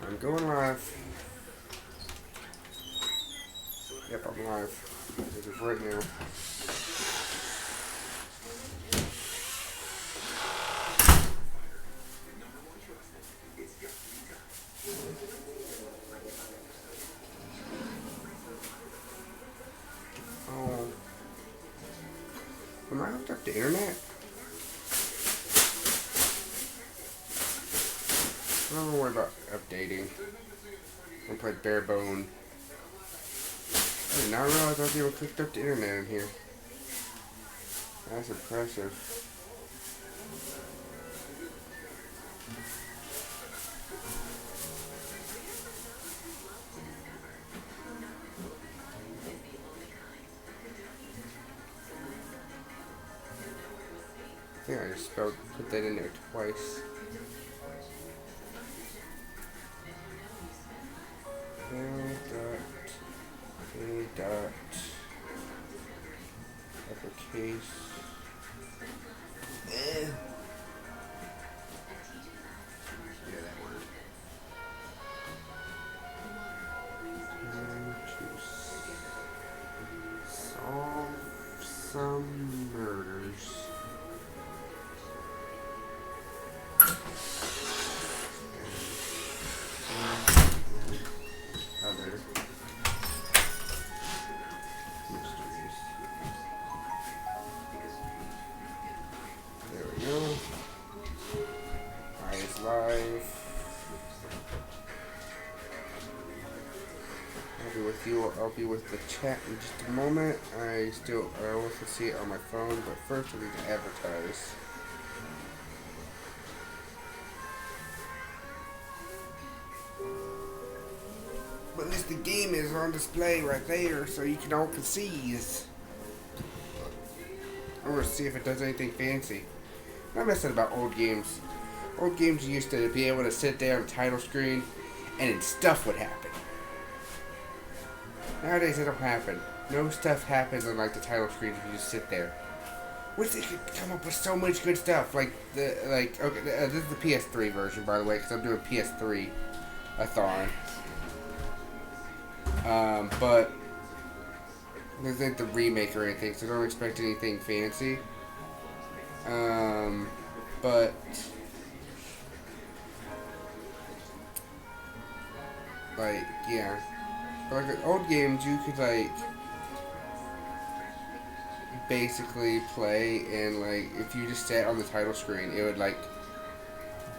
I'm going live. Yep, I'm live. This is right now. Oh. Am I hooked up to internet? I don't worry about updating. I'm gonna play bare bone. I did not realize I was even hooked up to internet in here. That's impressive. I think I just put that in there twice. Dot uppercase. Yeah, that word. To solve some murders. Other mysteries. There we go. Eyes live. I'll be with you. I'll be with the chat in just a moment. I also see it on my phone, but first I need to advertise. But at least the game is on display right there, so you can all can see. Or see if it does anything fancy. I'm messing about old games. Old games you used to be able to sit there on the title screen, and then stuff would happen. Nowadays it don't happen. No stuff happens on like the title screen if you just sit there. Wish they could come up with so much good stuff. This is the PS3 version, by the way, because I'm doing PS3 a-thon. But this isn't the remake or anything, so don't expect anything fancy. But yeah. But like old games, you could basically play, and if you just sat on the title screen, it would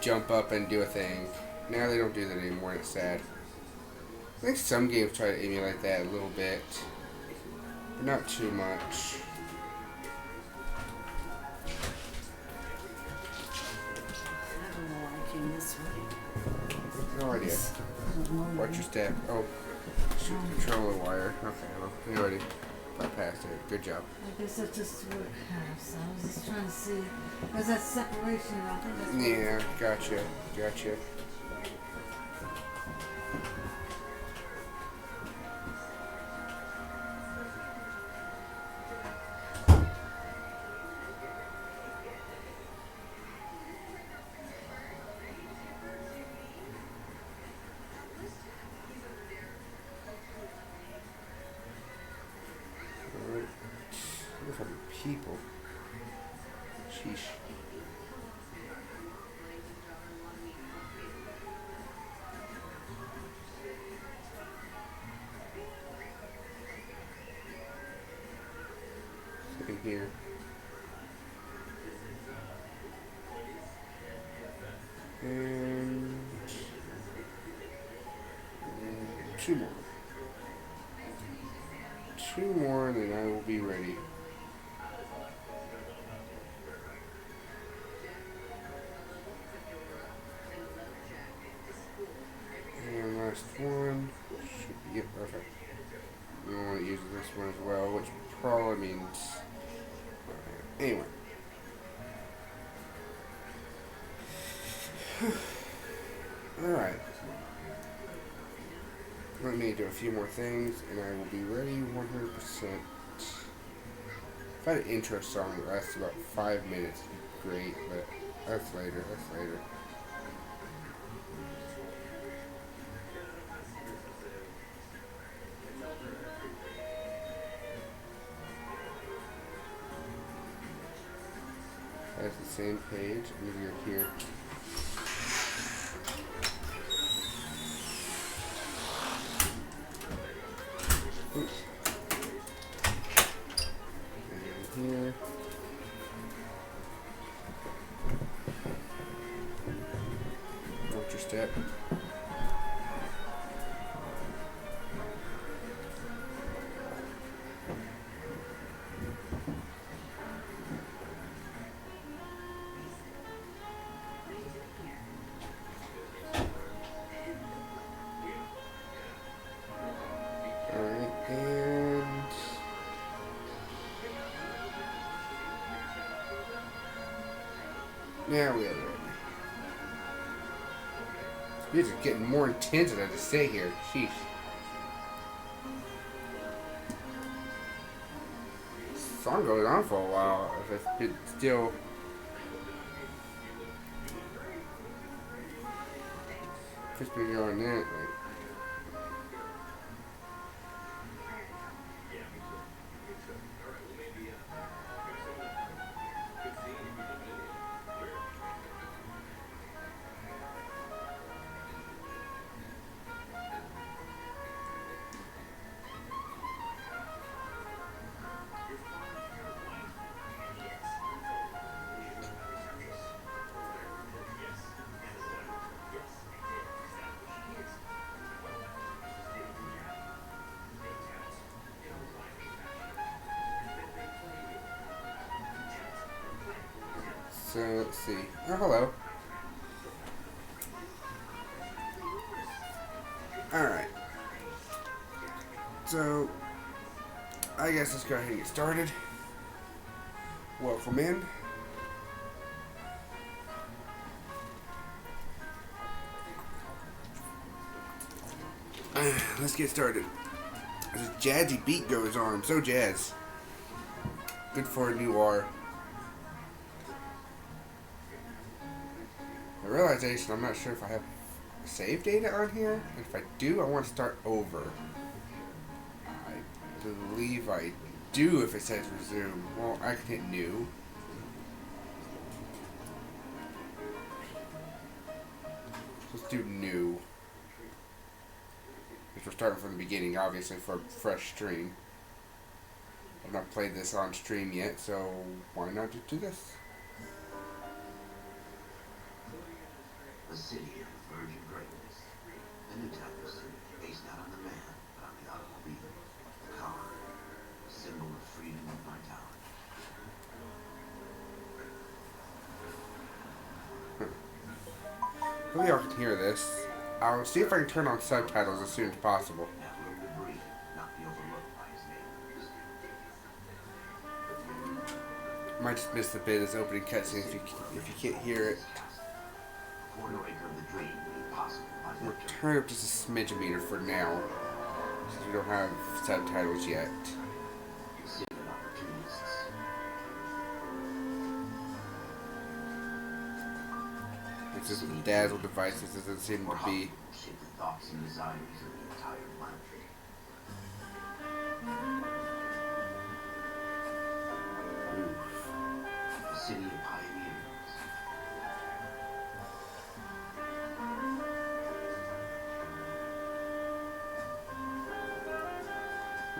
jump up and do a thing. Now they don't do that anymore, and it's sad. I think some games try to emulate that a little bit, but not too much. I don't know why I came this way. No idea. Watch your step. Oh, shoot the controller wire. Okay, well, you already got past it. Good job. I guess that's just what it has. I was just trying to see. Because that separation, I think that's what Yeah, gotcha. Look at the people. Sheesh. Sitting here. And two more. Two more, and then I will be ready. And last one. Yep, perfect. We want to use this one as well, which probably means. Anyway. Alright. Let me do a few more things, and I will be ready 100%. If I had an intro song that lasts about 5 minutes, it'd be great, but that's later. same page, and then you're here. Oops. And here. Ultra step. Alright, and now we are ready. This music is getting more intense as I just stay here. Sheesh. This song goes on for a while. If it's still. If it's been going that, like. So let's see. Oh, hello. Alright. So, I guess let's go ahead and get started. Welcome in. Let's get started. This jazzy beat goes on. I'm so jazz. Good for a Noire. The realization, I'm not sure if I have save data on here. And if I do, I want to start over. I believe I do if it says resume. Well, I can hit new. Let's do new. Because we're starting from the beginning, obviously, for a fresh stream. I've not played this on stream yet, so why not just do this? The city of the virgin greatness. A new type of city based not on the man, but on the automobile. The car. A symbol of freedom and vitality. Hopefully y'all can hear this. I'll see if I can turn on subtitles as soon as possible. Have room to breathe, not be overlooked by his neighbors. Might just miss the bit of this opening cutscene if you can't hear it. Corridor of the dream made possible by We'll victory. turn up just a smidge-meter for now, since we don't have subtitles yet. The city of opportunists. It's just dazzle devices doesn't seem Or to how be. people shape the thoughts and desires of the entire planet. The city of pioneers.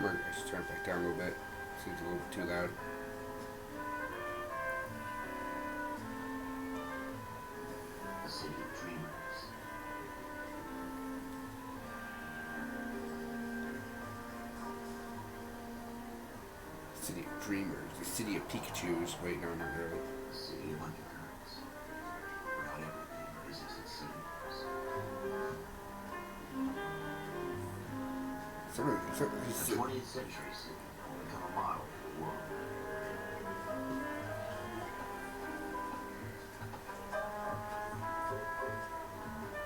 I should turn it back down a little bit. Seems a little bit too loud. The city of dreamers. City of Dreamers. The City of Pikachus. Wait, no, not really. The city of undercurrents. Where not everything is as it seems. The 20th century city will become a model for the world.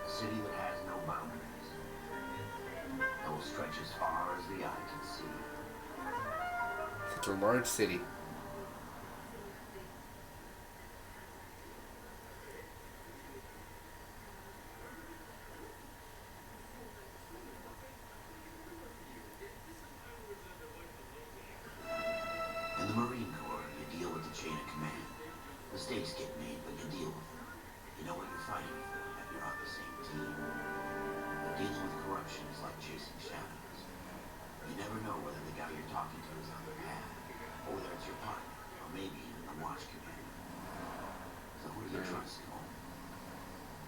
A city that has no boundaries. That will stretch as far as the eye can see. Such a large city. In the Marine Corps, you deal with the chain of command. Mistakes get made. corruption is like chasing shadows. You never know whether the guy you're talking to is on the path, or whether it's your partner, or maybe even the watch commander. So who do you trust, Cole?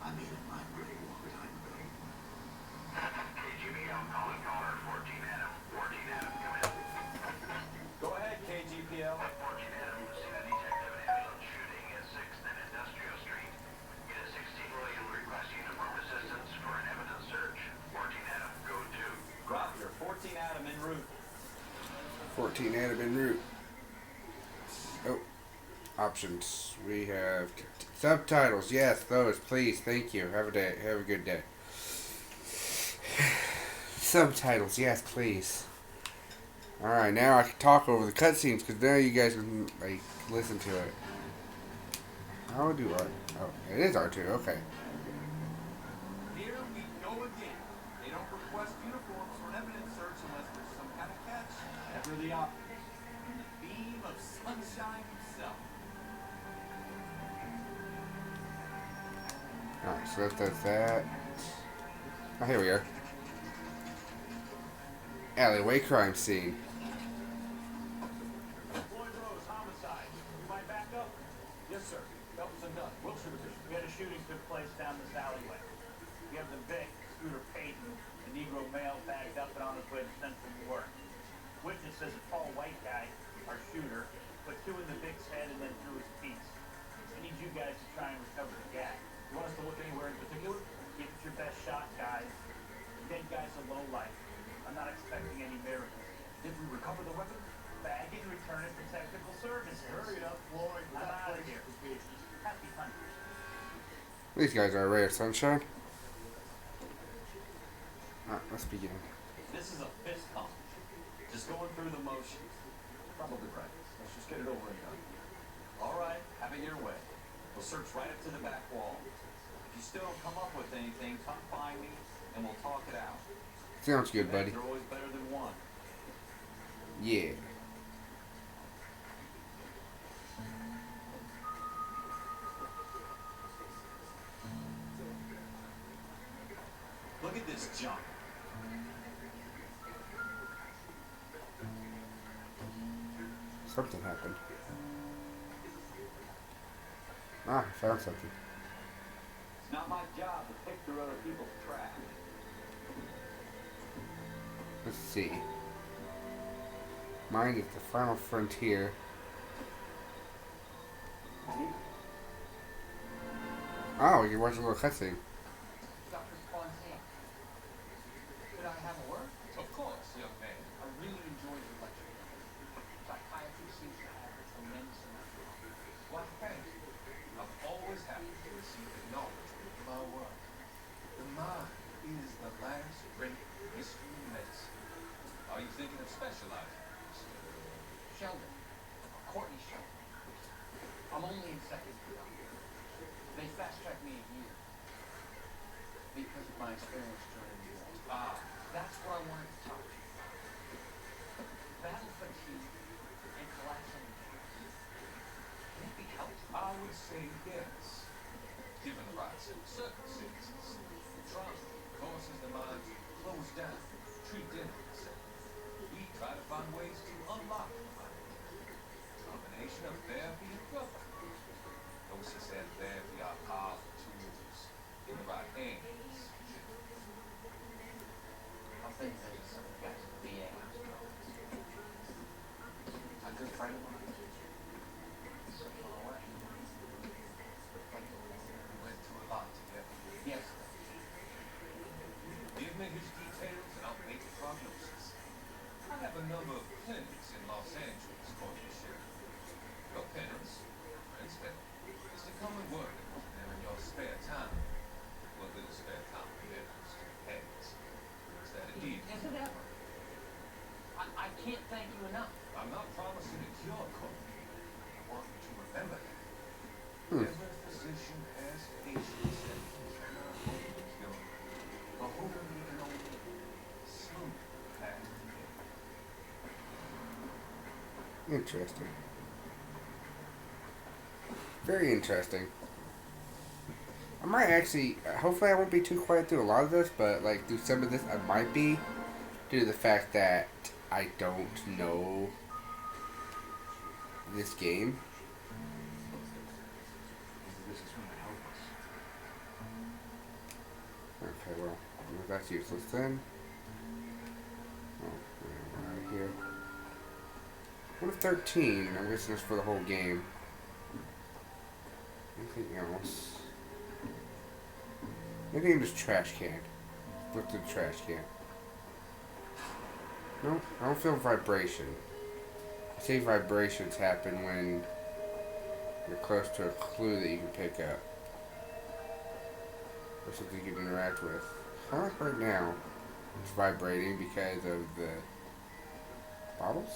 I made up my mind a long time ago. KGPL calling caller 14 Adam. 14 Adam, come in. Go ahead, KGPL. 14 Adam, seen a detective and ambulance shooting at 6th and Industrial Street. Unit 16 William request uniform assistance for an evidence search. 14 Adam, go to. Roger, 14 Adam en route. 14 Adam en route. Oh, options. We have subtitles. Yes, those, please. Thank you. Have a day. Have a good day. Subtitles. Yes, please. All right, now I can talk over the cutscenes because now you guys can like listen to it. How do I? Oh, it is R2. Okay. Here we go again. They don't request uniforms for an evidence search unless there's some kind of catch. Ever the opposite. The beam of sunshine himself. All right, so that's that. Oh, here we are. Alleyway crime scene. Floyd Rose, homicide. You might back up? Yes, sir. That was a nut. Wilshire Division. We had a shooting took place down this alleyway. We have the Vic, Scooter Payton, a Negro male bagged up and on his way to Central New York. Witness says a tall white guy, our shooter, put two in the Vic's head and then threw his piece. I need you guys to try and recover the gag. You want us to look anywhere in particular? Give it your best shot, guys. The dead guy's a low life. I'm not expecting any miracles. Did we recover the weapon? Bag it and return it to technical services. Hurry up, Floyd. I'm out of here. Happy hunting. These guys are a ray of sunshine. Alright, let's begin. This is a fist pump. Just going through the motions. Probably right. Let's just get it over and done. All right, have it your way. We'll search right up to the back wall. If you still don't come up with anything, come find me and we'll talk it out. Sounds good, buddy. They're always better than one. Yeah. Look at this junk. Something happened. Ah, I found something. It's not my job to pick through other people's trash. Let's see. Mine is the final frontier. Oh, you can watch a little cutscene. Dr. Fontaine, could I have a word? Of course, young man. I really enjoyed your lecture. Psychiatry seems to have a tremendous amount of knowledge. Why, thanks. I'm always happy to receive acknowledgement for my work. The mind is the last great mystery in medicine. Are you thinking of specializing? Sheldon, Courtney Sheldon. I'm only in second year. They fast-tracked me a year because of my experience during the war. Ah, That's what I wanted to talk to you about. Battle fatigue and collapsing nerves. Can it be helped? I would say yes. Given the right circumstances. Trauma causes the mind to close down, treat itself. We try to find ways to unlock the mind. Combination of therapy and growth. Gnosis and therapy are powerful tools in the right hands. I think that is some guys at the VA hospital. A good friend of mine. So far away. We went through a lot together. Yes. Give me his details and I'll make a prognosis. I have a number of clinics in Los Angeles, Courtney. Your penance, for instance, is to come and work with them in your spare time. What little spare time there is to heads. Is that a deal? Is it ever? I can't thank you enough. I'm not promising a cure, Courtney. I want you to remember that. Every physician has patients that cannot hope to cure, for whom we can only smooth the path to death. Interesting. Very interesting. I might actually, hopefully I won't be too quiet through a lot of this, but like through some of this I might be, due to the fact that I don't know this game. This is going to help us. Okay, well, that's useless then. Oh, we're out of here. What if 13? I'm guessing it's for the whole game. Anything else? Maybe I'm just trash can. Look to the trash can. Nope, I don't feel vibration. I say vibrations happen when you're close to a clue that you can pick up. Or something you can interact with. Huh? Right now, it's vibrating because of the bottles?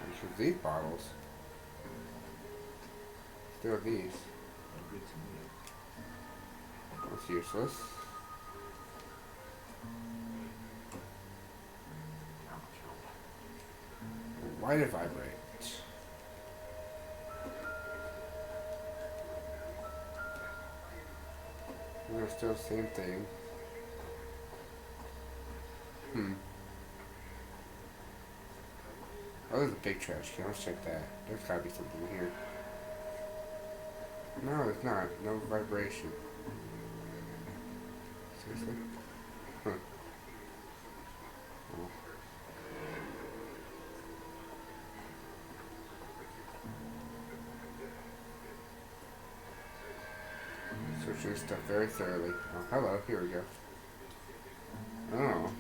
Because of these bottles. Still these. No good to me. That's useless. How much help? Why did it vibrate? They're still the same thing. Oh, there's a big trash can. Let's check that. There's gotta be something in here. No, there's not. No vibration. Seriously? Huh. Oh. Searching this stuff very thoroughly. Oh, hello. Here we go. Oh.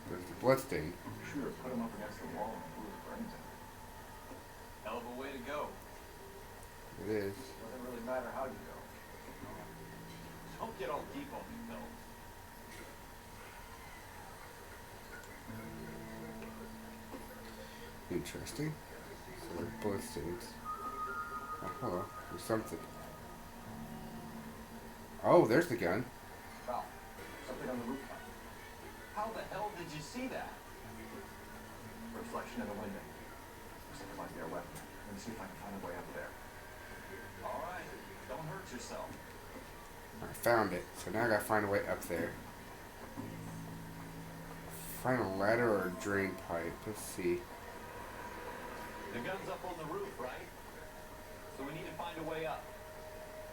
There's the blood stain. Shooter put him up against the wall and blew his brains out. Hell of a way to go. It is. Doesn't really matter how you go. Don't get all deep on me, though. Interesting. So they're blood stains. Oh, hello. There's something. Oh, there's the gun. Val, something on the rooftop. How the hell did you see that? Reflection in the window. Looks like it might be our weapon. Let me see if I can find a way up there. All right, don't hurt yourself. I found it. So now I gotta find a way up there. Find a ladder or a drain pipe. Let's see. The gun's up on the roof, right? So we need to find a way up.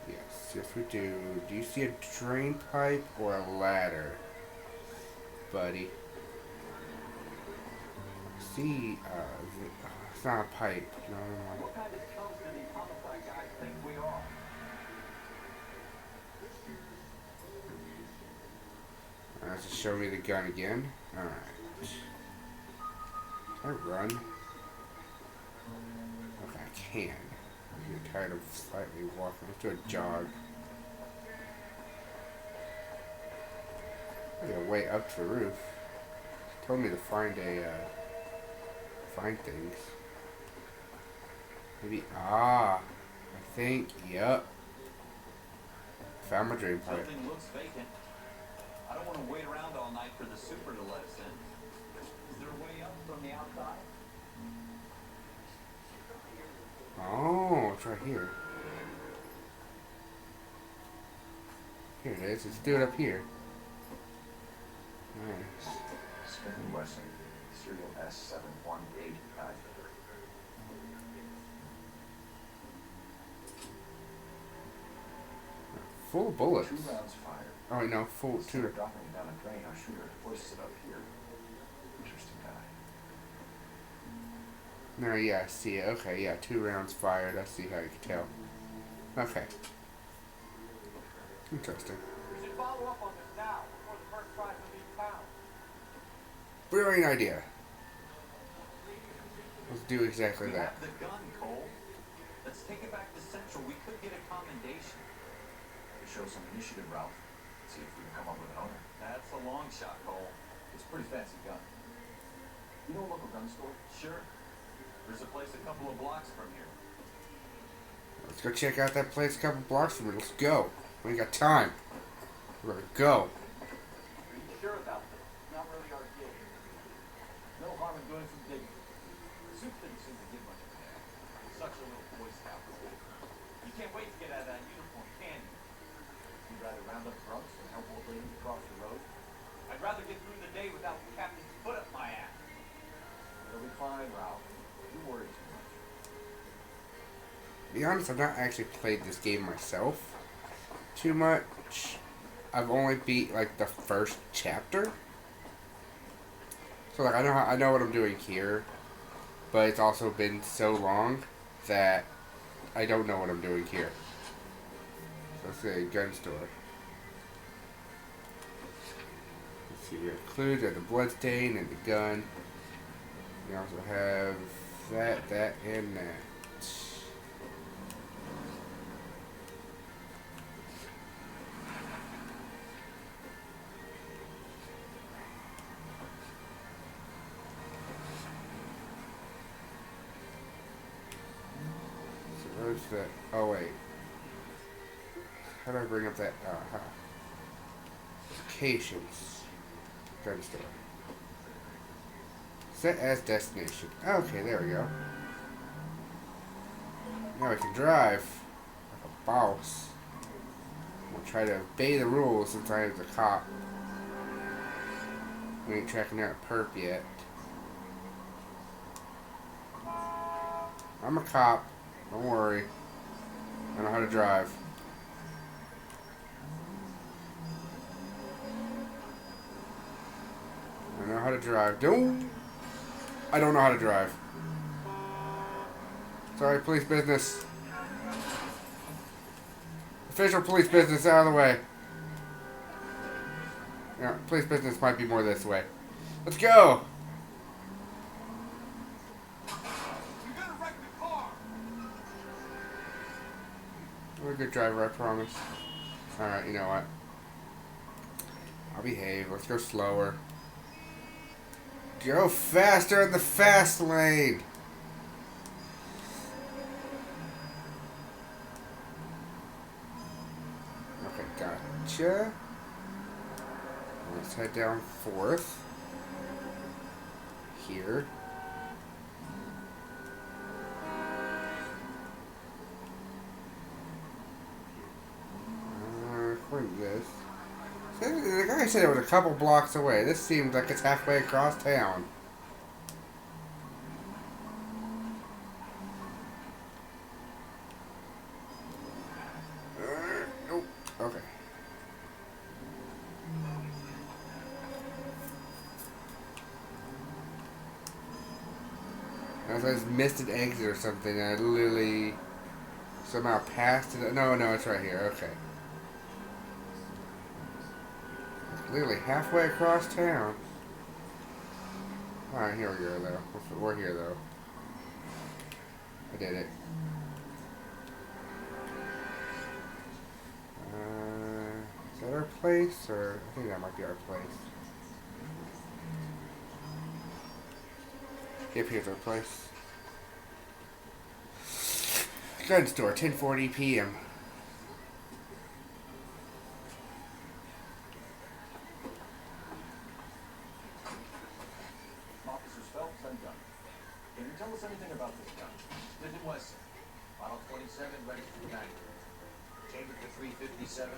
Yes, we do. Do you see a drain pipe or a ladder, buddy? See, it's not a pipe. No. What kind of chumps do these homicide guys think we are? Alright, just show me the gun again. Alright. Can I run? Okay, I can. I'm tired of slightly walking. Let's do a jog. I got a way up to the roof. It told me to find find things. Maybe, I think, yep. Found my drain pipe. Something looks vacant. I don't want to wait around all night for the super to let us in. Is there a way up from the outside? Oh, it's right here. Here it is. Let's do it up here. Nice. Smith & Wesson, serial S71853. Full of bullets. 2 rounds fired. Oh, wait, no, full Instead two. of dropping it down a drain, our shooter hoists it up here. Interesting guy. No, yeah, I see it. Okay, yeah, 2 rounds fired. I see how you can tell. Okay. Interesting. We should follow up on this now before the first rifle leaves town. Brilliant idea. Let's do exactly We that. have the gun, Cole. Let's take it back to Central. We could get a commendation. We show some initiative, Ralph. See if we can come up with an owner. That's a long shot, Cole. It's a pretty fancy gun. You know a local gun store? Sure. There's a place a couple of blocks from here. Let's go check out that place a couple blocks from here. Let's go. We ain't got time. We're gonna go. Are you sure about this? Not really our gig. No harm in doing some digging. Soup didn't seem to give much of a damn. Such a little Boy Scout. can't wait to get out of that uniform, can you? You'd rather round up drunks and help old ladies across the road? I'd rather get through the day without the captain's foot up my ass. It'll be fine, Ralph. You worry too much. To be honest, I've not actually played this game myself too much. I've only beat like the first chapter. So like I know what I'm doing here, but it's also been so long that I don't know what I'm doing here. So let's say gun store. Let's see, we have clues, we have the bloodstain and the gun. We also have that, and that. Where's that? Oh, wait. How do I bring up that? Locations. Gun store. Set as destination. Okay, there we go. Now we can drive like a boss. We'll try to obey the rules since I am the cop. We ain't tracking down a perp yet. I'm a cop. Don't worry. I know how to drive. I know how to drive. I don't know how to drive. Sorry, police business. Official police business out of the way. Yeah, police business might be more this way. Let's go! We're a good driver, I promise. Alright, you know what? I'll behave. Let's go slower. Go faster in the fast lane! Okay, gotcha. Let's head down 4th. Here. According to this. The guy said it was a couple blocks away. This seems like it's halfway across town. Nope. Okay. As I just missed an exit or something, I literally somehow passed it. No, it's right here. Okay. Literally halfway across town. Alright, here we go, though. We're here, though. I did it. Is that our place? Or I think that might be our place. Yep, here's our place. Gun store, 10:40 p.m. Can you tell us anything about this gun? Smith & Wesson, model 27, registered manual. Chambered for .357,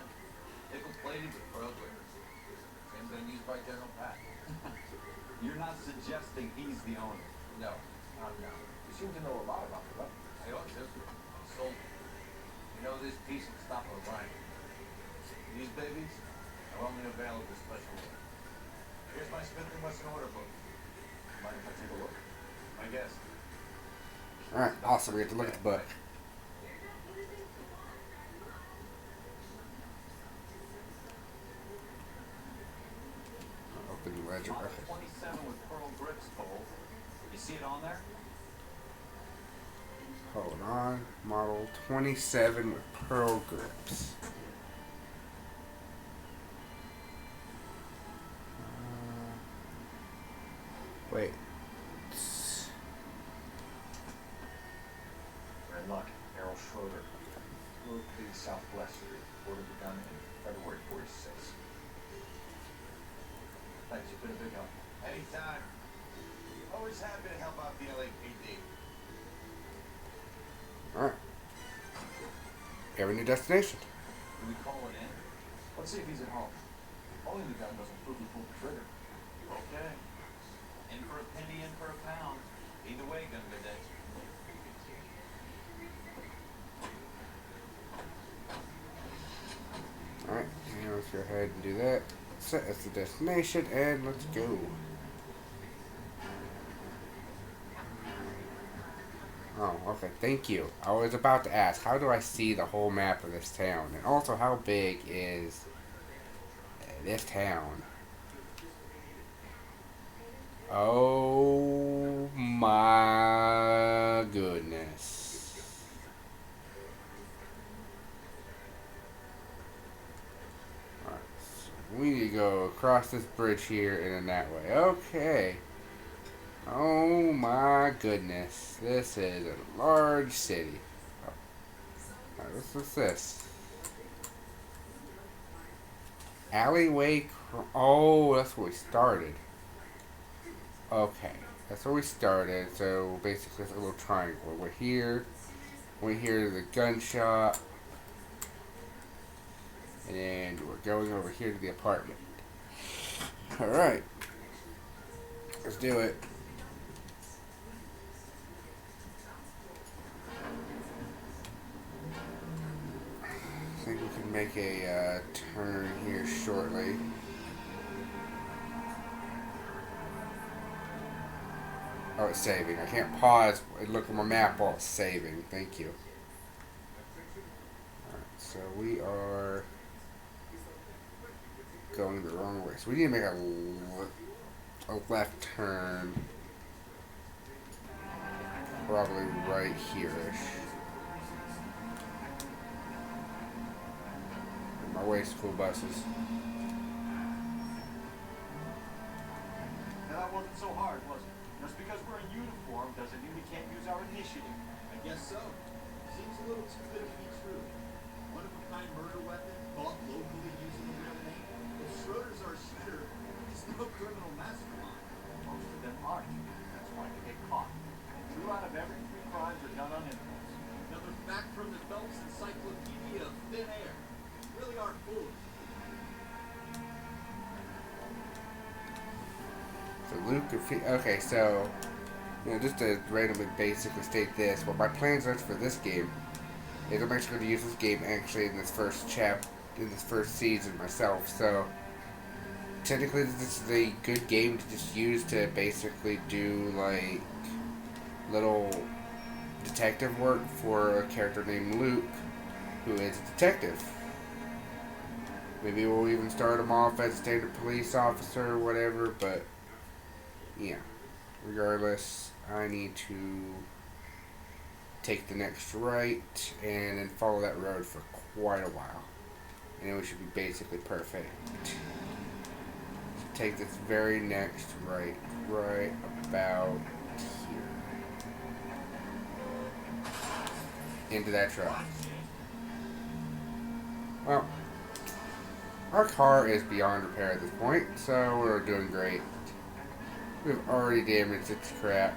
nickel-plated with pearl grippers. Same gun used by General Patton. You're not suggesting he's the owner? No, not now. You seem to know a lot about the weapon. I ought to. I sold it. You know, this piece will stop a riot. These babies are only available special order. Here's my Smith & Wesson order book. Mind if I take a look? I guess. Alright, awesome. We have to look at the book. Open the ledger. Model Okay. 27 with pearl grips, Cole. You see it on there? Hold on. Model 27 with pearl grips. Wait. Red luck. Errol Schroeder. Moved to the Southwest. Ordered the gun in February 46. Thanks, you've been a big help. Anytime. Always happy to help out the LAPD. Alright. We have a new destination. Do we call it in? Let's see if he's at home. Only the gun doesn't prove he pulled the trigger. Okay. In for a penny, in for a pound. Either way, gonna be day. Alright, now let's go ahead and do that. Set as the destination, and let's go. Oh, okay, thank you. I was about to ask, how do I see the whole map of this town? And also, how big is this town? Oh my goodness. Alright, so we need to go across this bridge here and then that way. Okay. Oh my goodness. This is a large city. Oh. Alright, what's this? Alleyway. Oh, that's where we started. Okay, that's where we started. So basically, it's a little triangle. We're here. We're here to the gun shop. And we're going over here to the apartment. Alright. Let's do it. I think we can make a turn here shortly. Oh, it's saving. I can't pause and look at my map while it's saving. Thank you. Alright, so we are going the wrong way. So we need to make a left turn. Probably right here-ish. My way to school buses. Now that wasn't so hard, was it? Just because we're in uniform doesn't mean we can't use our initiative. I guess so. Seems a little too good to be true. One-of-a-kind murder weapon, bought locally using a real name. If Schroeder's our shooter, he's no criminal mastermind. Most of them aren't. That's why they get caught. 2 out of every 3 crimes are done on impulse. Another fact from the Phelps Encyclopedia of Thin Air. Really are foolish. So Luke, okay, so just to randomly basically state this, what my plans are for this game is I'm actually going to use this game actually in this first in this first season myself. So technically, this is a good game to just use to basically do like little detective work for a character named Luke, who is a detective. Maybe we'll even start him off as a standard police officer or whatever, but yeah. Regardless, I need to take the next right and then follow that road for quite a while. And we should be basically perfect. So take this very next right about here. Into that truck. Well, our car is beyond repair at this point, so we're doing great. We've already damaged its crap.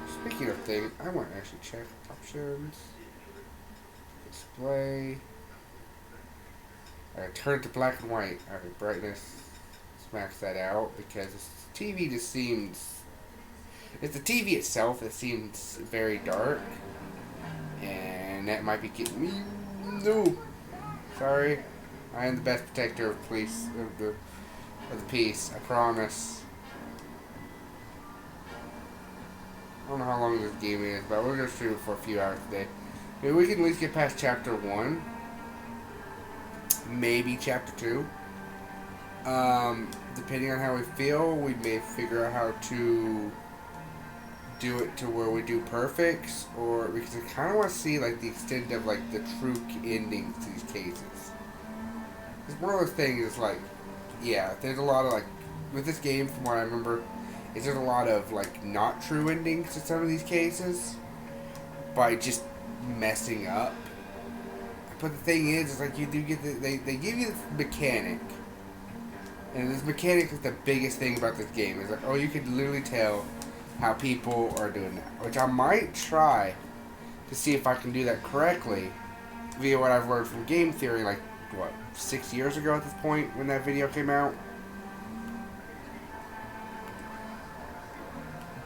Speaking of things, I want to actually check options. Display. Turn it to black and white. Okay, brightness. Let's max that out because this TV just seems. It's the TV itself that seems very dark. And that might be getting me. No! Sorry. I am the best protector of police of the peace. I promise. I don't know how long this game is, but we're gonna stream it for a few hours today. Maybe we can at least get past chapter 1. Maybe chapter 2. Depending on how we feel, we may figure out how to do it to where we do perfects, or because I kind of want to see like the extent of like the true endings to these cases. It's one of those things. It's like, yeah, there's a lot of like with this game, from what I remember, is there's a lot of like not true endings to some of these cases by just messing up. But the thing is like you do get they give you the mechanic, and this mechanic is the biggest thing about this game. It's like, oh, you could literally tell how people are doing that, which I might try to see if I can do that correctly via what I've learned from game theory, like, what, 6 years ago at this point when that video came out.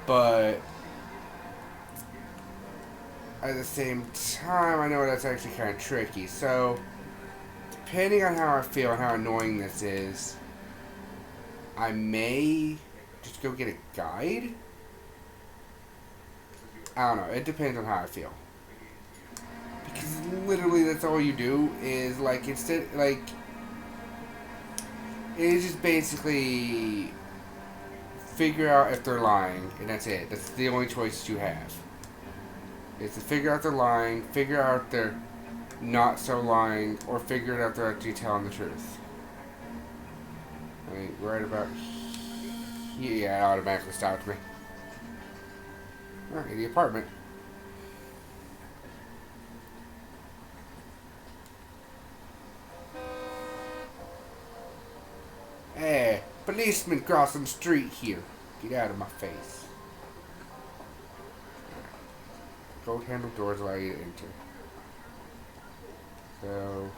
But at the same time, I know that's actually kind of tricky. So, depending on how I feel and how annoying this is, I may just go get a guide. I don't know. It depends on how I feel. Because literally that's all you do is, like, instead, like, it is just basically figure out if they're lying, and that's it. That's the only choice you have. Is to figure out they're lying, figure out they're not so lying, or figure out they're actually telling the truth. I mean, right about here, yeah, it automatically stopped me. Alright, the apartment. Hey, policeman crossing the street here. Get out of my face. Gold handle doors allow you to enter. So...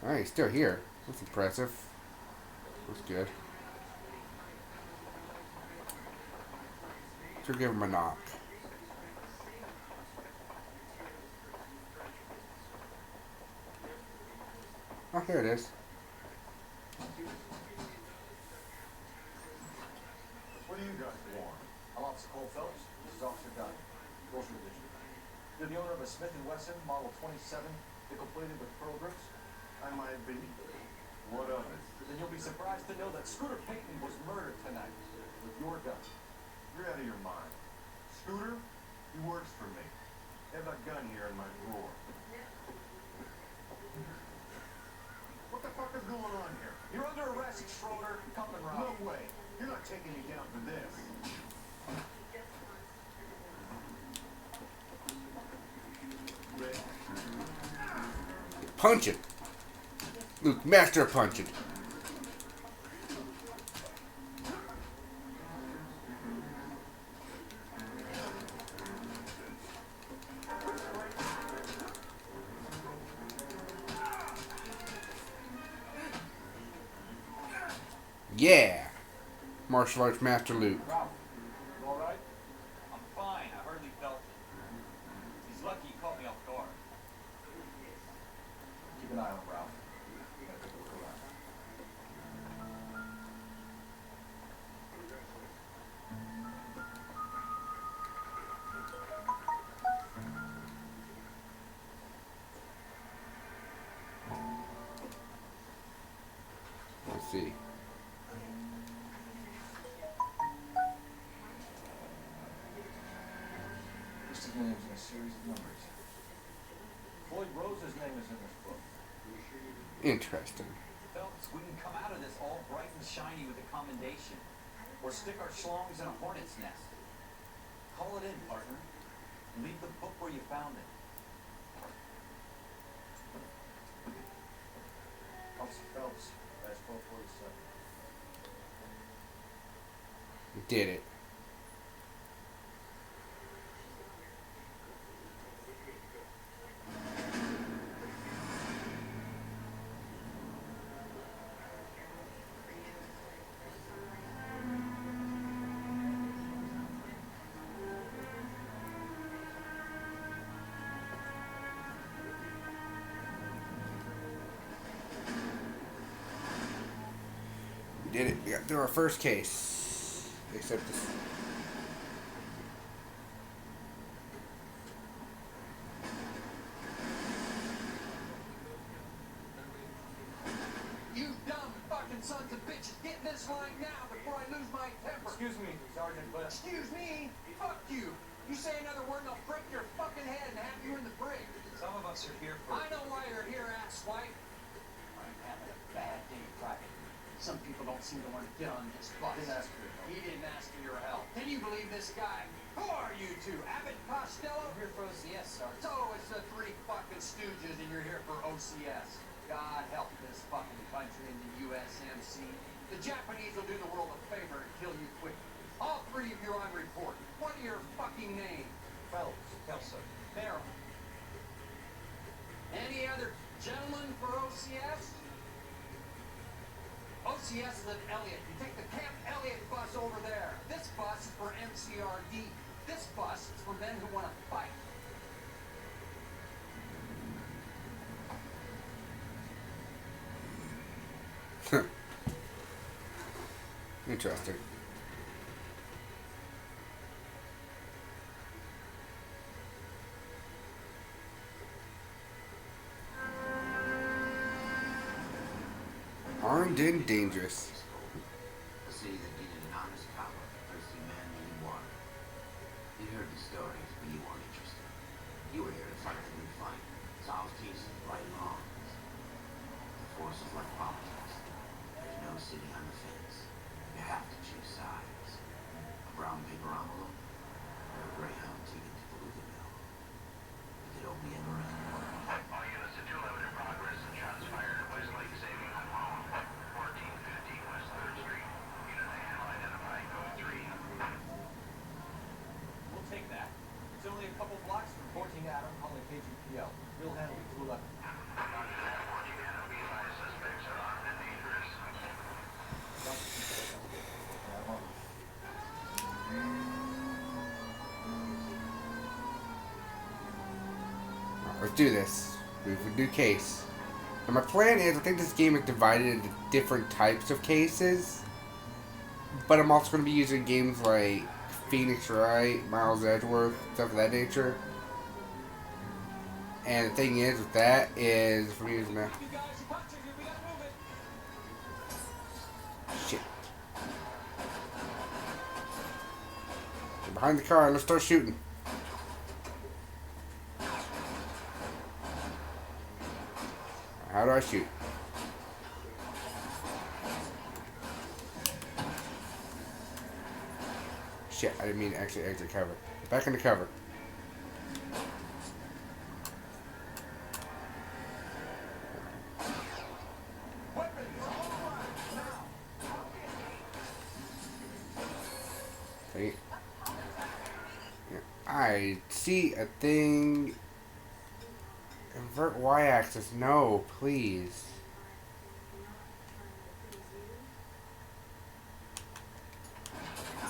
Alright, he's still here. That's impressive. That's good. Let's give him a knock. Oh, here it is. What do you guys want? I'm Officer Cole Phelps. This is Officer Gunn. Grocery district. You're the owner of a Smith & Wesson Model 27, nickel plated with pearl grips? I might be. What of it? Then you'll be surprised to know that Scooter Payton was murdered tonight with your gun. You're out of your mind. Scooter? He works for me. I have a gun here in my drawer. What the fuck is going on here? You're under arrest, Schroeder. Come and rob. No way. You're not taking me down for this. Punch it. Luke, master punching. Yeah. Martial arts master Luke. Ralph, you all right? I'm fine. I hardly felt it. He's lucky he caught me off guard. Keep an eye on Ralph. We gotta take a look around. Let's see. List of names in a series of numbers. Floyd Rose's name is in this book. Interesting. Phelps, we can come out of this all bright and shiny with a commendation. Or stick our schlongs in a hornet's nest. Call it in, partner. And leave the book where you found it. Officer Phelps, that's 1247. We did it. We did it. We got through our first case. Except this. You dumb fucking sons of bitches, get in this line now before I lose my temper. Excuse me, Sergeant, but... Excuse me? Fuck you. You say another word and I'll break your fucking head and have you in the brig. Some of us are here for... I know why you're here, asswipe. I'm having a bad day, Private. Some people don't seem to want to get on this bus. He didn't ask for your help. Can you believe this guy? Who are you two? Abbott and Costello? I'm here for OCS, Sergeant. So it's the three fucking stooges and you're here for OCS. God help this fucking country and the USMC. The Japanese will do the world a favor and kill you quickly. All three of you are on report. What are your fucking names? Kelso. Merrill. Any other gentlemen for OCS? OCS is at Elliott. You take the Camp Elliott bus over there. This bus is for MCRD. This bus is for men who want to fight. Interesting. Armed and dangerous. A city that needed an honest cop, a thirsty man needed water. You heard the stories, but you weren't interested. You were here to fight the new fight, solve cases, right wrongs. The force is like politics. There's no sitting on the fence. You have to choose sides. A brown paper envelope or a Greyhound ticket to Louisville. It could only ever end. All units to 211 in progress and shots fired at Westlake Saving Home. 1415 West 3rd Street. Unit to handle identifying code 3. We'll take that. It's only a couple blocks from 14 Adam calling KGPL. We'll handle it. 211. Roger that. 14 Adam. Be advised, suspects are armed and dangerous. Let's do this. We have a new case. And my plan is, I think this game is divided into different types of cases. But I'm also going to be using games like Phoenix Wright, Miles Edgeworth, stuff of that nature. And the thing is with that is, if I'm using that... You guys, you punch it here. We gotta move it. Shit. Get behind the car, let's start shooting. How do I shoot? Shit, I didn't mean to actually exit cover. Back into cover. Okay. Yeah, I see a thing. Invert y-axis. No, please.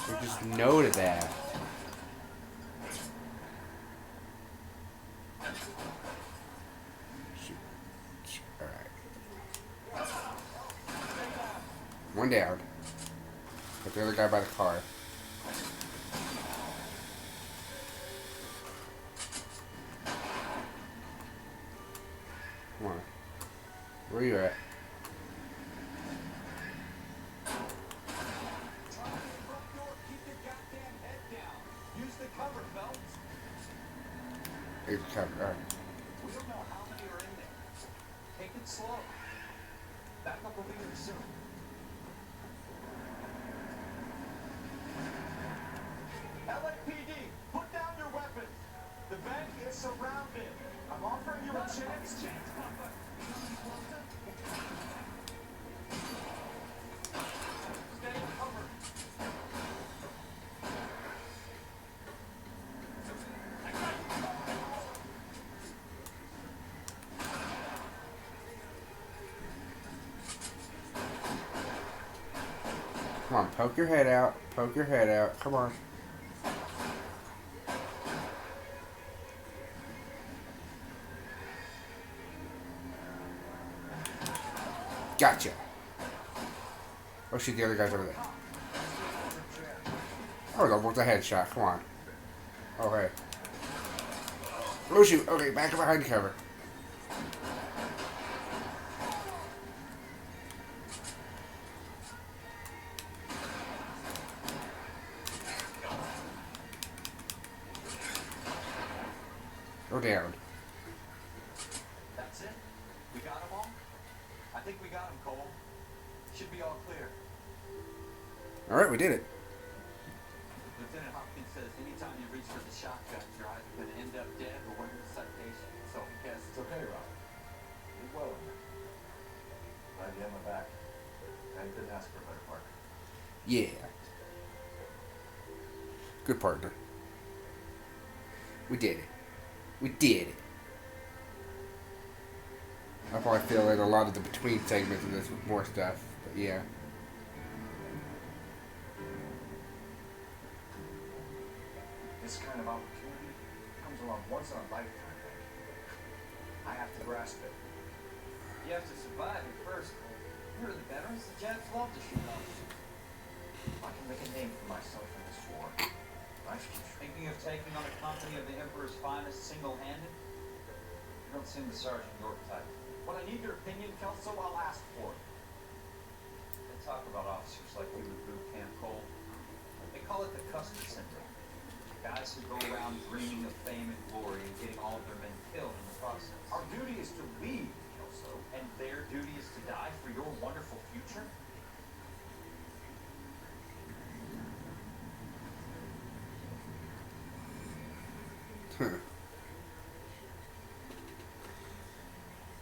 So just no to that. Shoot. Alright. One down. Put the other guy by the car. Come on. Where are you at? Here's the cover. Alright. We don't know how many are in there. Take it slow. Backup will be here soon. LAPD, put down your weapons. The bank is surrounded. I'm offering you a chance. Stay covered. Come on, poke your head out. Poke your head out. Come on. Gotcha. Oh shoot, the other guy's over there. Oh, that was a headshot. Come on. Oh, hey. Oh shoot. Okay, back behind cover. Go down. That's it. We got them all? I think we got them, Cole. Should be all clear. All right, we did it. Lieutenant Hopkins says anytime you reach for the shotgun, you're either going to end up dead or winning the citation. So I guess It's okay, Rob. You're well in there. Glad you have my back. I couldn't ask for a better partner. Yeah. Good partner. We did it. We did it. I probably feel in a lot of the between segments of this with more stuff, but yeah. This kind of opportunity comes along once in a lifetime, Hank. I have to grasp it. You have to survive it first. You're the veterans. The Japs love to shoot off. I can make a name for myself in this war. Life's too short. Thinking of taking on a company of the Emperor's finest single-handed? You don't seem the Sergeant York type. When I need your opinion, Kelso, I'll ask for it. They talk about officers like you in boot camp, Cole. They call it the Custer syndrome. Guys who go around dreaming of fame and glory and getting all of their men killed in the process. Our duty is to lead, Kelso. And their duty is to die for your wonderful future? Huh.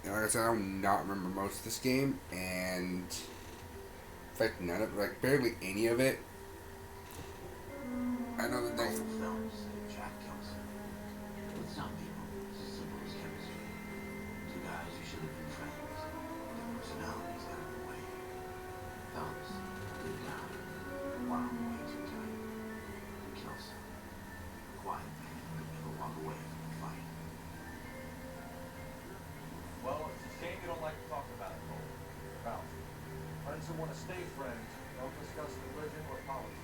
Yeah, like I said, I do not remember most of this game, and in fact, none of like barely any of it. I know the next. Both films say Jack Kelso. With some people, it's as simple as chemistry. Two guys who should have been friends. Their personalities got in the way. Thumbs, good guy. Wound way too tight. And Kelso, a quiet man who could never walk away from a fight. Well, it's a shame you don't like to talk about it, Cole. Well, friends who want to stay friends don't discuss religion or politics.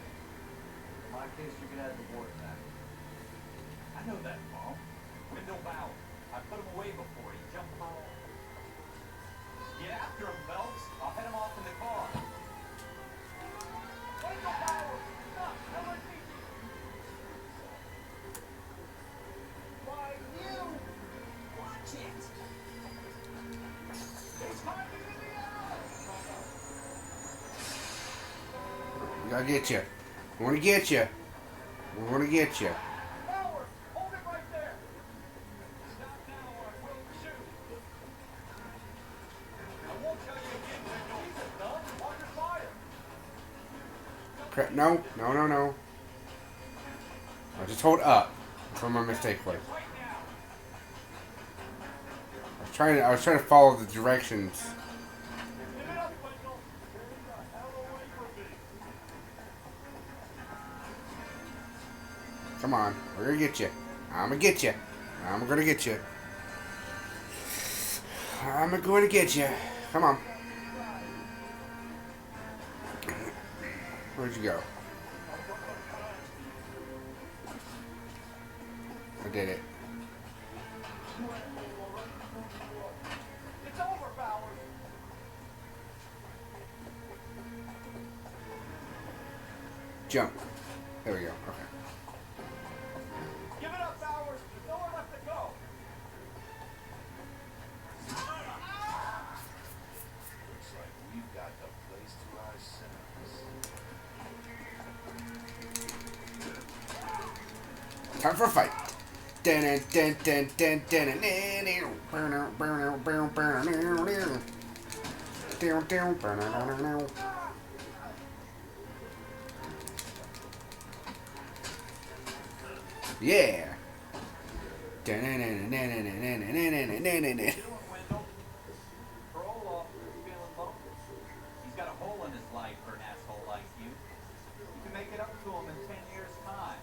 In my case, you can add the war to that. I know that, Mom. Window Bauer. I put him away before he jumped my wall. Get after him, Phelps. I'll head him off in the car. Window Bauer! Stop! LSPD! Why, you! Watch it! It's hiding in the alley! We gotta get you. We wanna get you. We wanna get you. Bauer! Hold it right there! Stop now or I will shoot! I won't tell you again, Window. None? Under fire! Crap! No! No! No! No! I just hold up. That's where my mistake was. Right now! I was trying to follow the directions. Give it up, Window! Get the hell away from me! Come on, we're gonna get you. I'm gonna get you. I'm gonna get you. I'm going to get you. Come on. Where'd you go? I did it. It's over, Bauer! Jump. There we go. Okay. Give it up, Bowers! There's nowhere left to go! Looks like we've got the place to ourselves. Time for a fight. Yeah. Doing, Wendell? Parole officer's feeling lonely. He's got a hole in his life for an asshole like you. You can make it up to him in 10 years' time.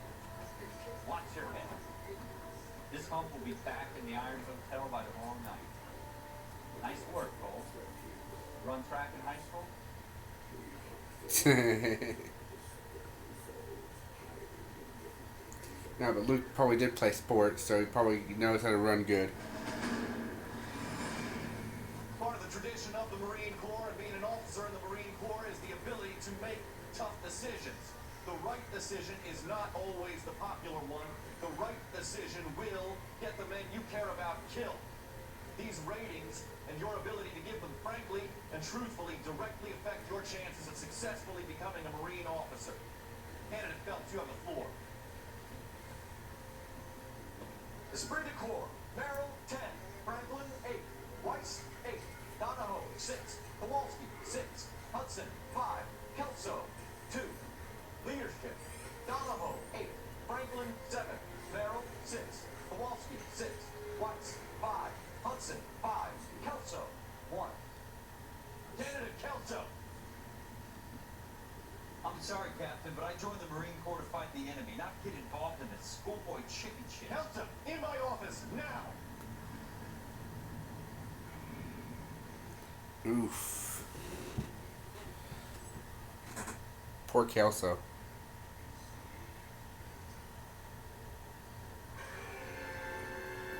Watch your head. This hump will be back in the Irons Hotel by tomorrow night. Nice work, Cole. Run track in high school? No, but Luke probably did play sports, so he probably knows how to run good. Part of the tradition of the Marine Corps and being an officer in the Marine Corps is the ability to make tough decisions. The right decision is not always the popular one. The right decision will get the men you care about killed. These ratings and your ability to give them frankly and truthfully directly affect your chances of successfully becoming a Marine officer. Candidate Phelps, you have the floor. Esprit de Corps, Merrill 10, Franklin 8, Weiss 8, Donahoe 6, Kowalski 6, Hudson 5, Kelso 2. Leadership, Donahoe 8, Franklin 7, Merrill 6, Kowalski 6, Weiss 5, Hudson 5, Kelso 1. Candidate Kelso. I'm sorry, Captain, but I joined the Marine Corps to fight the enemy, not get involved in this schoolboy chicken shit. Kelso, in my office, now! Oof. Poor Kelso.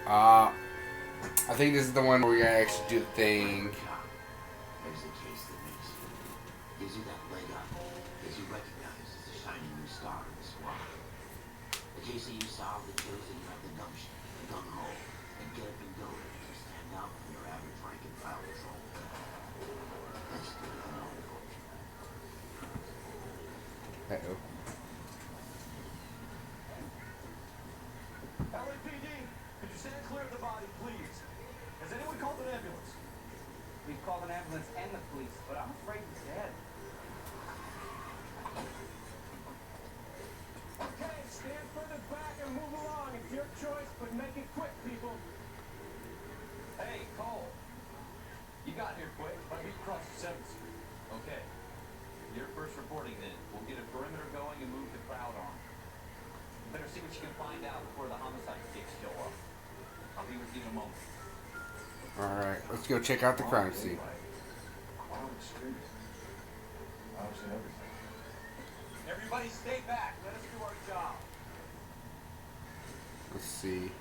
I think this is the one where we gotta actually do the thing. There's a case that makes you, gives you that leg up, gets you recognized as a shining new star in the squad. The case that you solve that shows that you have the gumption, the gung-ho, and get up and go to stand out from your average rank and file patrol. That's good to know. Uh-oh. LAPD, could you stand clear of the body, please? Has anyone called an ambulance? We've called an ambulance and the police, but I'm afraid he's dead. Okay, stand further back and move along. It's your choice, but make it quick, people. Hey, Cole. You got here quick. I beat across the 7th Street. Okay. Your first reporting then. We'll get a perimeter going and move the crowd on. Better see what you can find out before the homicide kicks show up. I'll be with you in a moment. Alright, let's go check out the crime scene. Everybody stay back. Let us do our job. Let's see.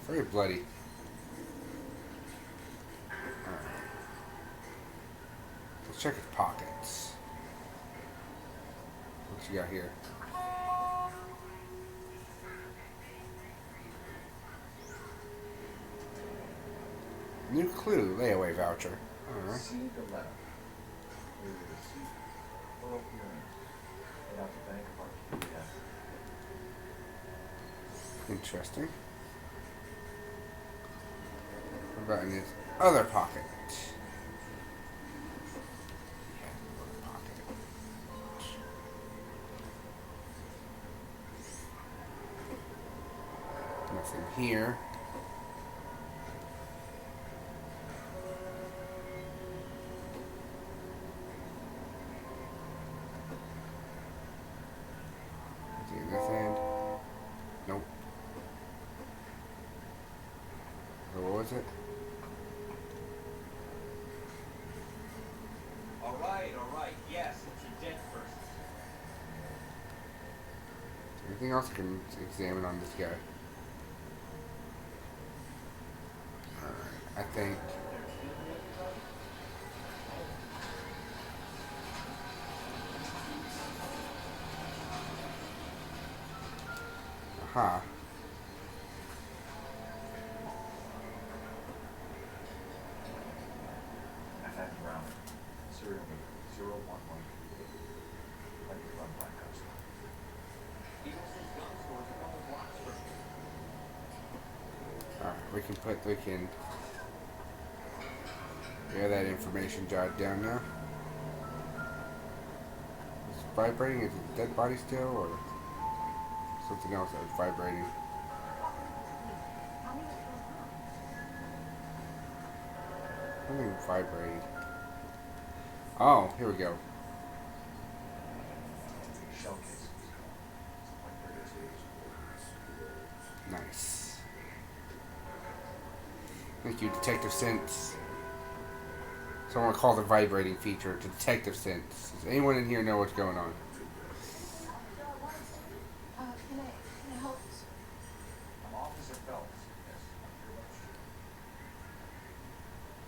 Very bloody. Alright. Let's check his pockets. What you got here? New clue, layaway voucher. Alright. Received a letter. We will receive oral hearing at the Bank of Arcadia. Interesting. What about in his other pocket? Nothing here. Nothing in this end. Nope. What was it? All right. Yes, it's a dead person. Anything else I can examine on this guy? Alright, I think. Aha. Manhattan Round. Serial number 011. Like the run Black House. Eagleson's gun store's a couple blocks from here. Alright, we can get that information jotted down now. It's vibrating, is it dead body still or something else that's vibrating? Something vibrating. Oh, here we go. Shell cases. Like there is. Nice. Thank you, Detective Sense. Someone call the vibrating feature Detective Sense. Does anyone in here know what's going on? Can I help? I'm Officer Phelps. Yes, I'm here much.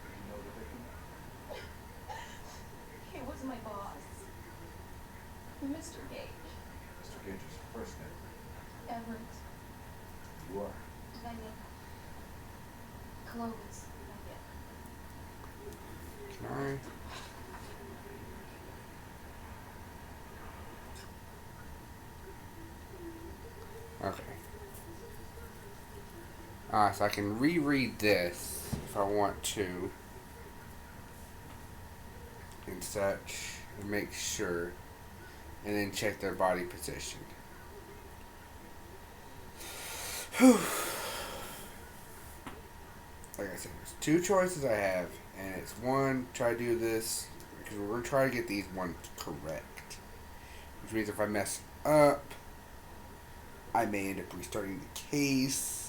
Do you know the victim? He was my boss. Mr. Gage. Mr. Gage's first name. Everett. You are. Not yet. Clovis. Not yet. Can I? Okay. So I can reread this if I want to. And such. And make sure. And then check their body position. Whew. Like I said, there's two choices I have. And it's one, try to do this. Because we're going to try to get these ones correct. Which means if I mess up, I may end up restarting the case.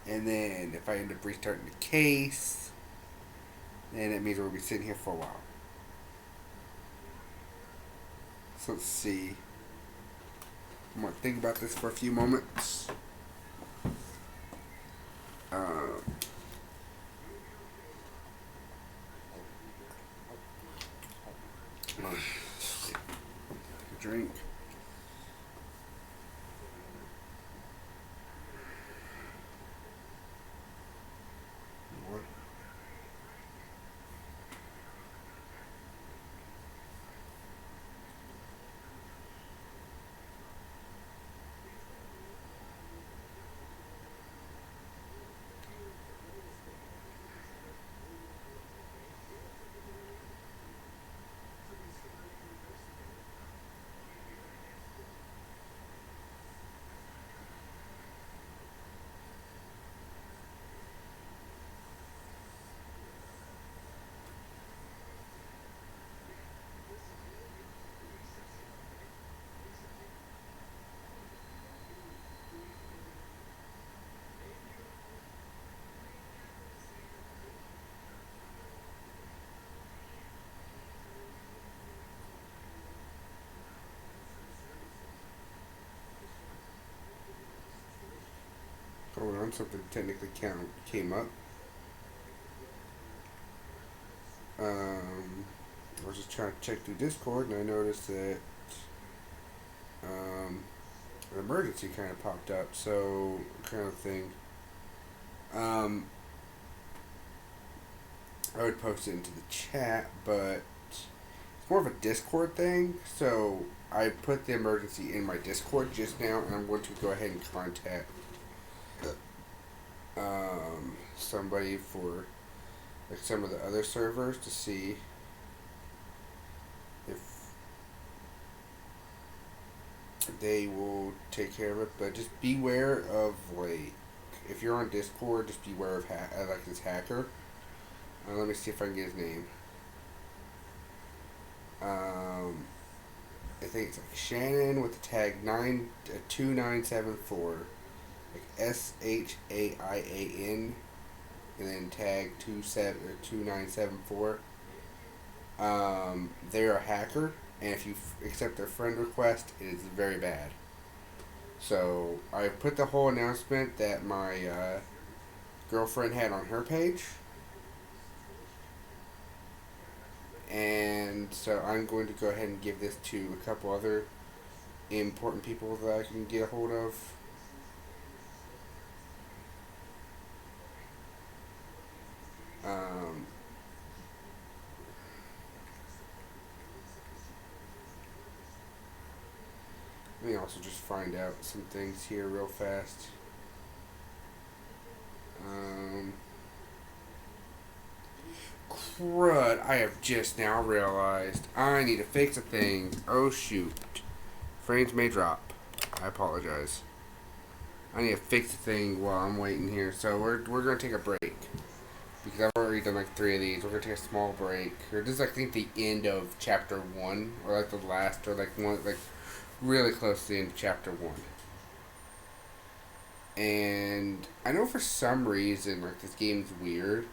And then if I end up restarting the case, then it means we'll be sitting here for a while. So let's see. I'm going to think about this for a few moments. Drink. What? Hold on, something technically came up. I was just trying to check through Discord and I noticed that an emergency kind of popped up. So, kind of thing. I would post it into the chat, but it's more of a Discord thing. So, I put the emergency in my Discord just now, and I'm going to go ahead and contact somebody for like some of the other servers to see if they will take care of it. But just beware of, like, if you're on Discord, just beware of like this hacker. Let me see if I can get his name. I think it's like Shannon with the tag 2974, like SHAIAN, and then tag 2974. They're a hacker, and if you accept their friend request, it is very bad. So I put the whole announcement that my girlfriend had on her page. And so I'm going to go ahead and give this to a couple other important people that I can get a hold of. Let me also just find out some things here real fast. Crud, I have just now realized I need to fix a thing. Oh shoot. Frames may drop. I apologize. I need to fix a thing while I'm waiting here. So we're going to take a break. Because I've already done like 3 of these. We're going to take a small break. Or this is, I think, the end of chapter 1. Or like the last, or like one, like really close to the end of chapter 1. And I know for some reason, like, this game's weird.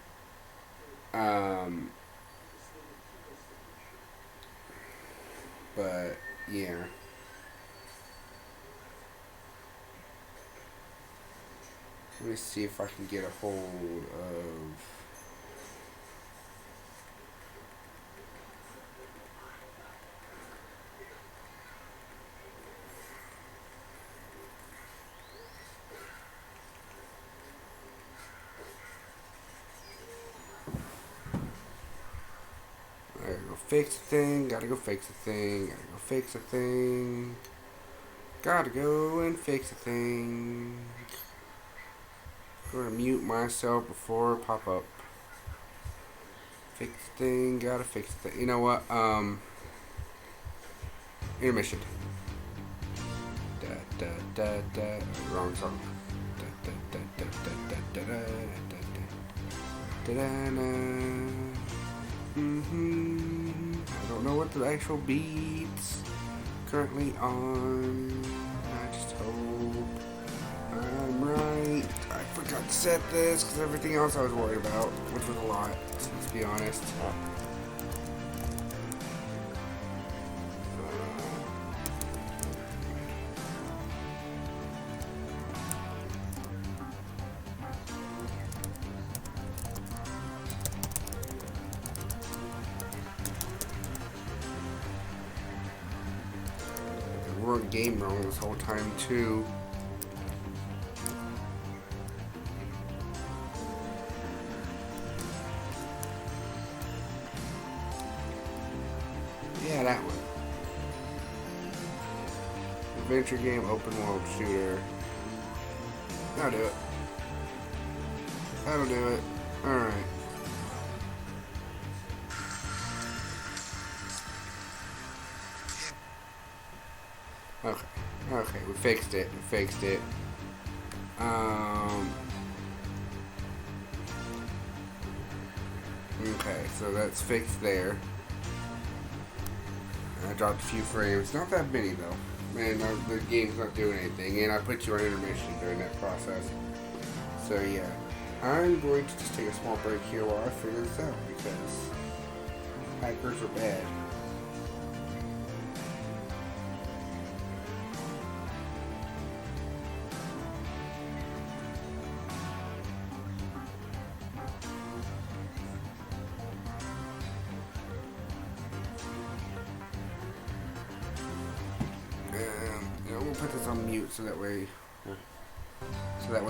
But, yeah. Let me see if I can get a hold of... fix the thing. Gotta go fix the thing. Gotta go fix the thing. Gotta go and fix the thing. Gonna mute myself before I pop up. Fix the thing. Gotta fix the thing. You know what? Intermission. Da da da da. Wrong song. Da da da da da da da da da da da. I don't know what the actual beats currently on. I just hope I'm right. I forgot to set this because everything else I was worried about, which was a lot. Let's be honest. We're on game wrong this whole time too. Yeah, that one. Adventure game, open world shooter. That'll do it. That'll do it. Alright. Okay. Okay, we fixed it. We fixed it. Okay, so that's fixed there. I dropped a few frames. Not that many though. Man, the game's not doing anything, and I put you on intermission during that process. So yeah, I'm going to just take a small break here while I figure this out because hackers are bad. We'll put this on mute so that way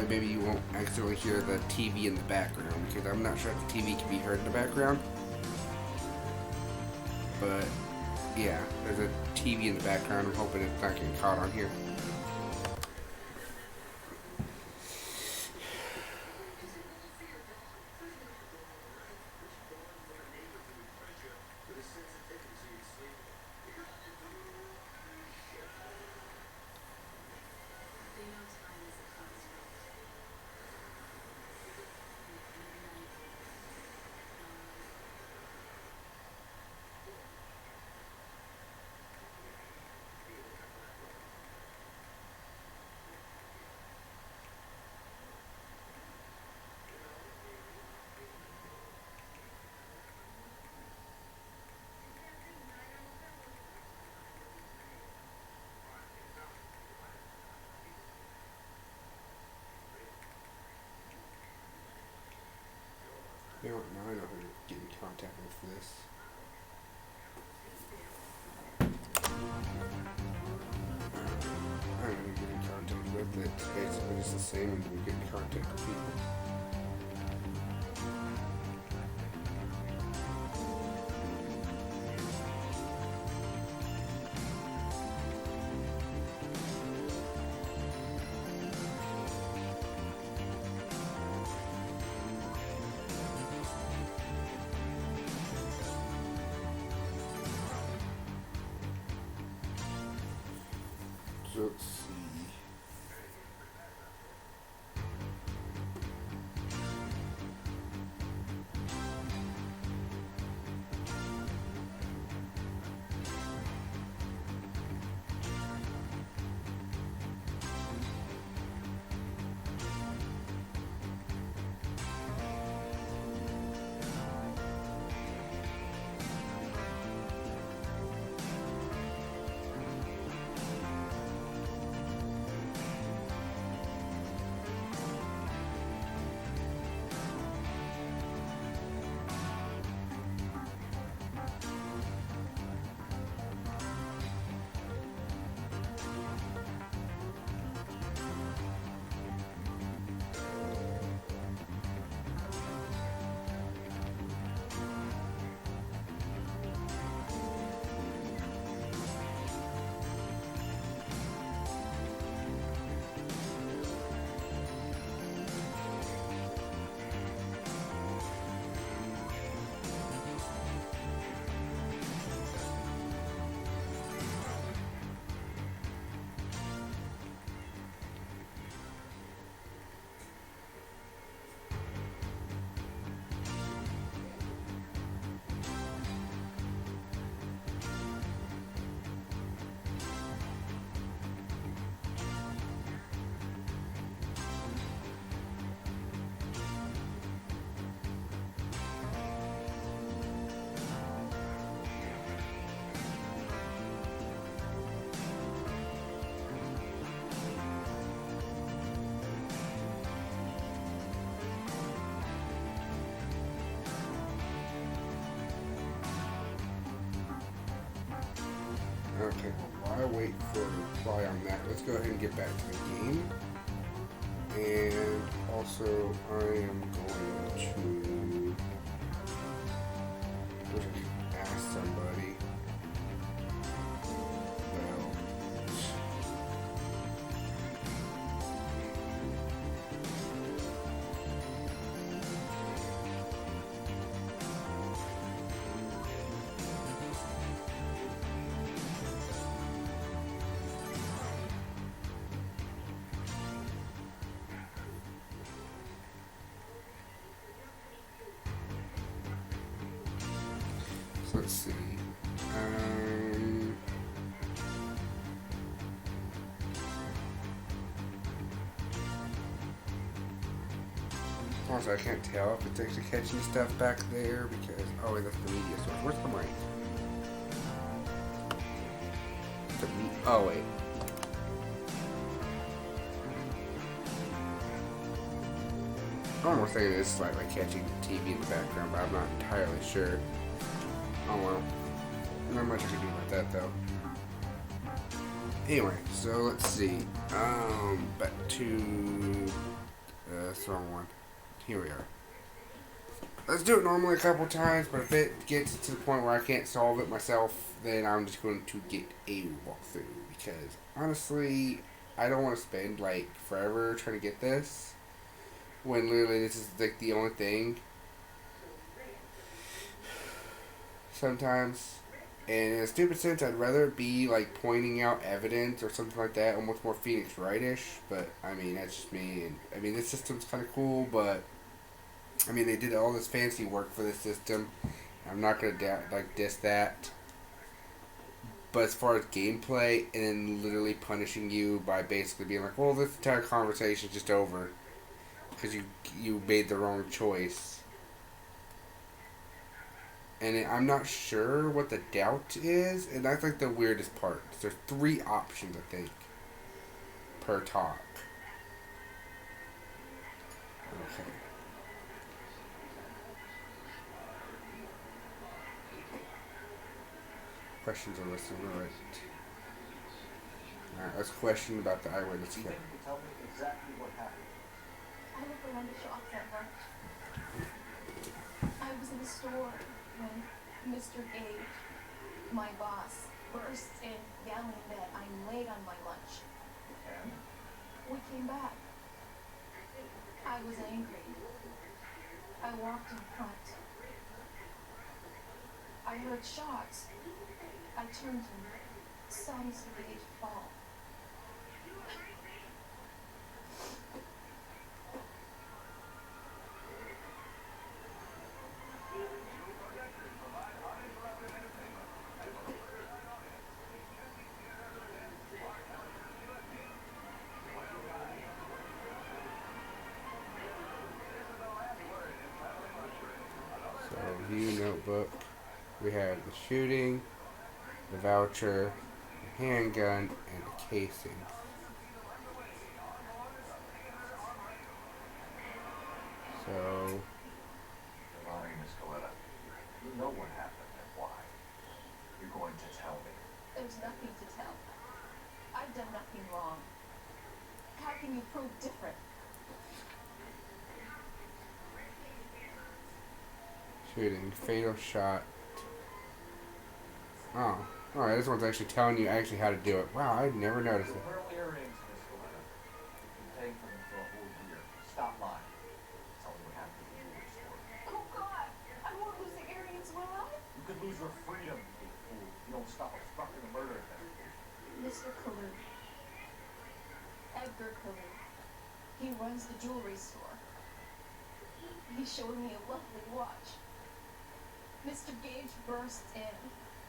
maybe you won't accidentally hear the TV in the background, because I'm not sure if the TV can be heard in the background. But yeah, there's a TV in the background. I'm hoping it's not getting caught on here. You know what, now I know who to get in contact with for this. I don't know who to get in contact with. It's basically just the same when we get in contact with people. So let's see. wait for a reply on that. Let's go ahead and get back to the game. And also, I am going to ask somebody. Well, so let's see. Also, I can't tell if it's actually catching stuff back there because, oh wait, that's the media source. Where's the mic? Oh wait. I almost think it is like catching TV in the background, but I'm not entirely sure. Oh well. Not much I can do about that though. Anyway, so let's see. Back to that's the wrong one. Here we are. Let's do it normally a couple times, but if it gets to the point where I can't solve it myself, then I'm just going to get a walkthrough. Because honestly, I don't want to spend like forever trying to get this, when literally this is like the only thing. Sometimes. And in a stupid sense, I'd rather it be like pointing out evidence or something like that, almost more Phoenix Wright-ish. But I mean, that's just me. And I mean, this system's kind of cool, but I mean, they did all this fancy work for this system. I'm not gonna diss that. But as far as gameplay, and then literally punishing you by basically being like, well, this entire conversation's just over because you made the wrong choice. And I'm not sure what the doubt is, and that's like the weirdest part. There's 3 options, I think, per talk. Okay. Questions are listed, right? Alright, let's question about the eyewitness You account. think you can tell me exactly what happened? I look around the shops at lunch. I was in the store when Mr. Gage, my boss, bursts in yelling that I'm late on my lunch. And? We came back. I was angry. I walked in front. I heard shots. I turned and saw Mr. Gage fall. So, view notebook. We have the shooting, the voucher, the handgun, and the casing. So, You're lying, Miss Coletta. You know what happened and why. You're going to tell me. There's nothing to tell. I've done nothing wrong. How can you prove different? shooting, fatal shot. Oh, alright, this one's actually telling you actually how to do it. Wow, I'd never noticed it. Pearl earrings, Miss Coletta. You've been paying for them for a whole year. Stop lying. Tell me what happened at the jewelry store. Oh God! I won't lose the earrings, will I? You could lose your freedom, you fool, if you don't stop obstructing a murder investigation. Mr. Kalu. Edgar Kalu. He runs the jewelry store. He showed me a lovely watch. Mr. Gage bursts in.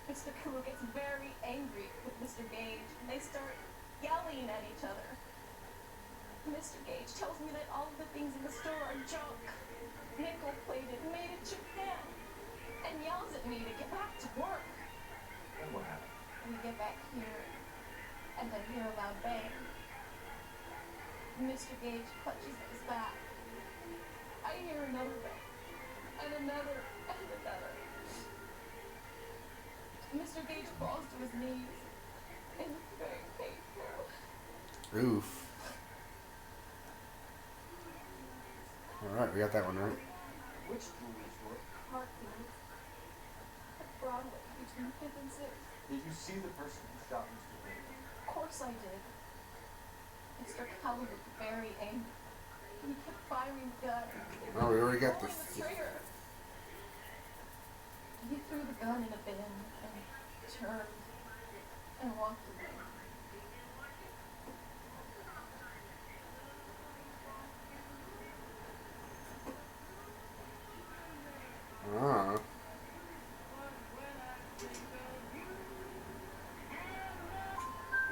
Mr. Kalu gets very angry with Mr. Gage, and they start yelling at each other. Mr. Gage tells me that all of the things in the store are junk, nickel-plated, made in Japan, and yells at me to get back to work. And what happened? We get back here, and I hear a loud bang. Mr. Gage clutches at his back. I hear another bang, and another, and another. Mr. Gage falls to his knees. and it's very painful. Oof. Alright, we got that one right. Which jewelry store? Hartfield. At Broadway, between 5th and 6th. Did you see the person who shot Mr. Gage? Of course I did. Mr. Cullen looked very angry. He kept firing the gun. Oh, we already got Pulling this. the trigger. He threw the gun in a bin and turned and walked away. Ah. Did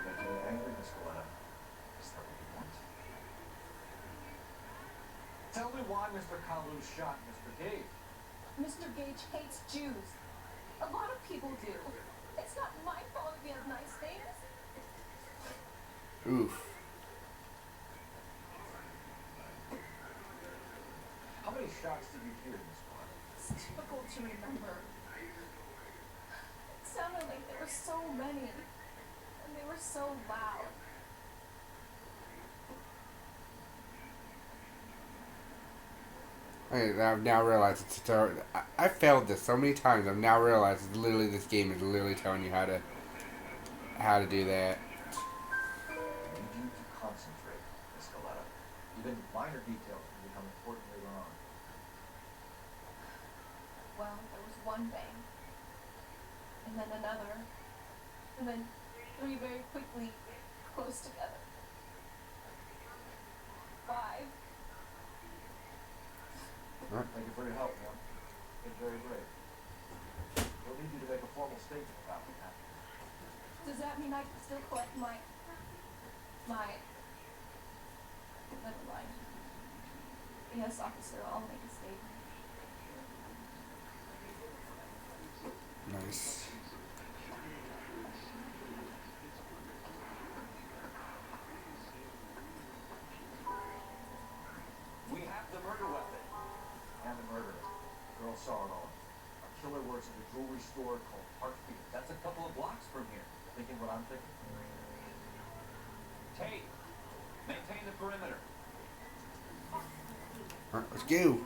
I get you angry, Miss Galena? Is that what you want? Tell me why Mr. Kalu shot Mr. Gage. Mr. Gage hates Jews. A lot of people do. It's not my fault if he has nice things. Oof. How many shots did you hear, Miss Galena? It's difficult to remember. It sounded like there were so many. And they were so loud. I've now realized it's I failed this so many times. I've now realized it's literally this game is literally telling you how to do that. I need you to concentrate, Miss Galena. Even minor details can become important later on. Well, there was one bang. And then another. And then 3 very quickly, close together. 5. Thank you for your help, ma'am. You've been very brave. We'll need you to make a formal statement about what happened. Does that mean I can still collect my... Never mind. Yes, officer, I'll make a statement. Nice. We have the murder weapon. And the murderer. The girl saw it all. Our killer works at a jewelry store called Hartfield. That's a couple of blocks from here. Thinking what I'm thinking? Tate, maintain the perimeter. Alright, let's go.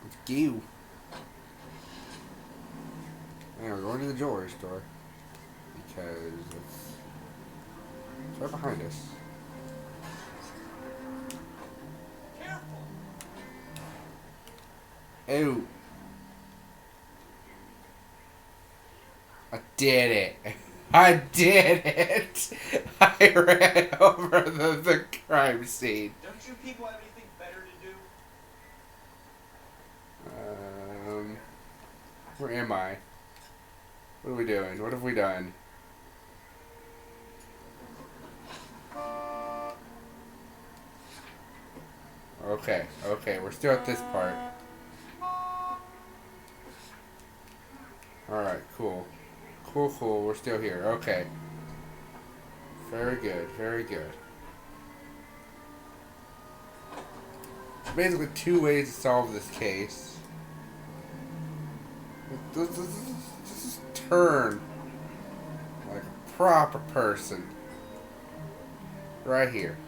Let's go. And we're going to the jewelry store because it's right behind us. Careful. Oh. I did it. I did it. I ran over the crime scene. Don't you people have anything better to do? Where am I? What are we doing? What have we done? Okay, we're still at this part. Alright, cool. Cool, we're still here. Okay. Very good, very good. Basically 2 ways to solve this case. Just turn like a proper person. Right here.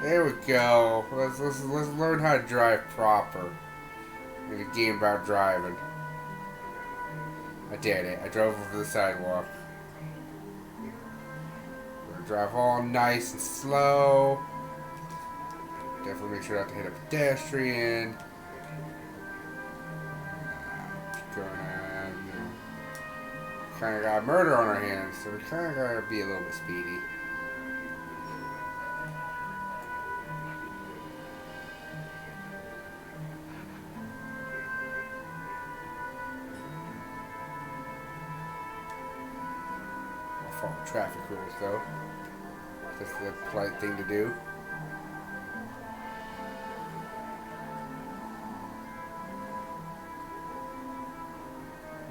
There we go. Let's learn how to drive proper in a game about driving. I did it. I drove over the sidewalk. We're gonna drive all nice and slow. Definitely make sure not to hit a pedestrian. Kind of got murder on our hands, so we kind of gotta be a little bit speedy. I'll follow traffic rules though. That's the polite thing to do.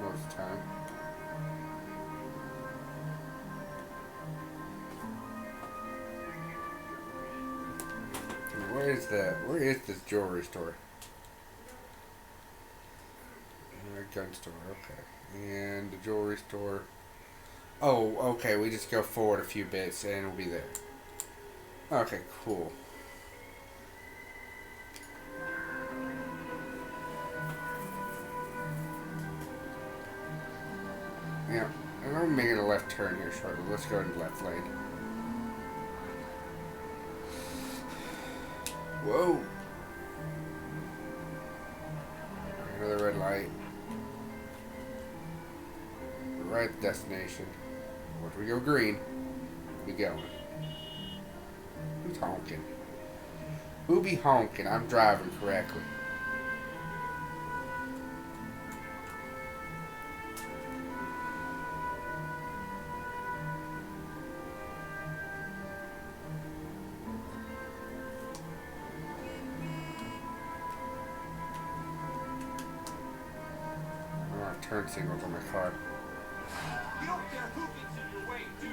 Most of the time. Where is this jewelry store? gun store, okay. And the jewelry store. Oh, okay, we just go forward a few bits and we'll be there. Okay, cool. Yeah, and I'm making a left turn here shortly. Let's go in the left lane. Whoa! Another red light. We're right at the destination. Once we go green, we going. Who's honking? Who be honking? I'm driving correctly. Turn signals on my car. You don't care who gets in your way, do you?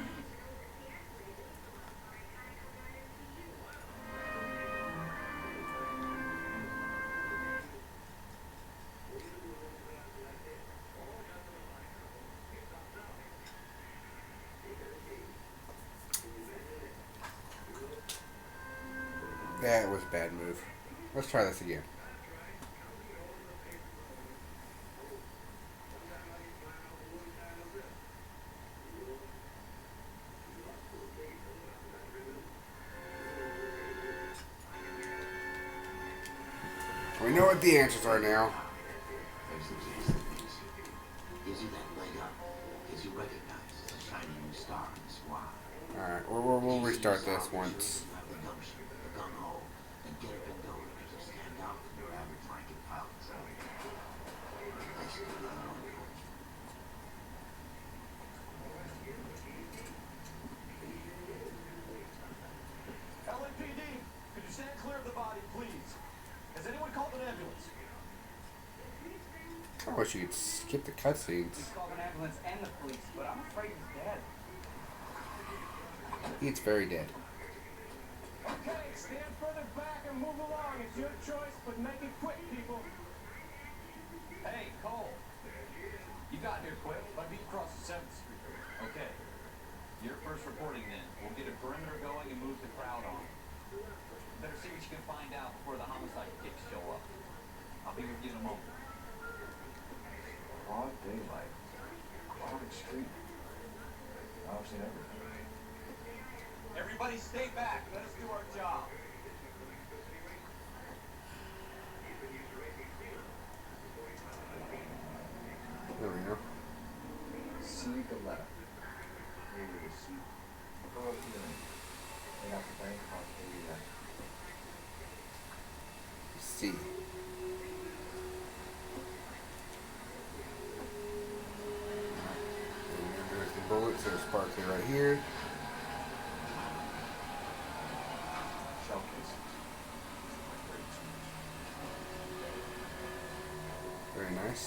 That was a bad move. Let's try this again. We know what the answers are now. There's the case that makes you. Gives you that leg up. Gives you recognized as a shiny new star in the squad. Alright, we'll restart this once. You have the gumption, the gung-ho, and get up and go because you stand out from your average rank and file patrol. Let's do another one, Coach. LAPD, could you stand clear of the body, please? Has anyone called an ambulance? I wish you could skip the cutscenes. We called an ambulance and the police, but I'm afraid he's dead. He's very dead. Okay, stand further back and move along. It's your choice, but make it quick, people. Hey, Cole. You got here quick. My beat crosses 7th Street. Okay. You're first reporting then. We'll get a perimeter going and move the crowd on. Better see what you can find out before the homicide kicks show up. I'll be with you in a moment. Broad daylight. Crowded street. I've seen everything. Everybody stay back. Let us do our job. There we go. See the left. Here you see. Go up here. They got the bank across the left. C. And there's the bullets that are sparkling right here. Shell casings. Very nice.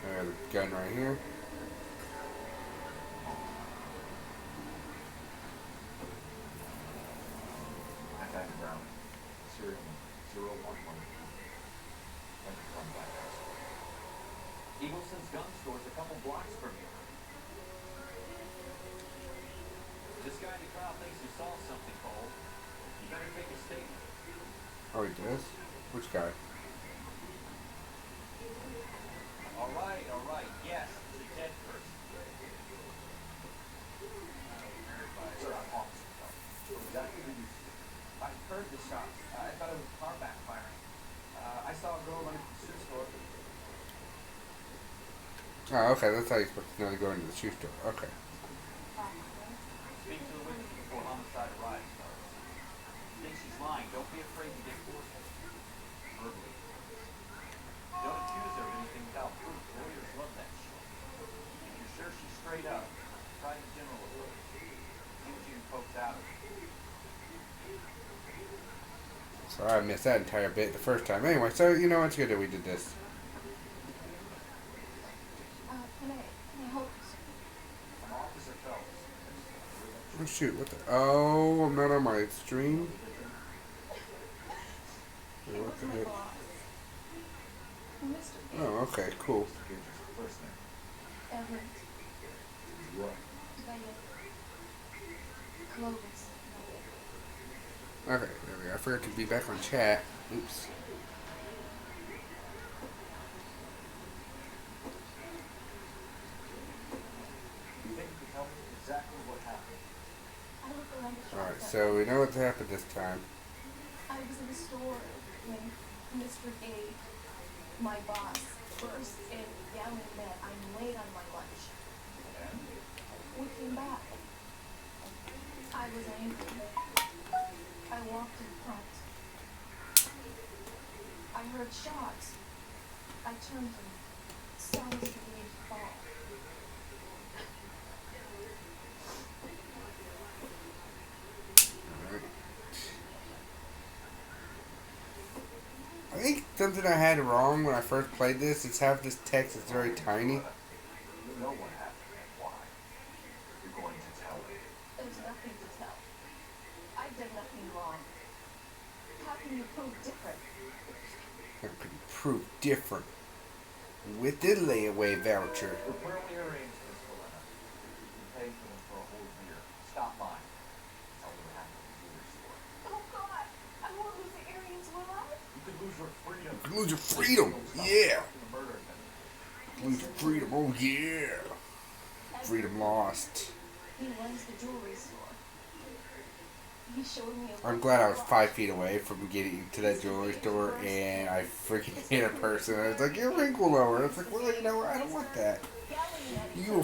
The gun right here. Attack ground. Serial number 011. Like a front back house. Eagleson's gun store's a couple blocks from here. This guy in the crowd thinks he saw something, Cole. You better take a statement. Oh, he does? Which guy? All right. Yes, it's a dead person. Sir, I'm officer. Exactly who you see. I heard the shots. I thought it was a car backfiring. I saw a girl running from the shoe store. Oh, okay. That's how you're supposed to know to go into the shoe store. Okay. Speak to the witness before homicide arrives, fellas. You think she's lying? Don't be afraid to get forceful. Verbally. Don't accuse her of anything without proof. Lawyers love that shit. If you're sure she's straight up, try the general approach. See what you can coax out of her. So I missed that entire bit the first time. Anyway, so you know it's good that we did this. Can I help you, sir? I'm Officer Phelps. Oh shoot, what the? Oh, I'm not on my stream. Wait, what the heck? I'm Mr. Gage. Oh, okay, cool. Mr. Gage's first name. Everett. What? Clovis. Okay, there we go. I forgot to be back on chat. Oops. Do you think you can tell me exactly what happened? I look around the shop. Alright, so we know what's happened this time. I was in the store when Mr. Gage, my boss, burst in yelling that I'm late on my lunch. We came back. I was angry. I walked in front. I heard shots. I turned and saw Mr. Gage fall. Alright. I think something I had wrong when I first played this is half this text is very tiny. You know what happened and why. You're going to tell me. There's nothing to tell. I did nothing wrong. How can you prove different? How could you prove different? With the layaway voucher. We're currently arranged, Miss Helena. You can pay for them for a whole year. Stop mine. Tell me what happened at the jewelry store. Oh God! I won't lose the earrings, will I? You could lose your freedom. You lose your freedom, yeah. The murder attempt. Lose your freedom, oh yeah. Freedom lost. He runs the jewelry store. He showed me a I'm glad I was 5 feet away from getting to that jewelry store and I freaking hit a person. I was like, your rate will lower. It's like, well, you know what? I don't want that. You will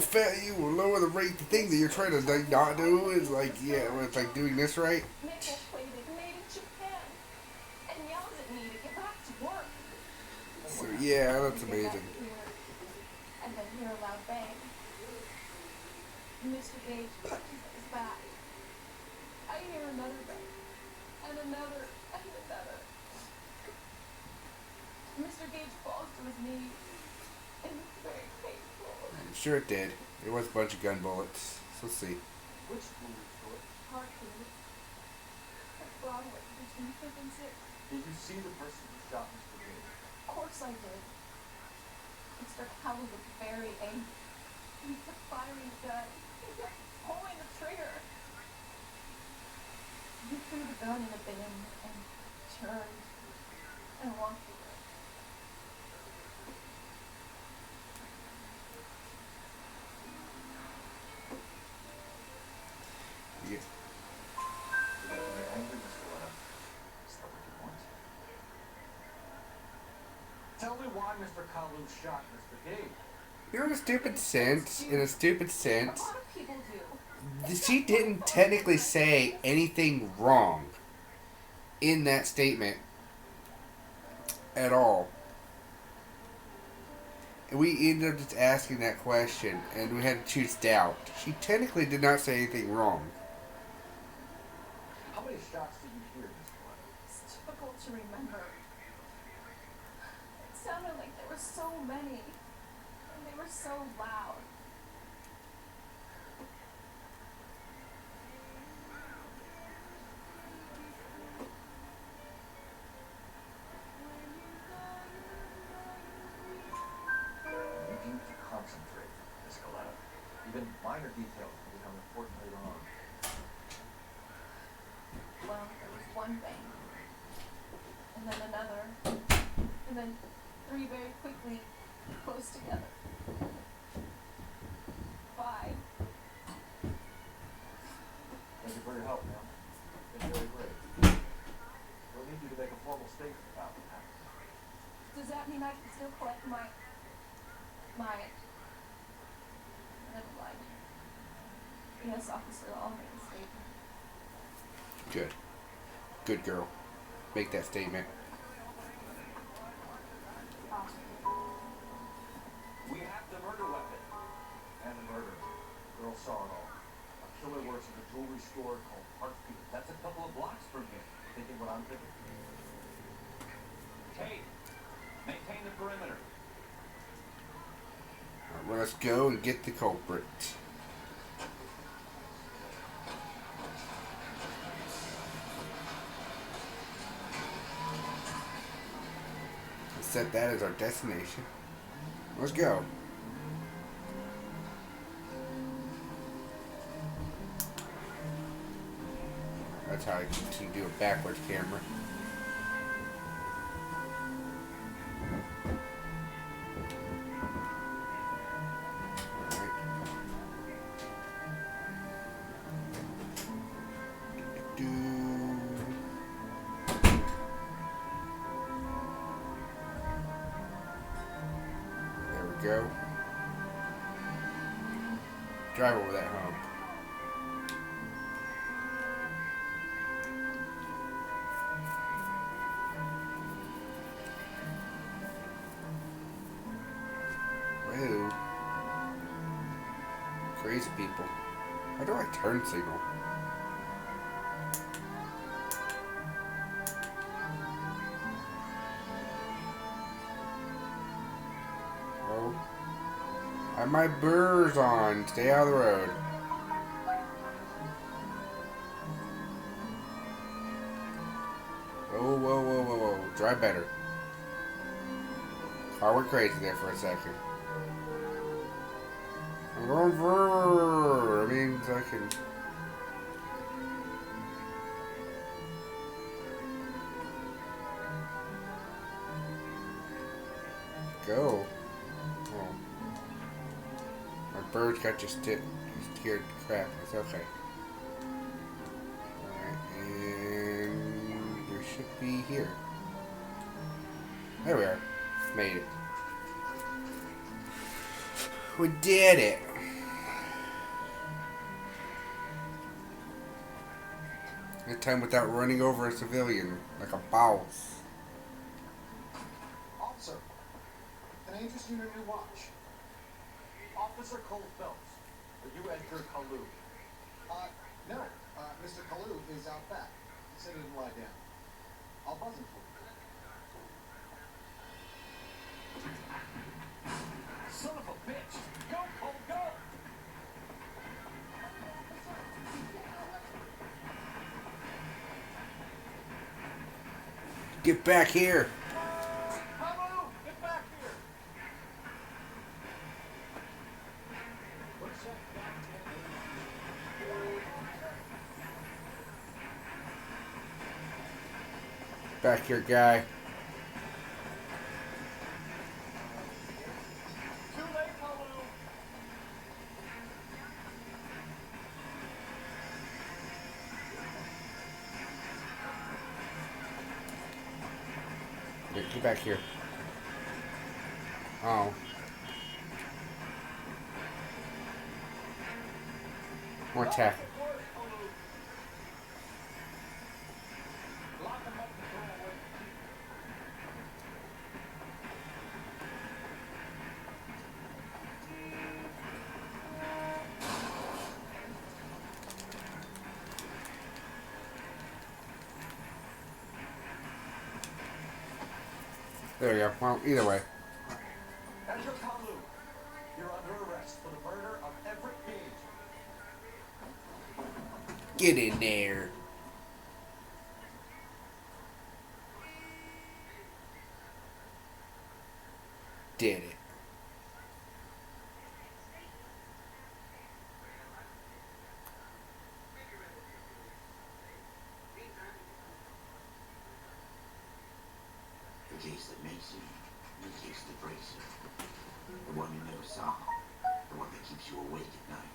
lower the rate. The thing that you're trying to like, not do is like, yeah, well, it's like doing this right. Nickel-plated, made in Japan, and yells at me to get back to work. So yeah, that's amazing. And then hear a loud bang. Mr. Gage punches at his back. I hear another bang, and another, and another. Mr. Gage falls to his knees, and it's very painful. I'm sure it did. It was a bunch of gun bullets. So let's see. Which jewelry store? Hartford. At Broadway, between 5th and 6th. Did you see the person who shot Mr. Gage? Of course I did. Mr. Howell was very angry. He kept firing the gun. He kept pulling the trigger. He threw the gun in a bin and turned and walked away. Yeah. You're angry, Miss Helena. Is that what you want? Tell me why Mr. Kalu shot Mr. Gage. You know, in a stupid sense, A lot of people do. she didn't technically say anything wrong in that statement at all. And we ended up just asking that question, and we had to choose doubt. She technically did not say anything wrong. How many shots did you hear, Miss Helena? It's difficult to remember. It sounded like there were so many, and they were so loud. You need to concentrate, Miss Helena. Even minor details can become important later on. Well, there was one bang, and then another, and then 3 very quickly, close together. 5. Thank you for your help, ma'am. It's been very great. We'll need you to make a formal statement about what happened. Does that mean I can still collect my never mind. Yes, officer, I'll make a statement. Good. Good girl. Make that statement. We have the murder weapon. And the murder. Girl saw it all. A killer works at a jewelry store called Hartfield. That's a couple of blocks from here. Thinking what I'm thinking? Kate, maintain the perimeter. Alright, well, let's go and get the culprit. set that as our destination. Let's go. That's how I can do a backwards camera. Go. Drive over that hump. Whoa. Crazy people. How do I turn signal? I have my burrs on. Stay out of the road. Whoa, whoa, whoa, whoa, whoa. Drive better. Car went crazy there for a second. I'm going brrrr. That means I can... go. Oh. My birds got you scared crap. It's okay. Alright, and there should be here. There we are. Made it. We did it. That time without running over a civilian like a boss. Officer, can I interest you in your new watch? Officer Cole Phelps, are you Edgar Kalu? No. Mr. Kalu is out back. He said he didn't lie down. I'll buzz him for you. Son of a bitch! Go, Cole, go! Get back here. Kalu, get back here! What's that Back here, guy. Too late, Kalu! Get back here. Oh. More tackle. Lock him up and throw him away. There we go. Well, either way. Edgar Kalu, you're under arrest for the murder of Everett Gage. Get in there. Did it. The case that makes you, the case that breaks you. The one you never saw, the one that keeps you awake at night.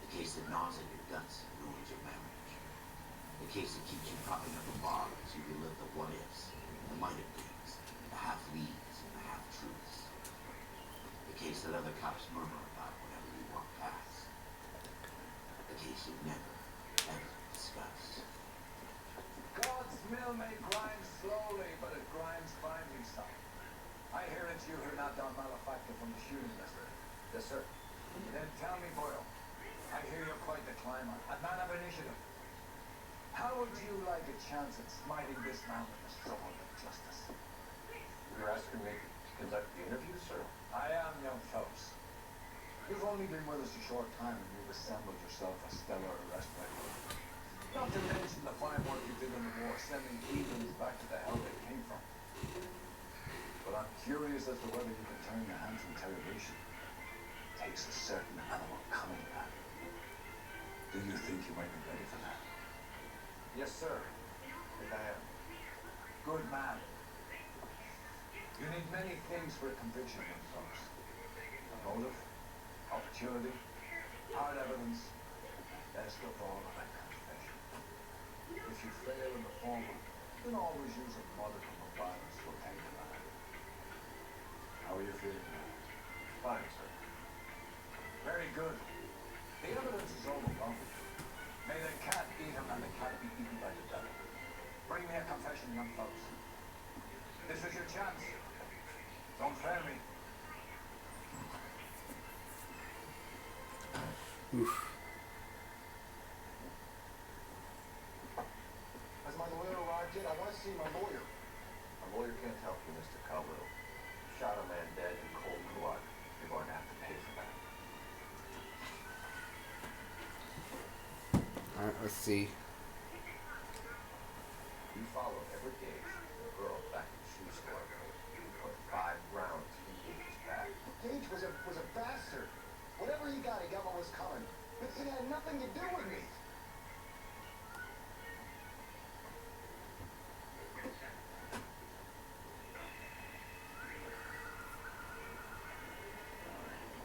The case that gnaws at your guts and ruins your marriage. The case that keeps you propping up a bar as you relive the what-ifs, the might-have-beens, the half-leads, and the half-truths. The case that other cops murmur about whenever you walk past. The case you never, ever discuss. God's mill may grind slowly, but it grinds finely, son. I hear it's you who knocked down Malefactor from the shooting yesterday. Yes, sir. Then tell me, Boyle, I hear you're quite the climber, a man of initiative. How would you like a chance at smiting this man with the struggle of justice? You're asking me to conduct the interview, sir? I am, young Phelps. You've only been with us a short time and you've assembled yourself a stellar arrest record. Not to mention the fine work you did in the war, sending heathens back to the hell they came from. but I'm curious as to whether you can turn your hand to interrogation. It takes a certain animal coming at it. Do you think you might be ready for that? Yes, sir. I think I am. Good man. You need many things for a conviction, young folks. A motive, opportunity, hard evidence, best of all, a confession. If you fail in the former, then always use a modicum of violence to obtain the latter. How are you feeling now? Fine, sir. Very good. The evidence is overwhelming. May the cat eat him and the cat be eaten by the devil. Bring me a confession, young folks. This is your chance. Don't fail me. Oof. Has my lawyer arrived yet? I want to see my lawyer. A lawyer can't help you, Mr. Caldwell. You shot a man dead in cold blood. You're going to have to pay for that. Alright, let's see. You followed Everett Gage, the girl back in the shoe store. You put 5 rounds in Gage's back. Gage was a bastard. Whatever he got what was coming. But it had nothing to do with me.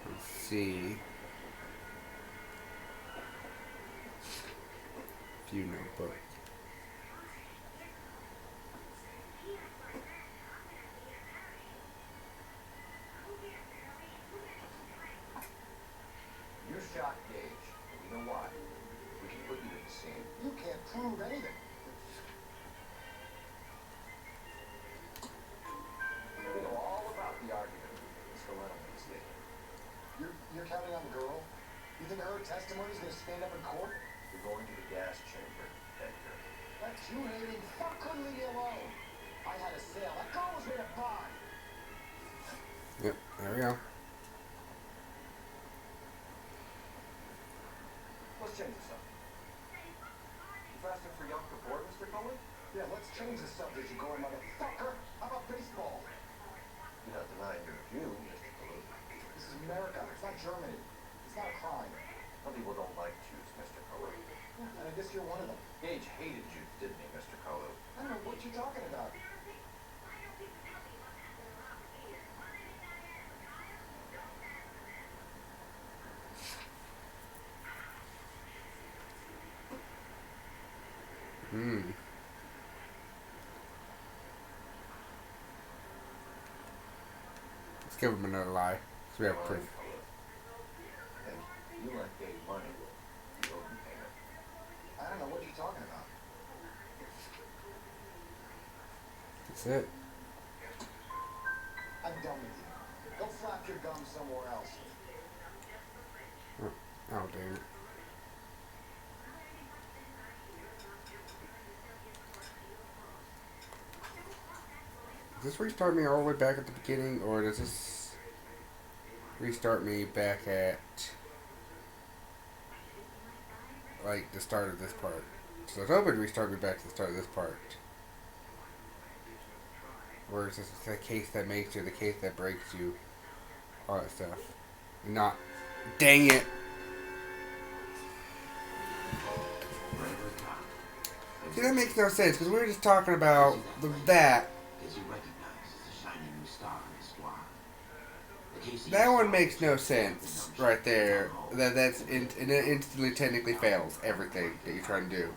Let's see. View notebook. You shot Gage, and we know why. We can put you to the scene. You can't prove anything. We know all about the argument Mr. Lennon stated. You're counting on the girl? You think her testimony is going to stand up in court? You're going to the gas chamber, Edgar. That Jew-hating fuck couldn't leave me alone. I had a sale. That girl was made a buy. Yep, there we go. Let's change the subject. You fasting for Yom Kippur, Mr. Cullen? Yeah, let's change the subject, you going motherfucker. How about baseball? You're not denying you're a Jew, Mr. Cullen. This is America. It's not Germany. It's not a crime. Some people don't like Jews, Mr. Cullen. And I guess you're one of them. Gage hated Jews, didn't he, Mr. Cullen? I don't know what you're talking about. Let's give him another lie. So we have proof. And you lent Gage money. You owe him payment. I don't know what you're talking about. That's it. I'm done with you. Go flap your gums somewhere else. Oh, damn it. Does this restart me all the way back at the beginning, or does this restart me back at, like, the start of this part? So I was hoping to restart me back to the start of this part. Or is this the case that makes you, the case that breaks you, all that stuff? Not. Dang it! See, that makes no sense, because we were just talking about that. That one makes no sense right there. That's it instantly technically fails everything that you're trying to do.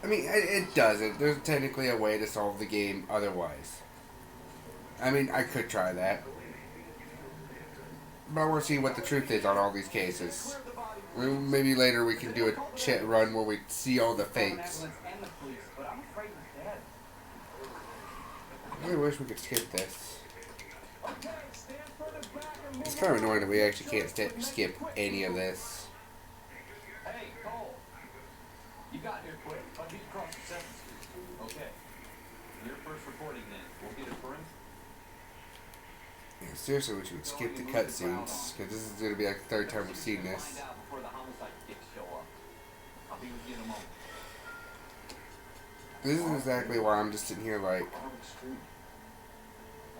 I mean, it doesn't. There's technically a way to solve the game otherwise. I mean, I could try that. But I want to see what the truth is on all these cases. Maybe later we can do a chat run where we see all the fakes. I really wish we could skip this. It's kind of annoying that we actually can't skip any of this. Hey, Cole. You got here quick. I'll be across the 7th Street. Okay. Your first recording then. We'll get it for him. Yeah, seriously, we should skip the cutscenes, because this is going to be like the 3rd time we've seen this. Find out before the homicide kicks show up. I'll be with you in a moment. This is exactly why I'm just sitting here like,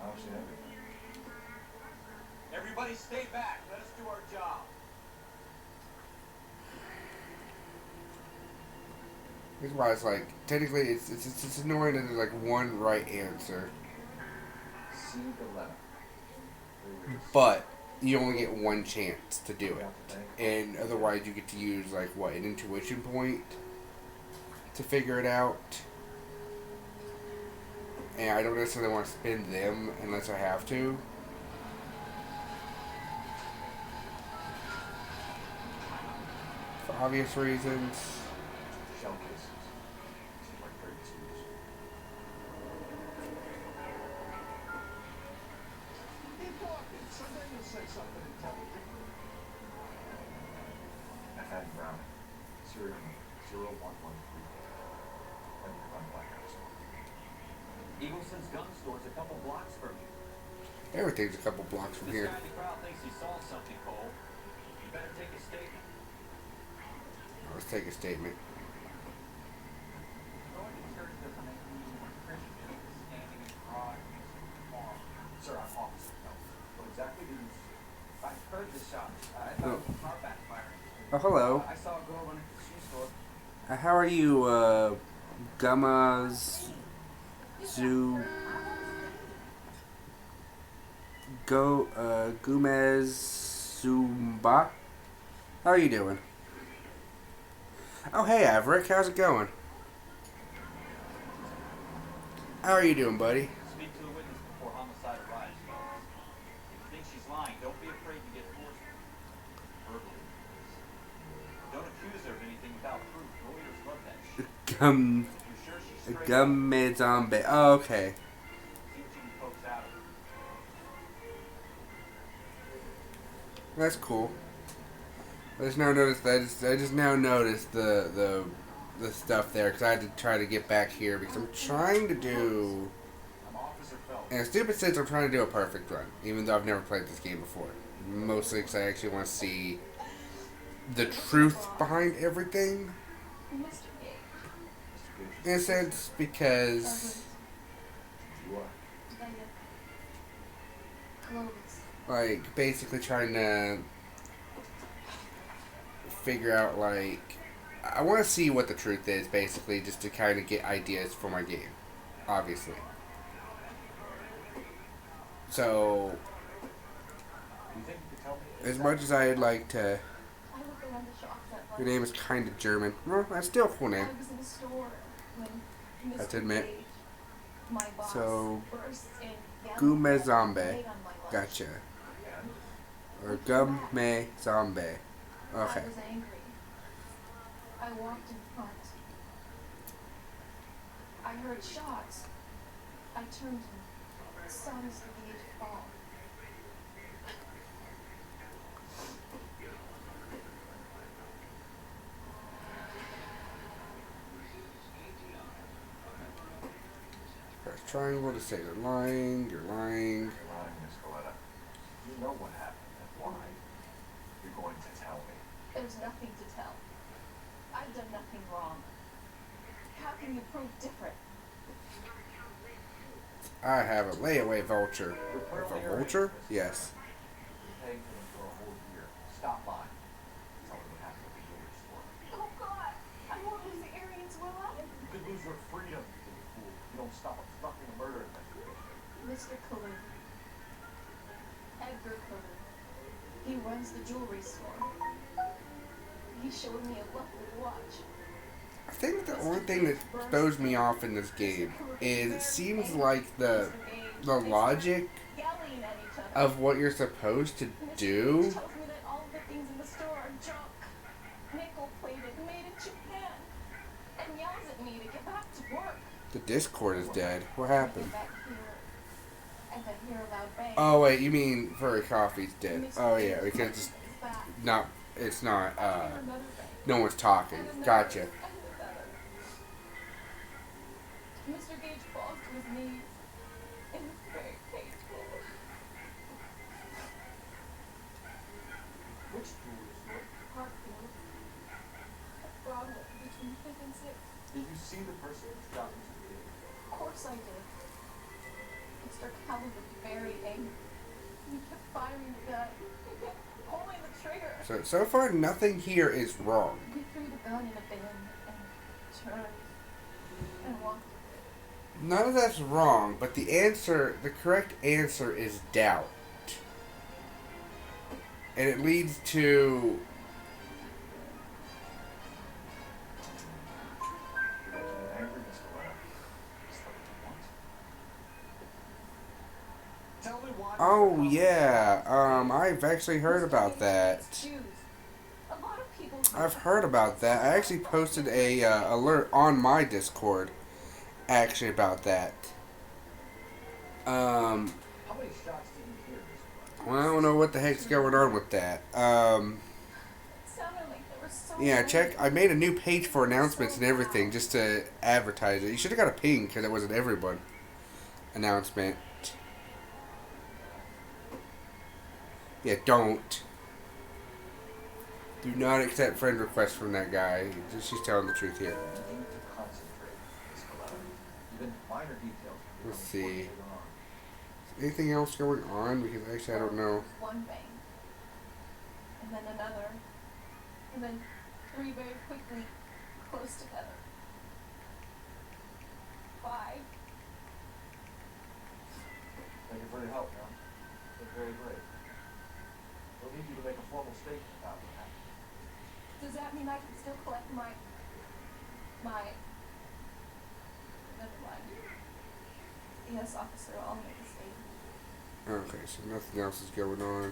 I I've seen everything. Everybody stay back. Let us do our job. That's why it's like, technically it's annoying that there's like one right answer. See the letter. But you only get one chance to do it. And otherwise you get to use like what, an intuition point to figure it out. And I don't necessarily want to spend them unless I have to. For obvious reasons. Shell cases. Seems like 32s. Keep talking. Someday you'll say something intelligent. Manhattan Browning. Serial number 0113. When you run blackout store. Eagleson's gun store's a couple blocks from you. Everything's a couple blocks from This here. guy in the crowd thinks he saw something, Cole. You better take a statement. Let's take a statement. Going to church doesn't make me more Christian than standing in the garage next to the farm. Sir, I'm Officer Phelps. What exactly did you see? I heard the shots. I thought it was a car backfiring. Oh, hello. I saw a girl run into the shoe store. How are you, Gummas Zoo Gomez Zumba? How are you doing? Oh, hey, Averick, how's it going? How are you doing, buddy? Speak to a witness before homicide arrives, fellas. If you think she's lying, don't be afraid to get forced verbally. Don't accuse her of anything without proof. Lawyers love that shit. Gum, If you're sure she's straight up, Gummizombe. Oh, okay. see what you can coax out of her. That's cool. I just now noticed. I just now noticed the stuff there because I had to try to get back here because I'm trying to do. I'm Officer Phelps. In a stupid sense, I'm trying to do a perfect run, even though I've never played this game before. Mostly because I actually want to see the truth behind everything. Mr. Gage. Mr. Gage. In a sense, because You are. Clovis. like basically trying to figure out like I want to see what the truth is, basically, just to kind of get ideas for my game, obviously. So, You think you could tell me? as much as I'd like to, I was the one to shock that your light. name is kind of German. Well, that's still a cool name. I was in the store when Mr. Have to admit. Gage, my boss, So, burst in yelling Gumezombe. at me on my lunch. Gotcha. Or Gumme Zombie. I Okay. was angry. I walked in front. I heard shots. I turned and saw Mr. Gage fall. Press triangle to say you're lying, you're lying. You're lying, Miss Coletta. You know what happened and why. You're going to tell me. There's nothing to tell. I've done nothing wrong. How can you prove different? I have a layaway vulture. You're Of perfectly a vulture? earned, Miss Yes. You paid for them for a whole year. Stop lying. Tell me what happened at the jewelry store. Oh God! I won't lose the earrings, will I? You could lose your freedom, you fool. You don't stop obstructing a murder investigation. Mr. Cullen. Edgar Cullen. He runs the jewelry store. He showed me a lovely watch. I think the only thing that throws me off in this game is it seems like the logic Yelling at each other. of what you're supposed to Mr. do. Gage tells me that all the things in the store are junk. Nickel plated, made in Japan. And yells at me to get back to work. The Discord is dead. What I happened? get back here, and I hear a loud bang. Oh wait, you mean Furry Coffee's dead? Mr. Oh yeah, Gage because is back. it's not I hear another bang. no one's talking. And another, Gotcha. and another. Mr. Gage falls to his knees. And it's very painful. Which jewelry store? Hartfield. At Broadway, between 5th and 6th. Did you see the person who shot Mr. Gage? Of course I did. Mr. Cowell looked very angry. He kept firing the gun. He kept pulling the trigger. So far, nothing here is wrong. He threw the gun in a bin and turned and walked. None of that's wrong, but the correct answer is doubt. And it leads to... Oh yeah, I've actually heard about that. I've heard about that. I actually posted a alert on my Discord, actually about that. How many shots did you hear this one? Well, I don't know what the heck's going on with that. Yeah, check. I made a new page for announcements and everything just to advertise it. You should have got a ping because it wasn't everyone announcement. Yeah, don't. Do not accept friend requests from that guy. She's telling the truth here. You need to concentrate, Miss Cloud. Even minor details can Let's become see. later on. Anything else going on? Because actually I don't know. One bang, and then another, and then three very quickly, close together. 5. Thank you for your help, ma'am. You're very brave. We'll need you to make a formal statement about what happened. Does that mean I can still collect my... Never mind. Yes, officer, I'll make a statement. Okay, so nothing else is going on.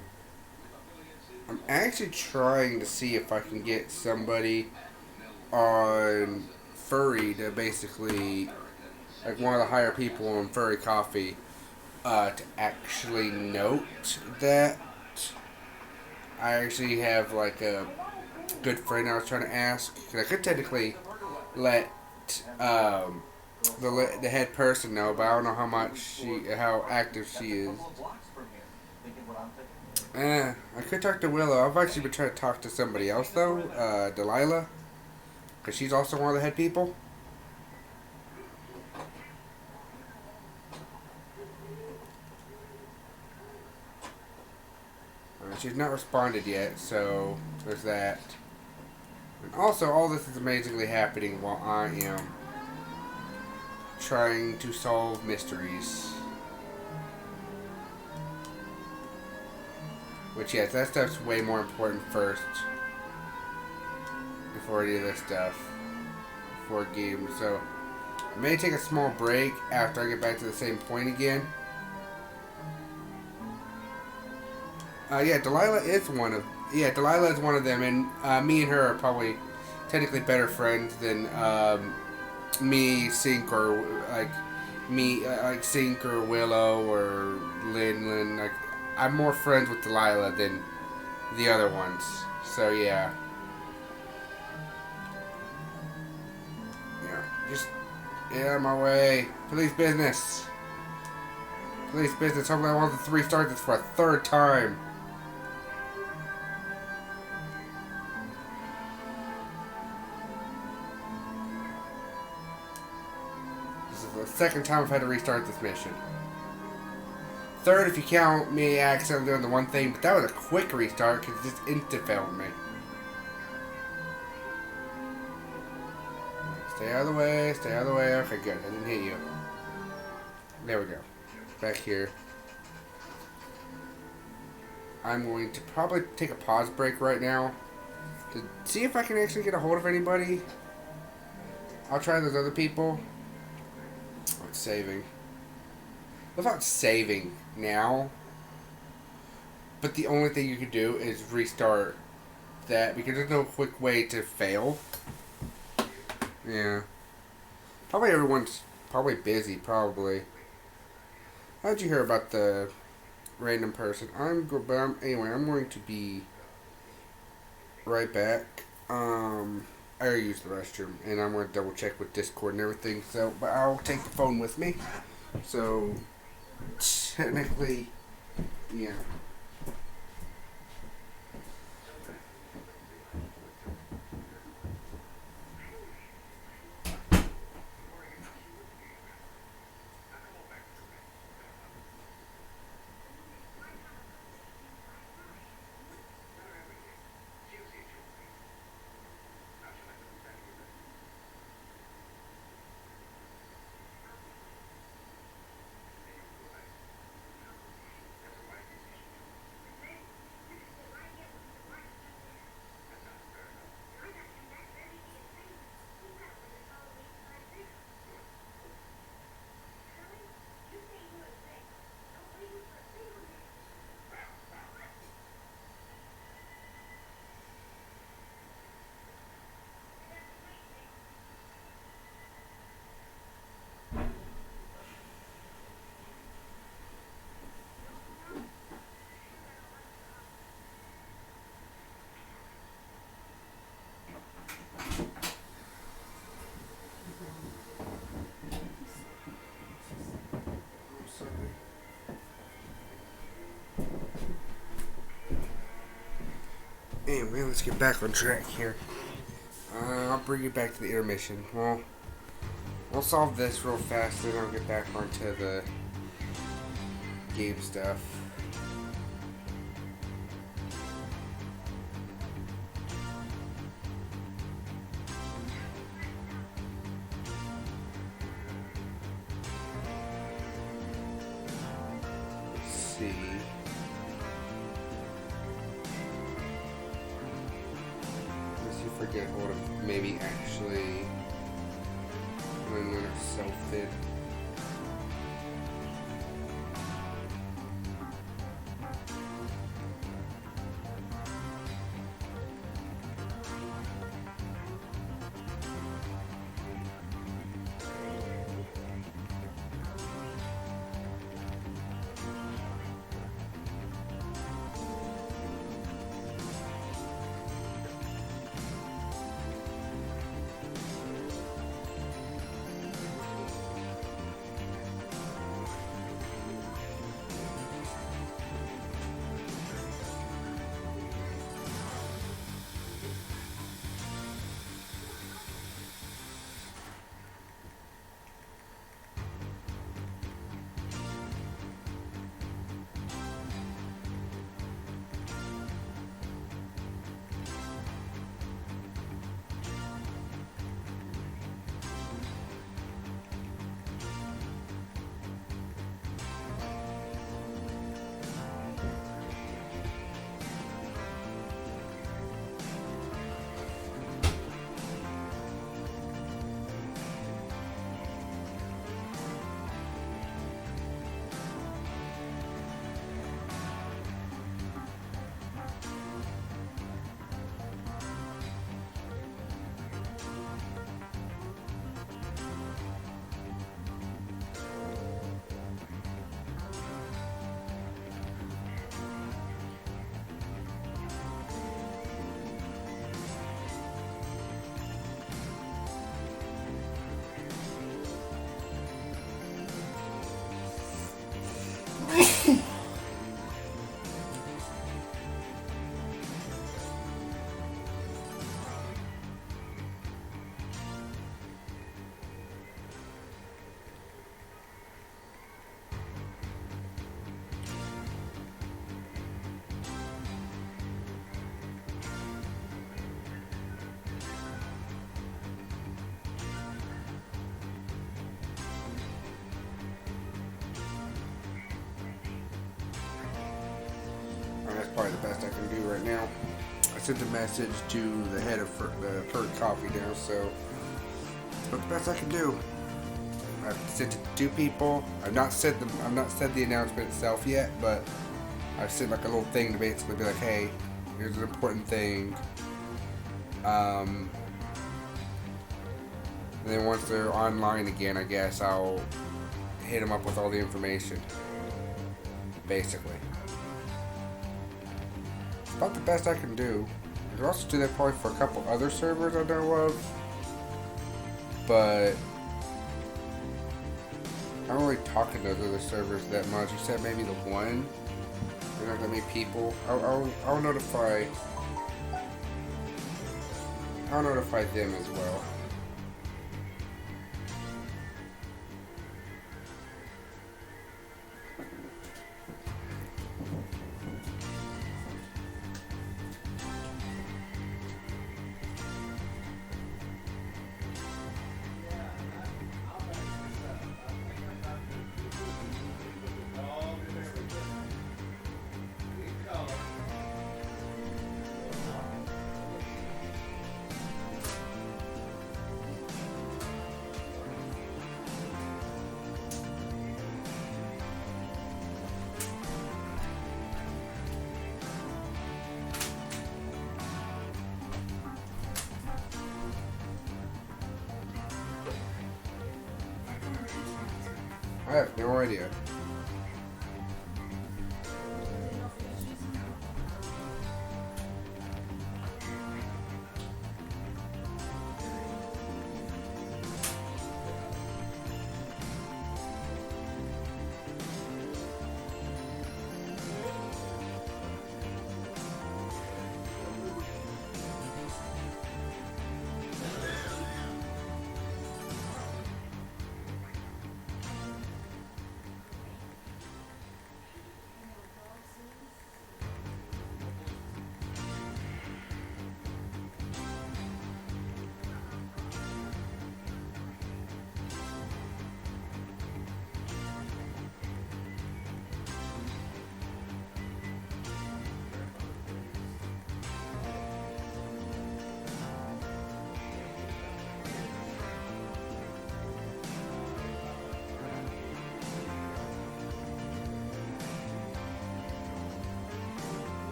I'm actually trying to see if I can get somebody on Furry to basically, like one of the higher people on Furry Coffee, to actually note that. I actually have like a good friend I was trying to ask, because I could technically let the head person know, but I don't know how active she is. I could talk to Willow. I've actually been trying to talk to somebody else though, Delilah, because she's also one of the head people. She's not responded yet, so there's that. And also, all this is amazingly happening while I am trying to solve mysteries. Which, yes, that stuff's way more important first. Before any of this stuff. Before games. So, I may take a small break after I get back to the same point again. Yeah, Delilah is one of them, and me and her are probably technically better friends than me, Sink, or like Sink or Willow or Lin. Like, I'm more friends with Delilah than the other ones. So yeah, just get out of my way. Police business. Police business. Hopefully I want to restart this for a third time. The second time I've had to restart this mission. Third if you count me accidentally doing the one thing, but that was a quick restart because it just insta-failed me. Stay out of the way, stay out of the way. Okay, good. I didn't hit you. There we go. Back here. I'm going to probably take a pause break right now to see if I can actually get a hold of anybody. I'll try those other people. Oh, it's saving. I thought saving now, but the only thing you can do is restart that because there's no quick way to fail. Yeah. Probably everyone's probably busy, probably. How'd you hear about the random person? Anyway, I'm going to be right back. I already used the restroom, and I'm going to double check with Discord and everything, so, but I'll take the phone with me. So, technically, yeah. Anyway, let's get back on track here. I'll bring you back to the intermission. Well, we'll solve this real fast, then I'll get back onto the game stuff. Let's see. Get hold of maybe actually when Linux self-did. That's probably the best I can do right now. I sent a message to the head of the Fur Coffee now, so that's about the best I can do. I've sent it to 2 people. I've not said the announcement itself yet, but I've sent like a little thing to basically be like, hey, here's an important thing. And then once they're online again, I guess I'll hit them up with all the information. Basically. About the best I can do. I could also do that probably for a couple other servers I know of, but I don't really talk to those other servers that much, except maybe the one. There's not that many people. I'll notify them as well. I have no idea.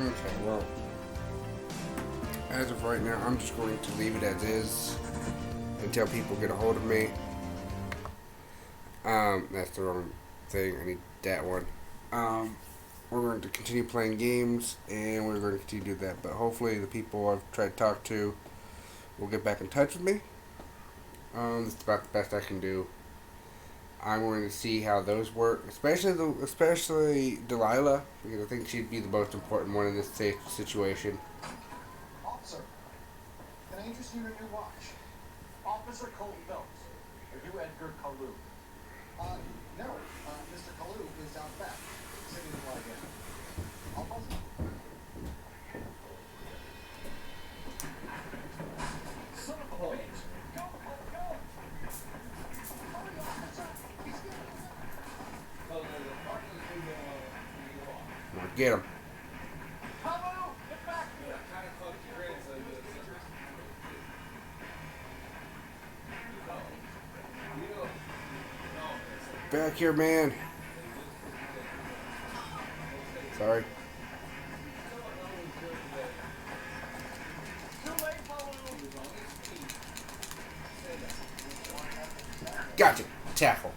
Okay, well, as of right now, I'm just going to leave it as is until people get a hold of me. That's the wrong thing. I need that one. We're going to continue playing games, and we're going to continue to do that. But hopefully, the people I've tried to talk to will get back in touch with me. That's about the best I can do. I'm going to see how those work, especially Delilah, because I think she'd be the most important one in this situation. Officer, can I interest you in your watch? Officer Cole Phelps. Are you Edgar Kalou? No. Mr. Kalou is out back, sitting in the wagon. I'll buzz him. Son of a bitch! Go, Cole, go! Hurry, officer! He's getting Get him. Kalou! Get back here! Back here, man. Sorry. Too late, Kalou! Gotcha. Tackle.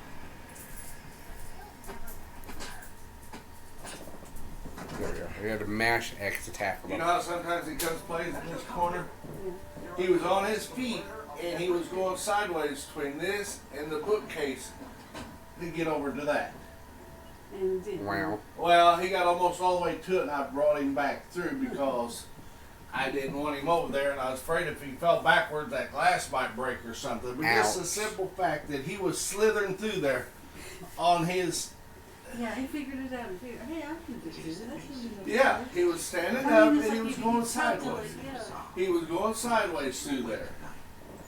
There we go. I had to mash X to tackle You him. know how sometimes he comes plays in this corner? He was on his feet and he was going sideways between this and the bookcase to get over to that. Wow. Well, he got almost all the way to it and I brought him back through because I didn't want him over there and I was afraid if he fell backwards that glass might break or something. But just the Ouch. simple fact that he was slithering through there on his... Yeah, he figured it out. He figured, hey, I can just do this. That's what Yeah, he was standing I up mean, and it's he like was you going can tell to sideways. it, yeah. He was going sideways through there.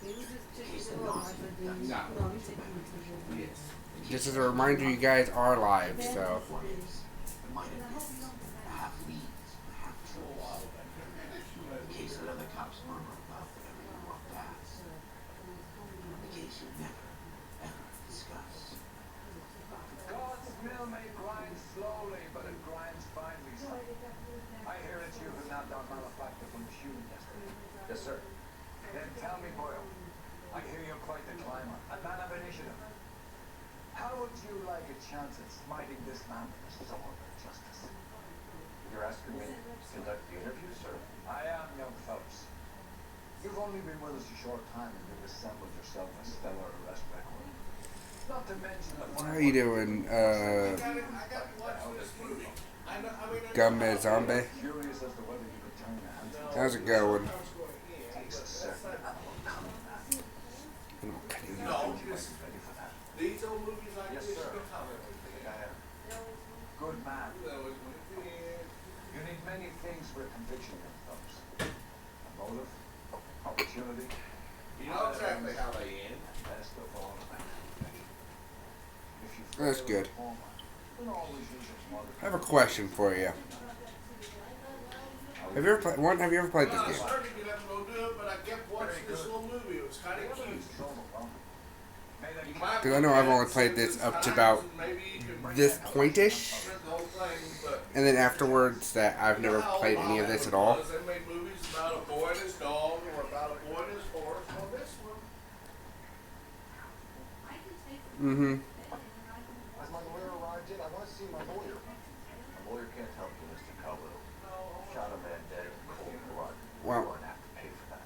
He was just taking it off. No. No, he's taking it to the Just as a reminder, you guys are live, so. It might have been half leads, half trolls. The case that other cops murmur about whenever you walk past. The case you never, ever discuss. God's mill may grind slowly, but it grinds finely, son. I hear it's you who knocked out Malefactor from the shooting yesterday. Yes, sir. Then tell me, Boyle, I hear you're quite the climber, a man of initiative. How would you like a chance at smiting this man with the sword of justice? You're asking me to conduct the interview, sir? I am, young Phelps. You've only been with us a short time and you've assembled yourself a stellar arrest record. Not to mention the How you doing, Gummy Zombie? curious as to whether you could turn your hands into How's it going? takes a certain animal coming back. No, Ready for that? these old movies like Yes, this, sir. you can tell them. Good man. You need many things for a conviction, young Phelps. A motive, opportunity. You know exactly how they end. Best of all, a conviction. If you That's fail good. the former, then always use your motive. I have a question for you. Have you ever played this I game? started to get up and go do it, but I kept watching this little movie. It was kind of cute. Because I know I've only played this up to about this point-ish, and then afterwards that I've never played any of this at all. They made movies about a boy and his dog, or about a boy and his horse. Well, this one. Mm-hmm. Has my lawyer arrived yet? I want to see my lawyer. My lawyer can't help you, Mr. Calville. Shot a man dead in cold blood. Well, You're going to have to pay for that.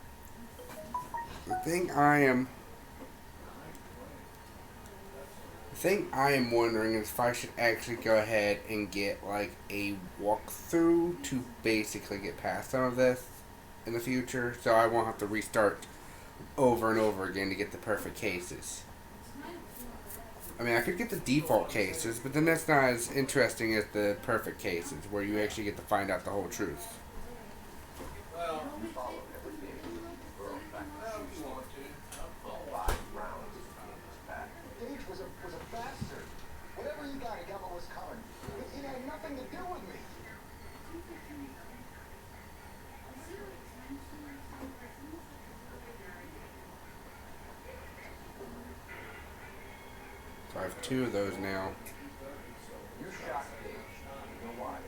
the thing I am wondering is if I should actually go ahead and get like a walkthrough to basically get past some of this in the future, so I won't have to restart over and over again to get the perfect cases. I mean, I could get the default cases, but then that's not as interesting as the perfect cases, where you actually get to find out the whole truth. Well, Follow everything from the girl back to if shoes. you want to. 5 rounds in his back. Gage was a bastard. Whatever he got what was coming. It had nothing to do with me. So I have 2 of those now. You shot Gage. You know why?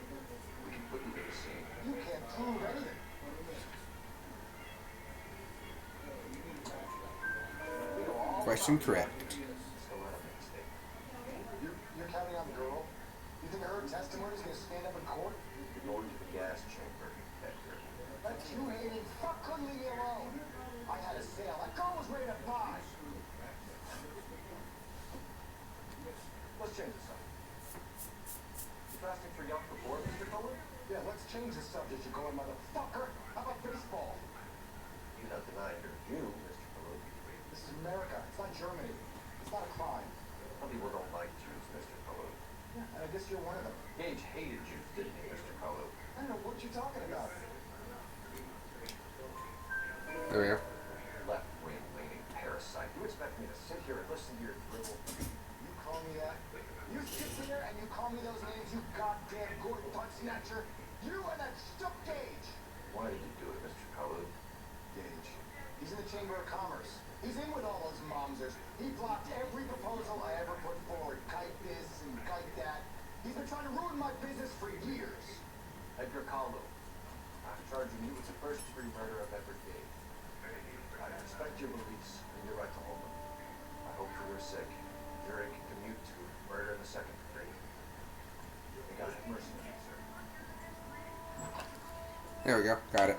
We can put you to the scene. You Question correct. Still let him make a statement. You're counting on the girl? You think her testimony is going to stand up in court? You're going to the gas chamber, Edgar. That Q-hating fuck couldn't leave me alone. I had a sale. That girl was ready to buy. Let's change the subject. You fasting for Yom Kippur, Mr. Cullen? Yeah, let's change the subject, you going motherfucker. How about baseball? You're not denying you're a Jew, Mr. Cullen. This is America. It's not Germany. It's not a crime. Some people don't like Jews, Mr. Cullen. Yeah, and I guess you're one of them. Gage hated Jews, didn't he, Mr. Cullen? I don't know what you're talking about. There we go. Left-wing leaning parasite. You expect me to sit here and listen to your dribble? You call me that? You sit here and you call me those names, you goddamn Gordon butt snatcher. You and that stuck Gage. Why did you do it, Mr. Cullen? Gage. He's in the Chamber of Commerce. He's in with all those momsers. He blocked every proposal I ever put forward. Kite this and kite that. He's been trying to ruin my business for years. Edgar Caldo, I'm charging you with the first degree murder of Edward Gage. I respect your beliefs and your right to hold them. I hope for your sake, jury can commute to murder in the second degree. May God have mercy on you, sir. There we go. Got it.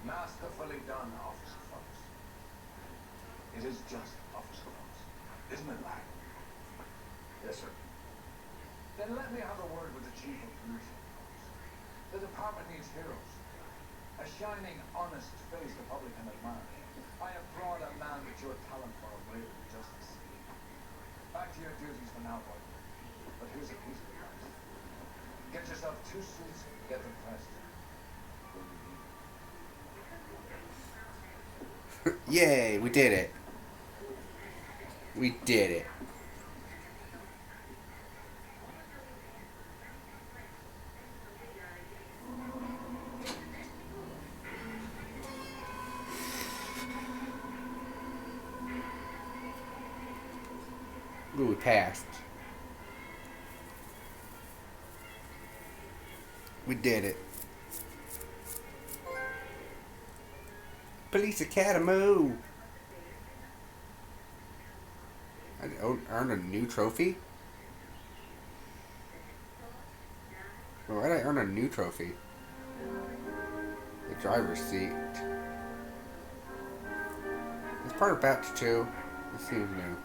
Masterfully done, Officer Phelps. It is just, Officer Phelps. Isn't it, lad? Yes, sir. Then let me have a word with the Chief of Police. The department needs heroes. A shining, honest face the public can admire. I applaud a man with your talent for a brave justice. Back to your duties for now, boy. But here's a piece of advice. Get yourself 2 suits and get them pressed. Yay, we did it. We did it. Ooh, we passed. We did it. Police Academy. I earned a new trophy? Well, why did I earn a new trophy? The driver's seat. It's part of batch 2. This seems new.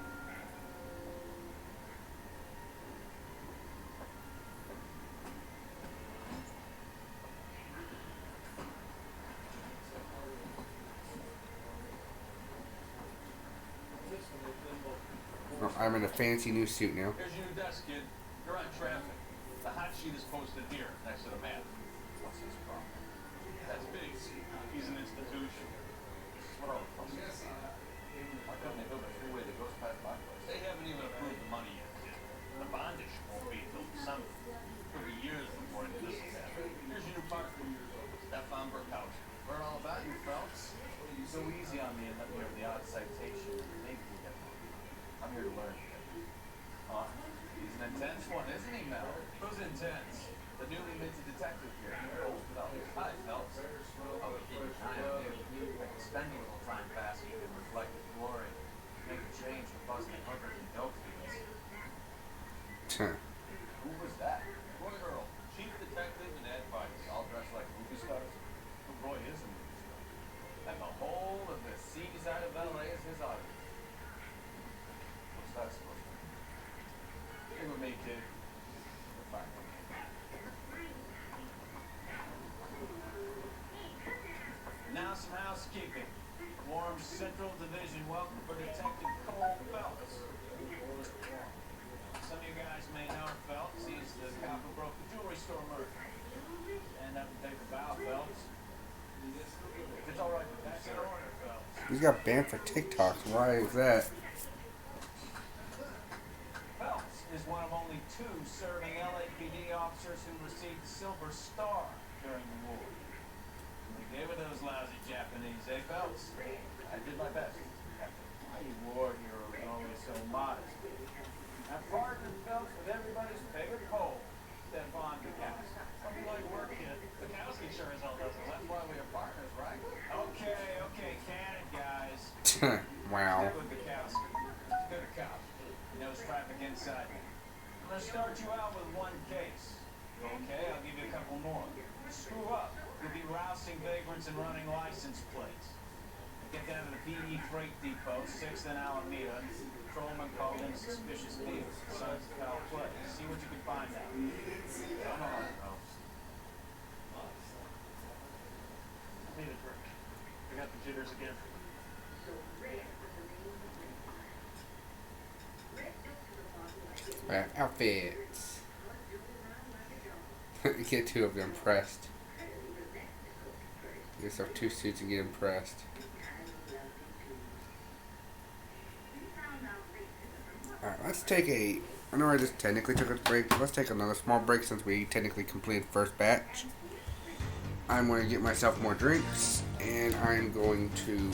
Oh, I'm in a fancy new suit now. Here's your new desk, kid. You're on traffic. The hot sheet is posted here, next to the map. What's his problem? That's big. He's an institution. What all the fuss is? Why couldn't they build a freeway that goes past my place? They haven't even approved the money yet, kid. The bond issue won't be until December. It'll be years before any of this will happen. Here's your new partner, Stefan Burkowski. Learn all about you, Phelps. So easy on me and let me have the odd citation. Maybe we get one. I'm here to learn. Huh? He's an intense one, isn't he, Mel? Who's intense? The newly minted detective here. Oh, Phelps. Hi, Phelps. Oh, keep time, dude. I can spend a little time basking in reflected glory. Make a change from busting hookers and dope dealers. Who was that? Roy Earl, chief detective and advice, all dressed like movie stars. Well, Roy is a movie star. And the whole of the seaside of LA is his audience. What's that supposed to mean? Stay with me, kid. You're fine. Now some housekeeping. Warm Central Division welcome for Detective Cole Phelps. Some of you guys may know Phelps. He's the cop who broke the jewelry store murder. Stand up and take a bow, Phelps. If it's all right with you, sir. Order, Phelps. He's got banned for TikTok. Why is that? Phelps is one of only 2 serving LAPD officers who received the Silver Star during the war. We gave it those lousy Japanese, eh, Phelps? I did my best, Captain. You war heroes are always so modest. I've partnered Phelps with everybody's favorite Pole, Stefan Bukowski. Hope you like work, kid. Bukowski's make sure his all doesn't. That's why we are partners, right? Okay, can it, guys. Wow. Stick with the cows. Good cop. He knows traffic inside. I'm gonna start you out with one case. Okay, I'll give you a couple more. Screw up. You'll be rousing vagrants and running license plates. Get down to the PE freight depot, 6th and Alameda. Patrolman called in suspicious deals. Signs of foul play. See what you can find out. Come on, bro. I need a drink. I got the jitters again. Outfits. Get two of them pressed. Get yourself 2 suits and get them pressed. Alright, let's take a... I know I just technically took a break, but let's take another small break since we technically completed first batch. I'm going to get myself more drinks, and I'm going to...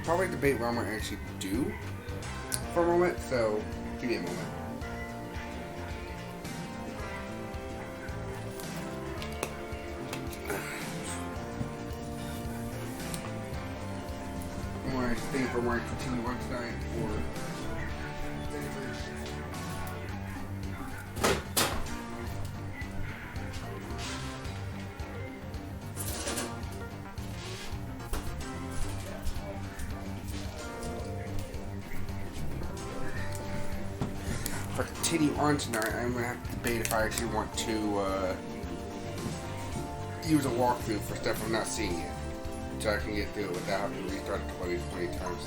probably debate what I'm going to actually do for a moment, so give me a moment. I think if I want to continue on tonight or if I continue on tonight, I'm gonna have to debate if I actually want to use a walkthrough for stuff I'm not seeing yet, so I can get through it without having to restart it 20 times.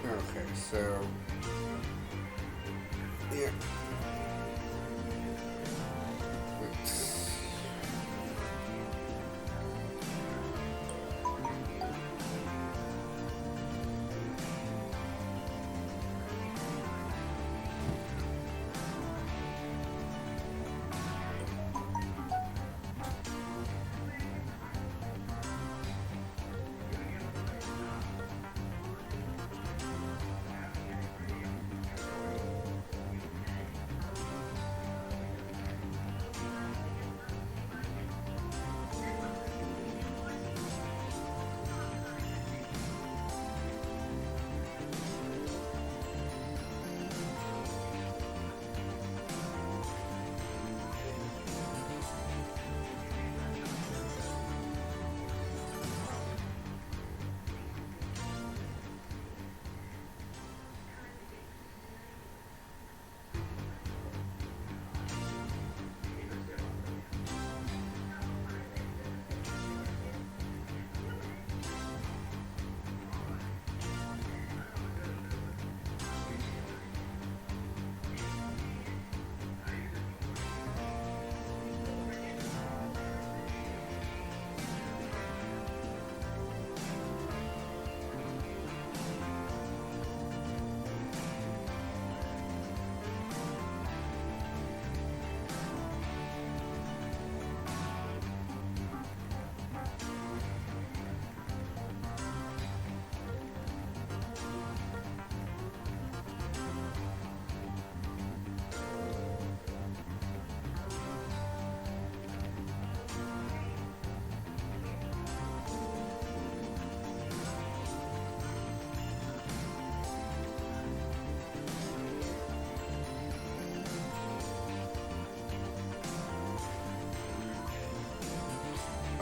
Okay, so yeah. Let's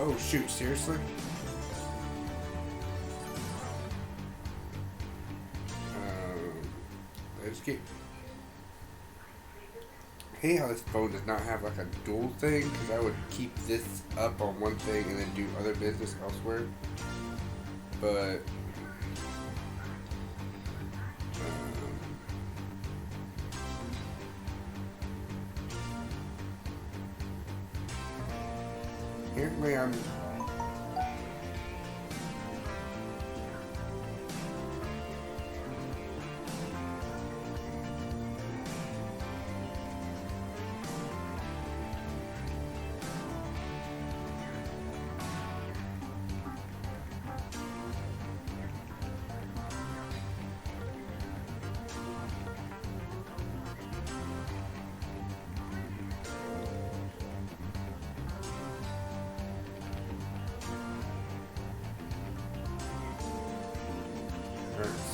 Oh shoot, seriously? Let's get... I hate how this phone does not have like a dual thing, because I would keep this up on one thing and then do other business elsewhere. But apparently I'm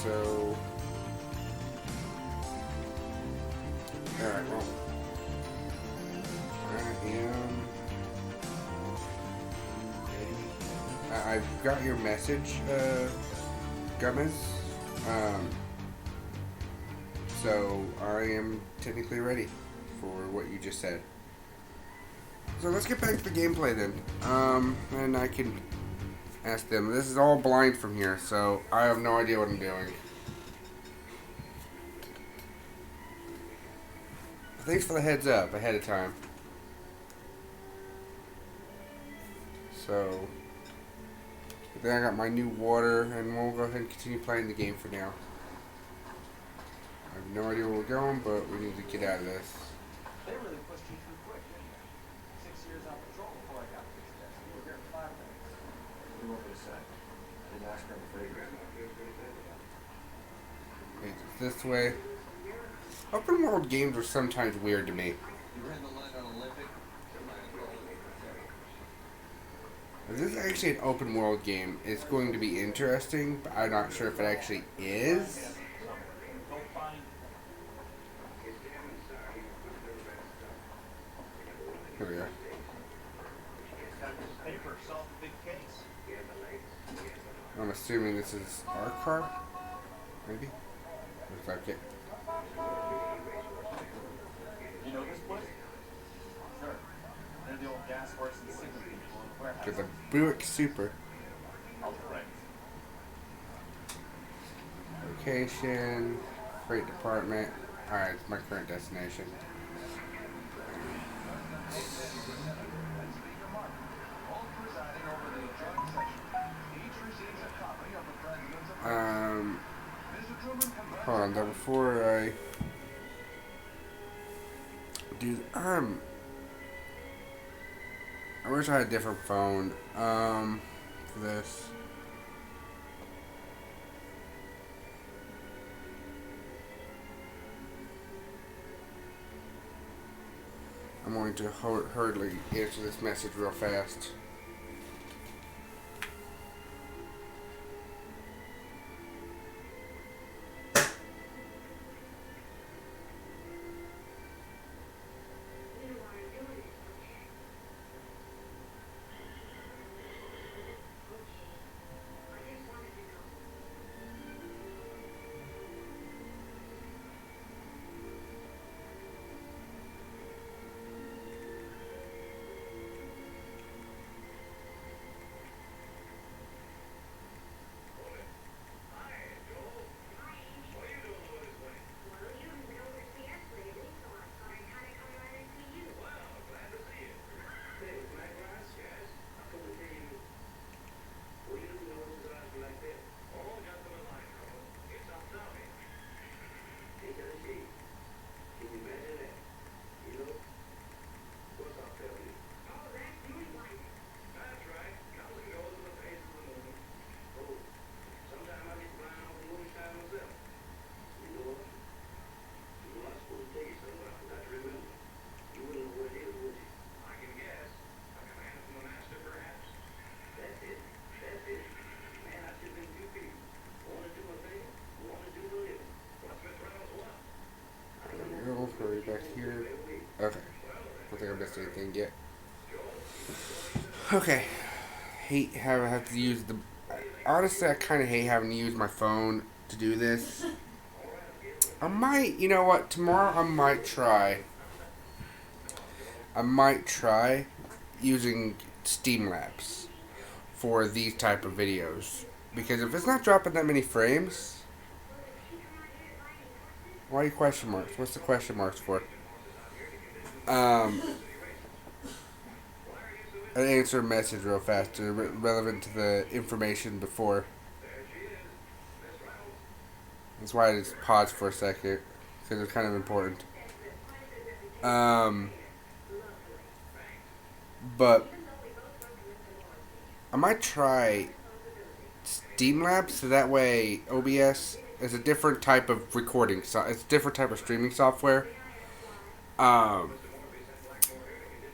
so alright, well I am ready. I've got your message, Gomez. So I am technically ready for what you just said. So let's get back to the gameplay then. And I can ask them. This is all blind from here, so I have no idea what I'm doing. Thanks for the heads up ahead of time. So, then I got my new water, and we'll go ahead and continue playing the game for now. I have no idea where we're going, but we need to get out of this. They really pushed you through quick, didn't they? 6 years on patrol before I got this test. You were here in 5 minutes. What do you want me to say? Didn't ask her to figure it. It's this way. Open world games are sometimes weird to me. You ran the line on Olympic? If this is actually an open world game, it's going to be interesting, but I'm not sure if it actually is. Here we are. Paper solved the big case. I'm assuming this is our car? Maybe? Looks like it. You know this place? Sure. They're the old gas works and signal people in the warehouse. There's a Buick Super. All right. Location, freight department. Alright, it's my current destination. Hold on, though, before I do, I wish I had a different phone, for this. I'm going to hurriedly answer this message real fast. Hurry back here. Okay. I don't think I missed anything yet. Okay. hate having have to use the. Honestly, I kind of hate having to use my phone to do this. I might, you know what? Tomorrow I might try. I might try using Streamlabs for these type of videos, because if it's not dropping that many frames, why are you question marks? What's the question marks for? I'll answer a message real fast, relevant to the information before. That's why I just paused for a second, because it's kind of important. But I might try Streamlabs, so that way OBS is a different type of recording. It's a different type of streaming software.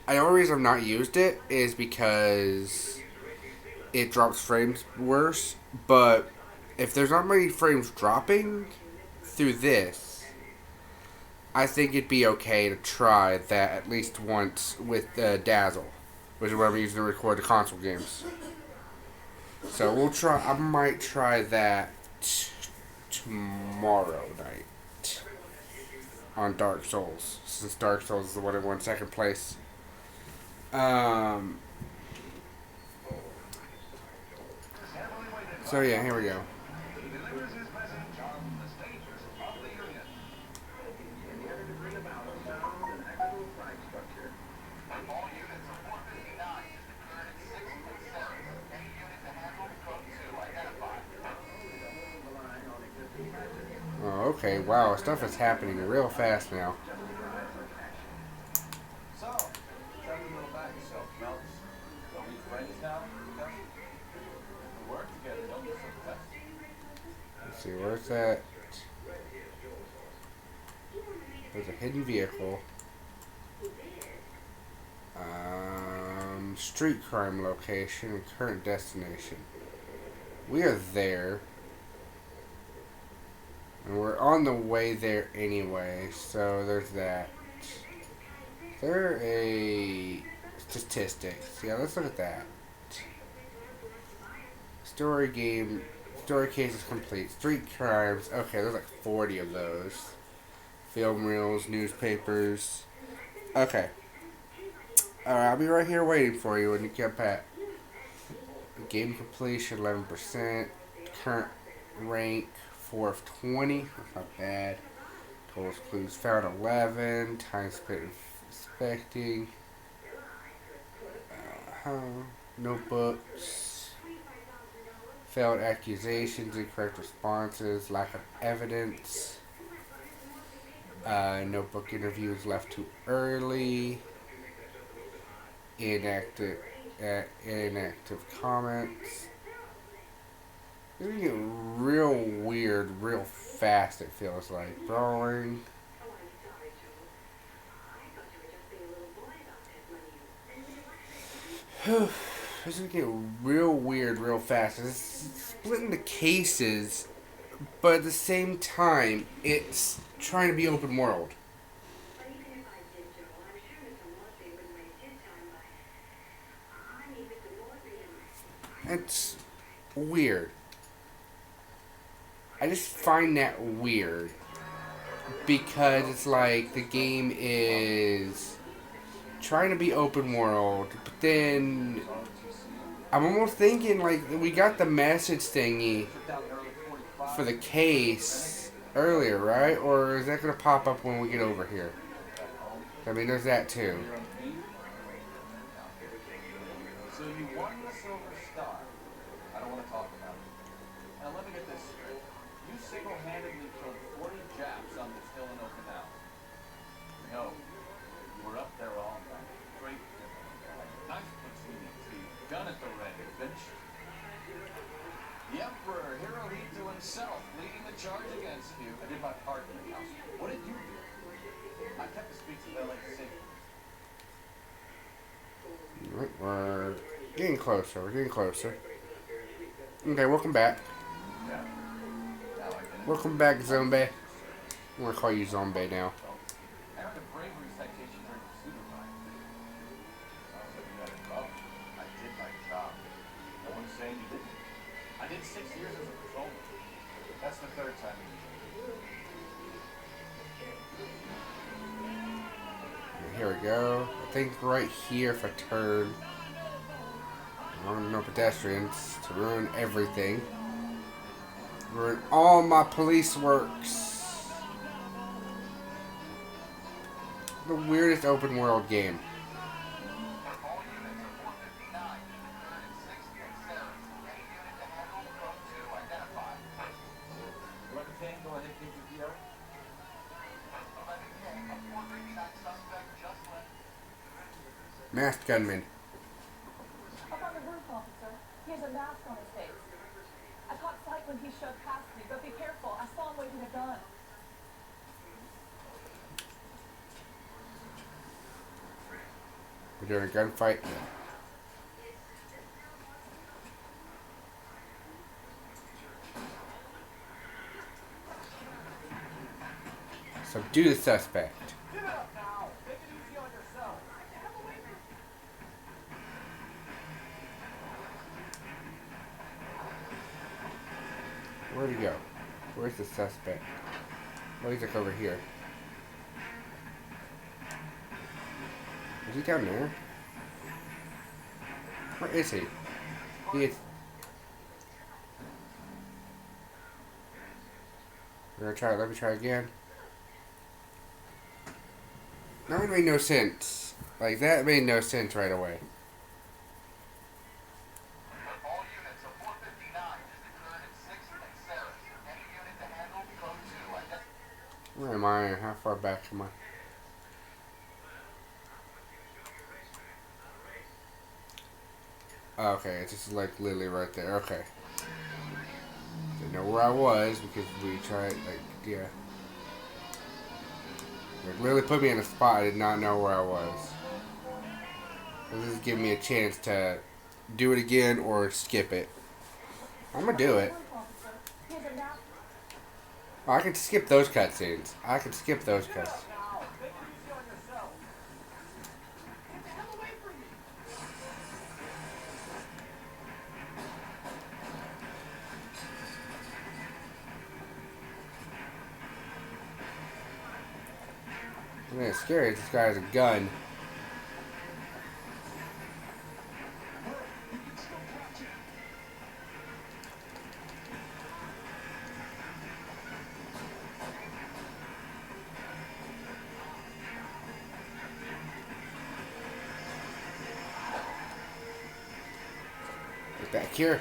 The only reason I've not used it is because it drops frames worse. But if there's not many frames dropping through this, I think it'd be okay to try that at least once with Dazzle, which is what I'm using to record the console games. So we'll try. I might try that tomorrow night on Dark Souls, since Dark Souls is the one that won second place. So yeah, here we go. Oh, okay, wow, stuff is happening real fast now. So, tell me a little about yourself, Melts. Are we friends now? We work together, don't be so testy. Let's see, where's that? There's a hidden vehicle. Street crime location and current destination. We are there. And we're on the way there anyway, so there's that. Is there a statistics? Yeah, let's look at that. Story cases complete. Street crimes. Okay, there's like 40 of those. Film reels, newspapers. Okay. Alright, I'll be right here waiting for you when you get back. Game completion, 11%. Current rank, 4 of 20. That's not bad. Totals clues found, 11. Time spent inspecting. Notebooks. Failed accusations, incorrect responses, lack of evidence. Notebook interviews left too early. Inactive comments. It's gonna get real weird real fast, it feels like. Brawling. It's gonna get real weird real fast. It's splitting the cases, but at the same time, it's trying to be open world. It's weird. I just find that weird. Because it's like the game is trying to be open world, but then I'm almost thinking like we got the message thingy for the case earlier, right? Or is that going to pop up when we get over here? I mean, there's that too. So you won the Silver Star. I don't want to talk about it. Now let me get this straight. You single-handedly killed 40 Japs on this hill in Okinawa. No, you were up there all night. Great dinner. Nice platoon too. Done at the ready. Finished. The Emperor, Hirohito himself, leading the charge against you. I did my part in the house. What did you do? I kept the streets of LA safe. We're getting closer. We're getting closer. Okay, welcome back. Welcome back, Zombie. I'm gonna call you Zombie now. I earned a bravery citation during the pseudo riot. Sounds like you had it rough. I did my job. the third time. Here we go. I think right here if I turn. No pedestrians to ruin everything. Ruin all my police works. The weirdest open world game. All units of 459 declared in 6th and 7th. Any unit to handle code 2 identified. 1110, go ahead, keep your PO. 1110, a 459 suspect just left. Masked gunman. Up on the roof, officer. He has a mask on his face. I caught sight when he shoved past me, but be careful. I saw him waving a gun. We're doing a gunfight. Subdue the suspect. Give it up now. Take it easy on yourself. Where'd he go? Where's the suspect? Oh, he's like over here. Is he down there? Where is he? He is. We're gonna try. Let me try again. That one made no sense. Like that made no sense right away. All units of 459 is declared in 6th and 7th. Any unit to handle code 2 identified. Where am I? How far back am I? Okay, it's just like literally right there. Okay. Didn't know where I was because we tried, like, yeah. Like, literally put me in a spot I did not know where I was. This is giving me a chance to do it again or skip it. I'm gonna do it. Oh, I can skip those cutscenes. I can skip those cutscenes. I mean, it's scary. This guy has a gun. Get back here.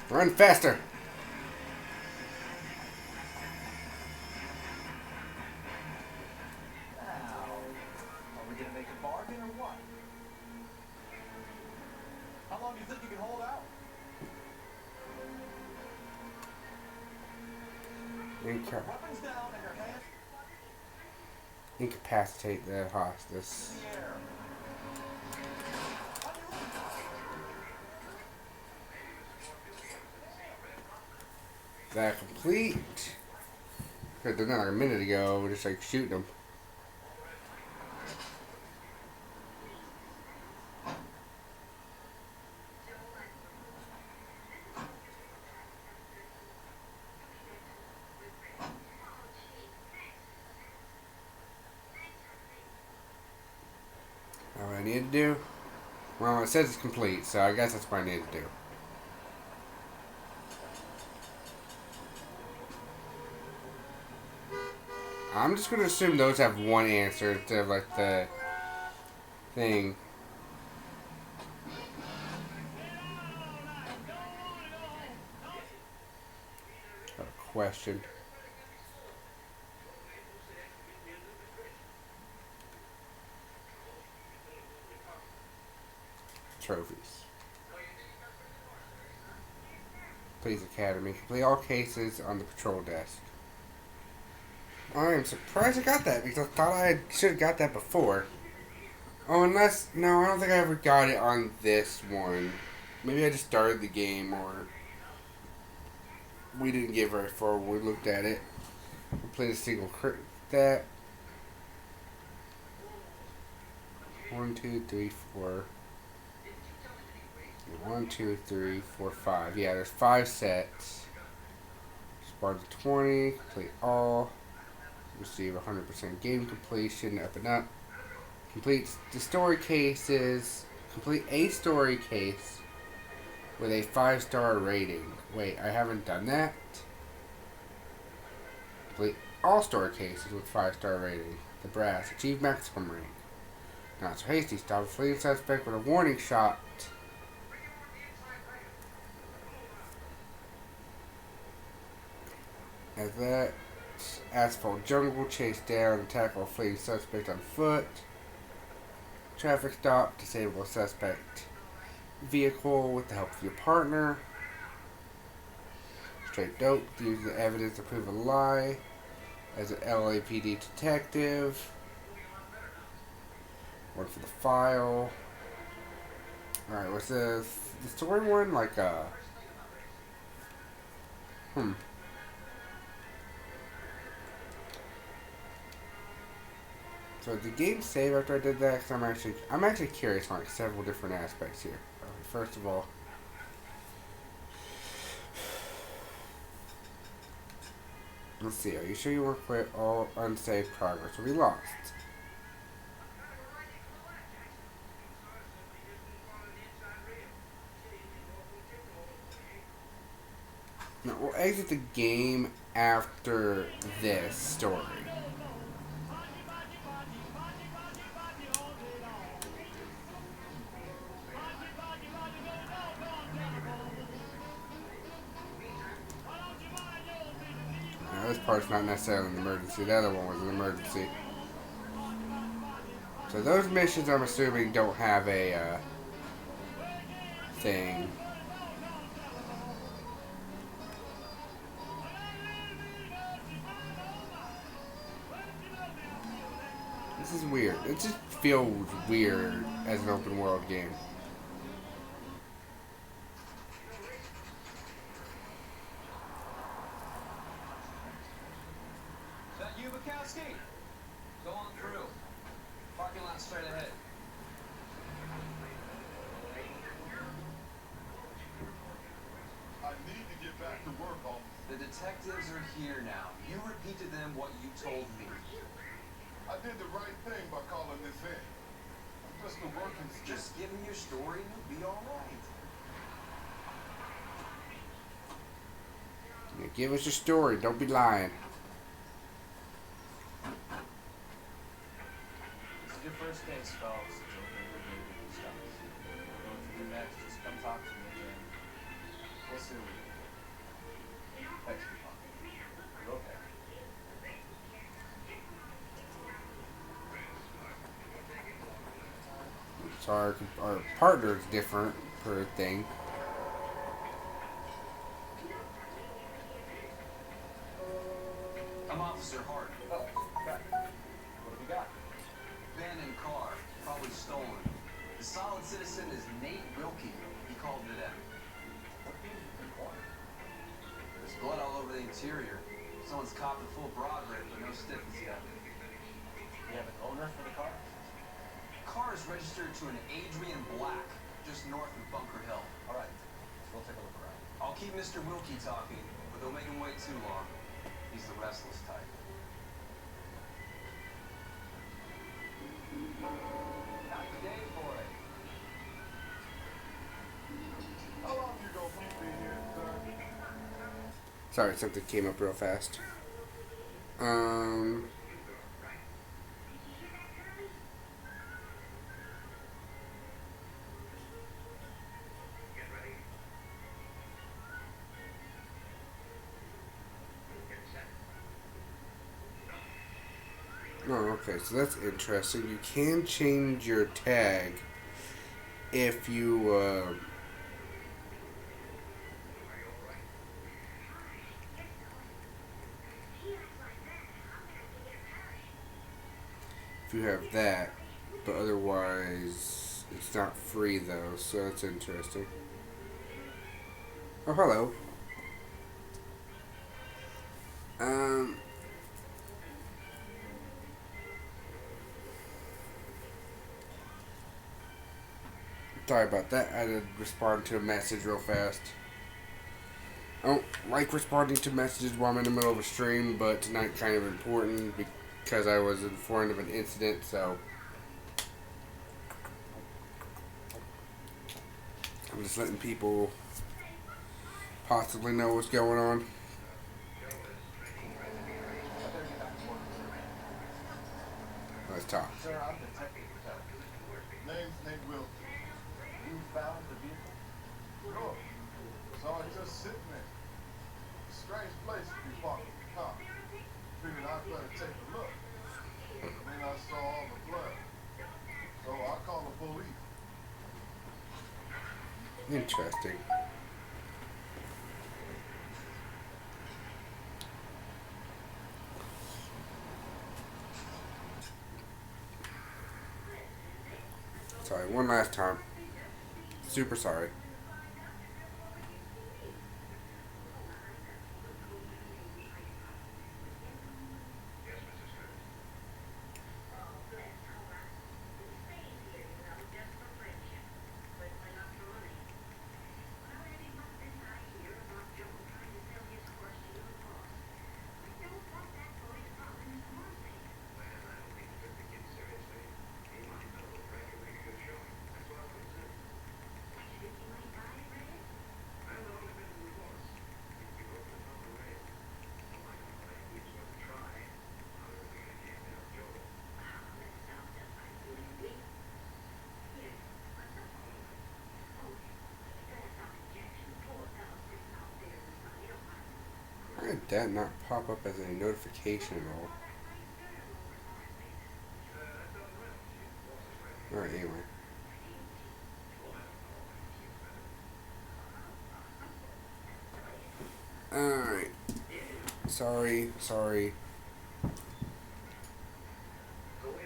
Run faster! Now, are we gonna make a bargain or what? How long do you think you can hold out? Weapons down and your hands Incapacitate the hostage. in the air. That complete. Could have done that like a minute ago. We're just like shooting them. What I need to do? Well, it says it's complete, so I guess that's what I need to do. I'm just gonna assume those have one answer instead of like the thing. Got a question. Trophies. Police Academy. Complete all cases on the patrol desk. I am surprised I got that because I thought I should have got that before. Oh, unless... No, I don't think I ever got it on this one. Maybe I just started the game or... We didn't get very far when we looked at it. We played a single that. 1, 2, 3, 4. 1, 2, 3, 4, 5. Yeah, there's 5 sets. Spawn to 20. Complete all. Receive 100% game completion. Up and up. Complete the story cases. Complete a story case with a 5-star rating. Wait, I haven't done that. Complete all story cases with 5-star rating. The brass. Achieve maximum rank. Not so hasty. Stop a fleeing suspect with a warning shot. As that. Asphalt jungle. Chase down and tackle a fleeing suspect on foot. Traffic stop. Disable a suspect vehicle with the help of your partner. Straight dope. Use the evidence to prove a lie. As an LAPD detective. One for the file. Alright, what's the story one? Like, So did the game save after I did that? Because I'm actually curious on like several different aspects here. First of all, let's see. Are you sure you won't quit? All unsaved progress will be lost. No, we'll exit the game after this story. Now, this part's not necessarily an emergency. The other one was an emergency. So those missions, I'm assuming, don't have a thing. This is weird. It just feels weird as an open world game. Is that you, Bukowski? Go on through. Parking lot straight ahead. I need to get back to work, Holmes. The detectives are here now. You repeat to them what you told me. I did the right thing by calling this in. I'm just a working student. Just give me your story and you'll be alright. Yeah, give us your story. Don't be lying. This is your first case, fellas. It's okay to review the stuff. What you do next, just come talk to me and we'll see what we can do. Thanks for talking. You're okay. So our partner's different per thing. I'm Officer Hart. Oh, okay. What have you got? Abandoned car, probably stolen. The solid citizen is Nate Wilkie. He called it in. What do you corner? There's blood all over the interior. Someone's copped a full broad rip, but no stiffness yet. You have an owner for the car? Car is registered to an Adrian Black, just north of Bunker Hill. All right. We'll take a look around. I'll keep Mr. Wilkie talking, but don't make him wait too long. He's the restless type. Not today, boy. How long you gonna be here, sir? Sorry, something came up real fast. Oh, okay, so that's interesting. You can change your tag if you, if you have that, but otherwise it's not free though, so that's interesting. Oh, hello. Sorry about that. I had to respond to a message real fast. I don't like responding to messages while I'm in the middle of a stream, but tonight kind of important because I was informed of an incident, so I'm just letting people possibly know what's going on. Let's talk. Sir, I'm Detective Intelligence. Name's Nate Wilson. You found the vehicle? Sure. Saw it just sitting there. Strange place to be parking the car. Figured I'd better take a look. Then I saw all the blood. So I called the police. Interesting. Sorry, one last time. Super sorry. Why did that not pop up as a notification at all? Alright, anyway. Alright. Sorry.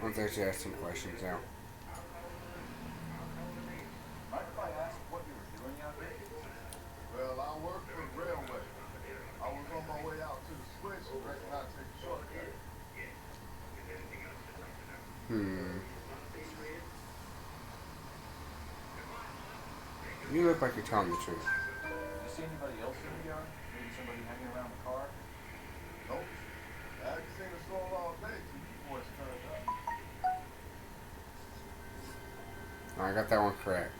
Let's actually ask some questions now. Mind if I ask what you were doing out here? Well, I work for the railway. I was on my way out to the switch and reckon I'd take a shortcut. You look like you're telling the truth. Did you see anybody else in the yard? Maybe somebody hanging around the car? Nope. I hadn't seen a soul all day till you boys turned up. I got that one correct.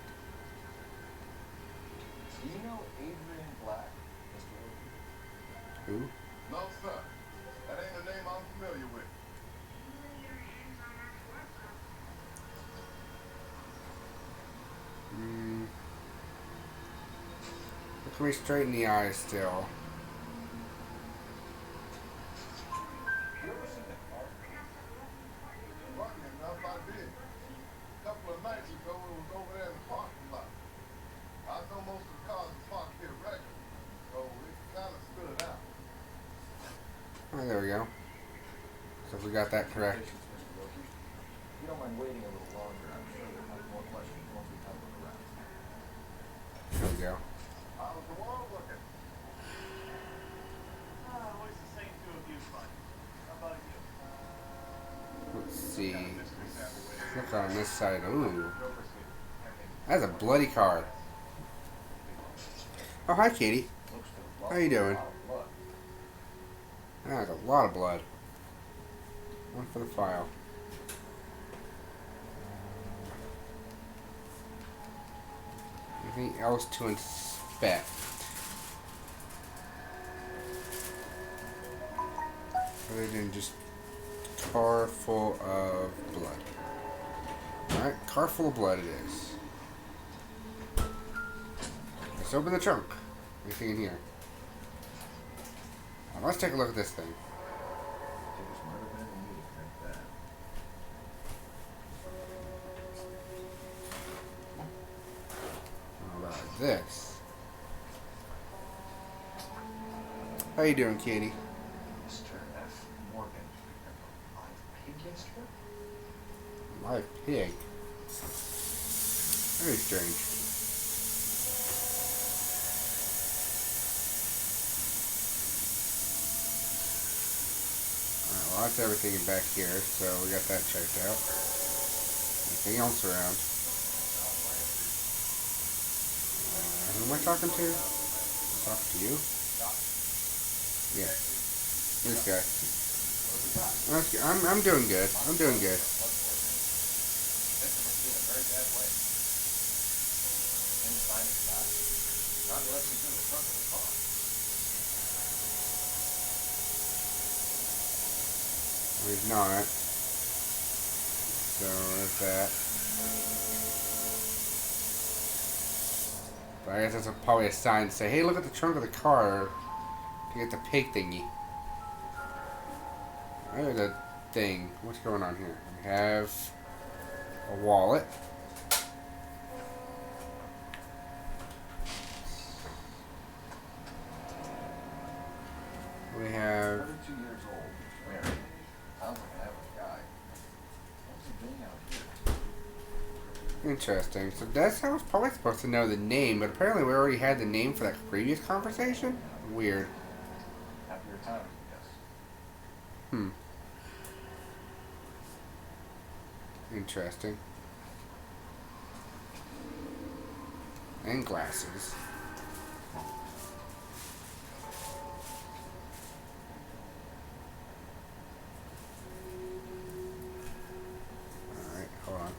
Do you know Adrian Black, Mr. Wilson? Who? No, sir. That ain't a name I'm familiar with. Look me straight in the eyes still. You ever seen the car? Funny enough, I did. A couple of nights ago, it was over there in the parking lot. I know most of the cars are parked here regularly, so it kind of stood out. Oh, there we go. So we got that correct. Congratulations, Mr. Wilson. If you don't mind waiting a little longer, I'm sure you'll have more questions once we have a look around. There we go. How's the world looking? Always the same two of you, fun. How about you? Let's see. Look on this side. Ooh. That's a bloody car. Oh, hi, Katie. How you doing? That's a lot of blood. One for the file. Anything else to inspect? Other than just car full of blood. Alright, car full of blood it is. Let's open the trunk. Anything in here? Now, let's take a look at this thing. How about this? How you doing, Katie? Mr. F. Morgan, live pig yesterday? Live pig? Very strange. Alright, well that's everything back here, so we got that checked out. Anything else around? I talking to? Talking to you? Yeah. This guy. I'm doing good. I'm doing good. Well, he's not. So there's that. But I guess that's probably a sign to say, hey, look at the trunk of the car to get the pig thingy. There's a thing. What's going on here? We have a wallet. We have 32 years old, married. Sounds like an average guy. What's he doing out here? interesting. So that's how I was probably supposed to know the name, but apparently we already had the name for that previous conversation. Weird. Happier times, I guess. Hmm. Interesting. And glasses. Alright, hold on.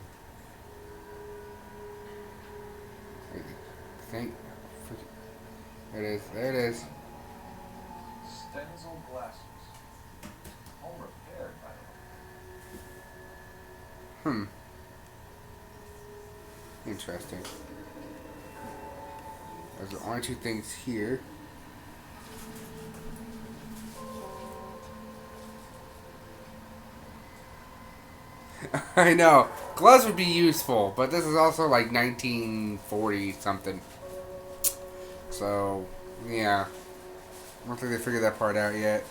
There it is. There it is. Stenzel glasses. Home repaired, by the way. Hmm. Interesting. There's the only two things here. I know. Gloves would be useful, but this is also like 1940 something. So, yeah. I don't think they figured that part out yet.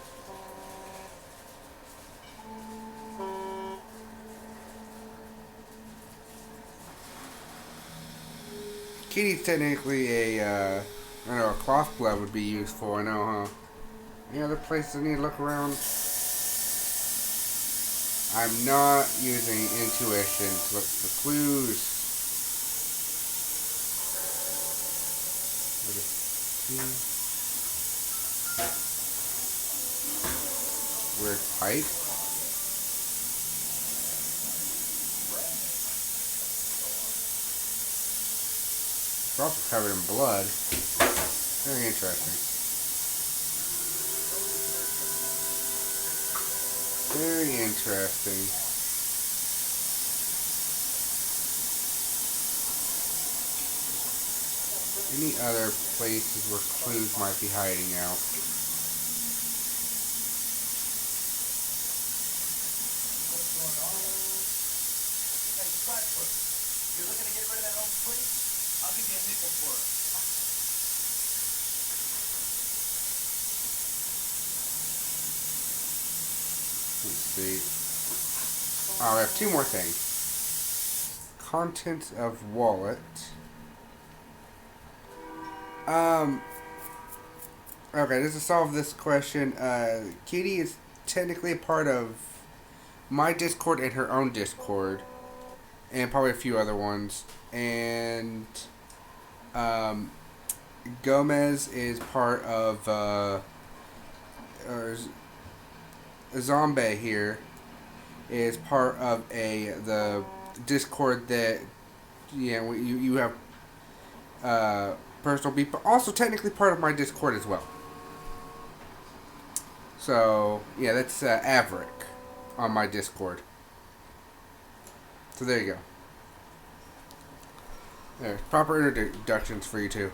Kitty's technically a, I know a cloth glove would be useful, I know, huh? Any other places I need to look around? I'm not using intuition to look for clues. Weird pipe. It's also covered in blood. Very interesting. Very interesting. Any other places where clues might be hiding out? Hey, Flatfoot, you're looking to get rid of that old plate? I'll give you a nickel for it. Let's see. Oh, I have two more things. Contents of wallet. Okay, just to solve this question, Kitty is technically a part of my Discord and her own Discord, and probably a few other ones. And Gomez is part of Zombie here is part of the Discord that you have personal beef, but also technically part of my Discord as well. So yeah, that's Averick on my Discord. So there you go. There's proper introductions for you too.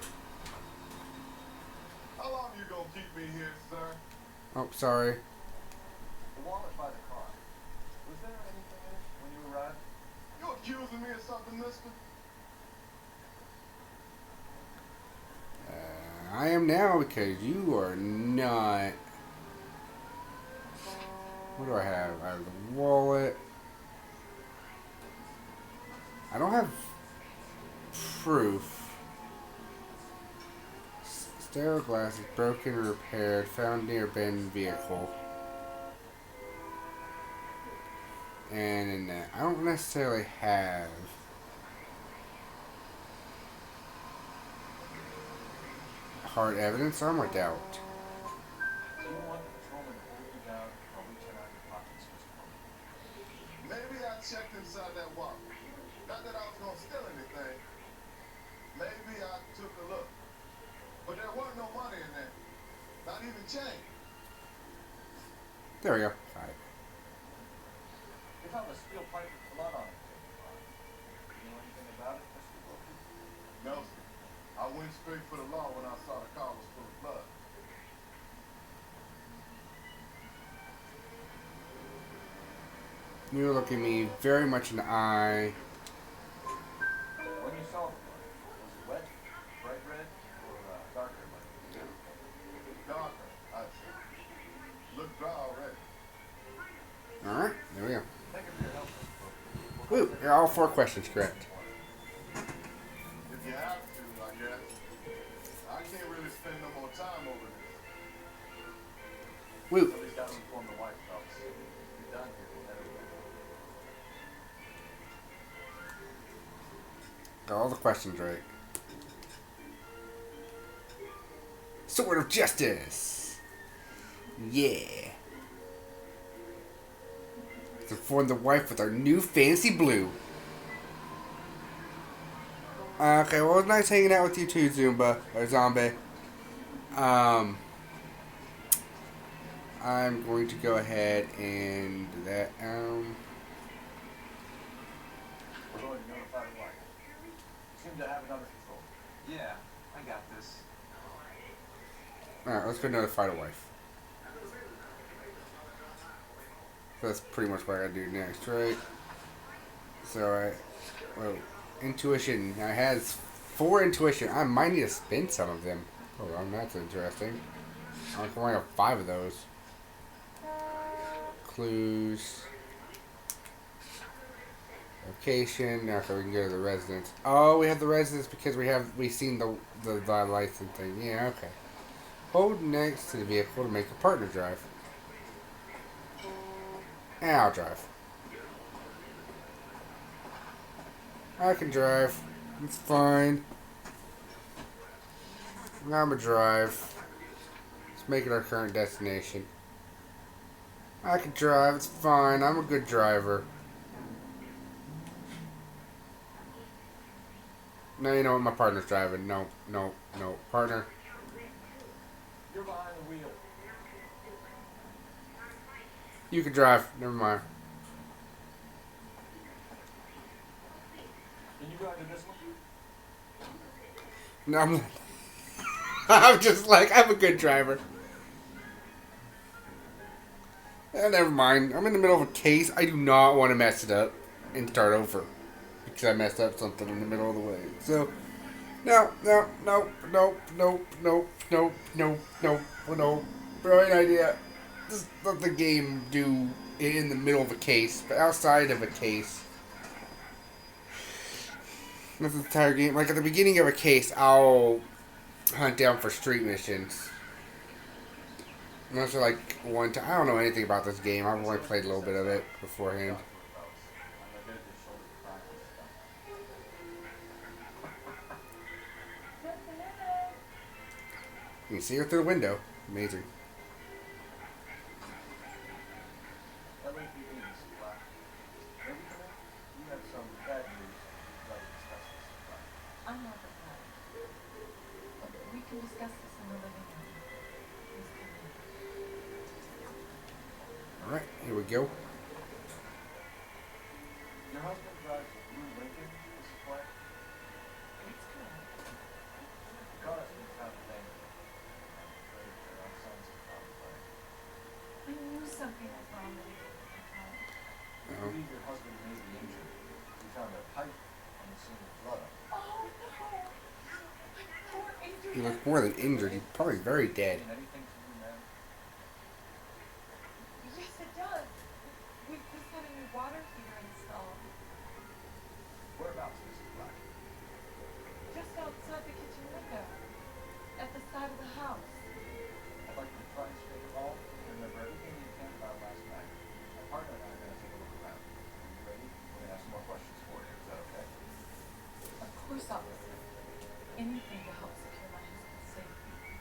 How long you gonna keep me here, sir? Oh, sorry. The wallet by the car. Was there anything in it when you arrived? You accusing me of something, mister? I am now because you are not. What do I have? I have the wallet. I don't have proof. Stereo glasses broken or repaired, found near abandoned vehicle. And in that, I don't necessarily have. hard evidence on my doubt. Do you want the patrolman to hold you down while we turn out your pockets, Mr. Bowman? Maybe I checked inside that wallet. Not that I was gonna steal anything. Maybe I took a look. But there wasn't no money in there. Not even change. There we go. Alright. You found a steel pipe with blood on it. Do you know anything about it, Mr. Bowman? No, sir. I went straight for the law when I saw the car was full of blood. You're looking me very much in the eye. When you saw the blood, was it wet, bright red, or darker red? Darker, I'd say. Looked dry already. Alright, there we go. Thank you for your help, Mr. Bowman. Woo, all 4 questions correct. If you have to, I guess. I can't really spend no more time over this. Woo. Somebody's got to inform the wife, fellas. You're done here. We'll never go. Got all the questions right. Sword of Justice. Yeah. To inform the wife with our new fancy blue. Okay, well, it was nice hanging out with you too, Zumba, or Zombie. I'm going to go ahead and do that. We're going to notify the wife. You seem to have it under control. Yeah, I got this. Alright, let's go notify the wife. So that's pretty much what I gotta do next, right? So, well, intuition. I has 4 intuition. I might need to spend some of them. Oh, well, that's interesting. I only have 5 of those. Clues. Location. Okay, we can go to the residence. Oh, we have the residence because we've seen the license thing. Yeah, okay. Hold next to the vehicle to make a partner drive. And I'll drive. I can drive. It's fine. I'm a drive. Let's make it our current destination. I can drive. It's fine. I'm a good driver. No, you know what? My partner's driving. No, no, no. Partner. You're behind the wheel. You can drive. Never mind. Can you go into this one? No, I'm just like, I'm a good driver. Never mind. I'm in the middle of a case. I do not want to mess it up and start over. Because I messed up something in the middle of the way. So, no. Brilliant idea. Just let the game do it in the middle of a case. But outside of a case. That's the entire game. Like at the beginning of a case, I'll hunt down for street missions. Unless they're like one time. I don't know anything about this game. I've only played a little bit of it beforehand. You can see her through the window. Amazing. LAPD, Mr. Black. May we come in? You have some bad news you'd like to discuss, Mr. Black. I'm not the plan. We can discuss this in the living room. Please come in. Alright, here we go. Your husband drives a blue Lincoln, Mrs. Black? That's correct. The car has been found abandoned. I'm afraid there are signs of foul play. I knew something was wrong with it at the time. We believe your husband may be injured. We found a pipe on the scene of blood. Oh no! My poor injured. He looks more than injured. He's probably very dead. Anything to you, ma'am? Yes, it does. We've just had a new water heater installed. Whereabouts, Mrs. Black? Just outside the kitchen window. At the side of the house. I'd like you to try and stay calm and remember everything you can about last night. My partner and I are going to take a look around. Are you ready? We're going to have some more questions for you. Is that okay? Of course, officer. Anything to help secure my husband's safety.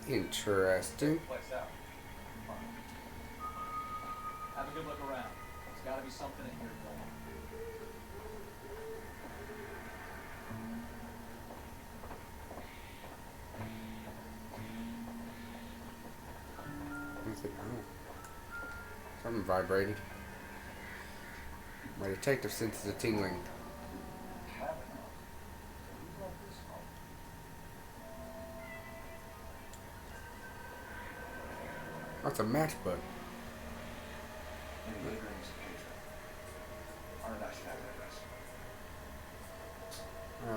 Interesting. Place out. Have a good look around. There's got to be something in here going. What's it? Oh. Something vibrated. My detective senses a tingling. That's a matchbook.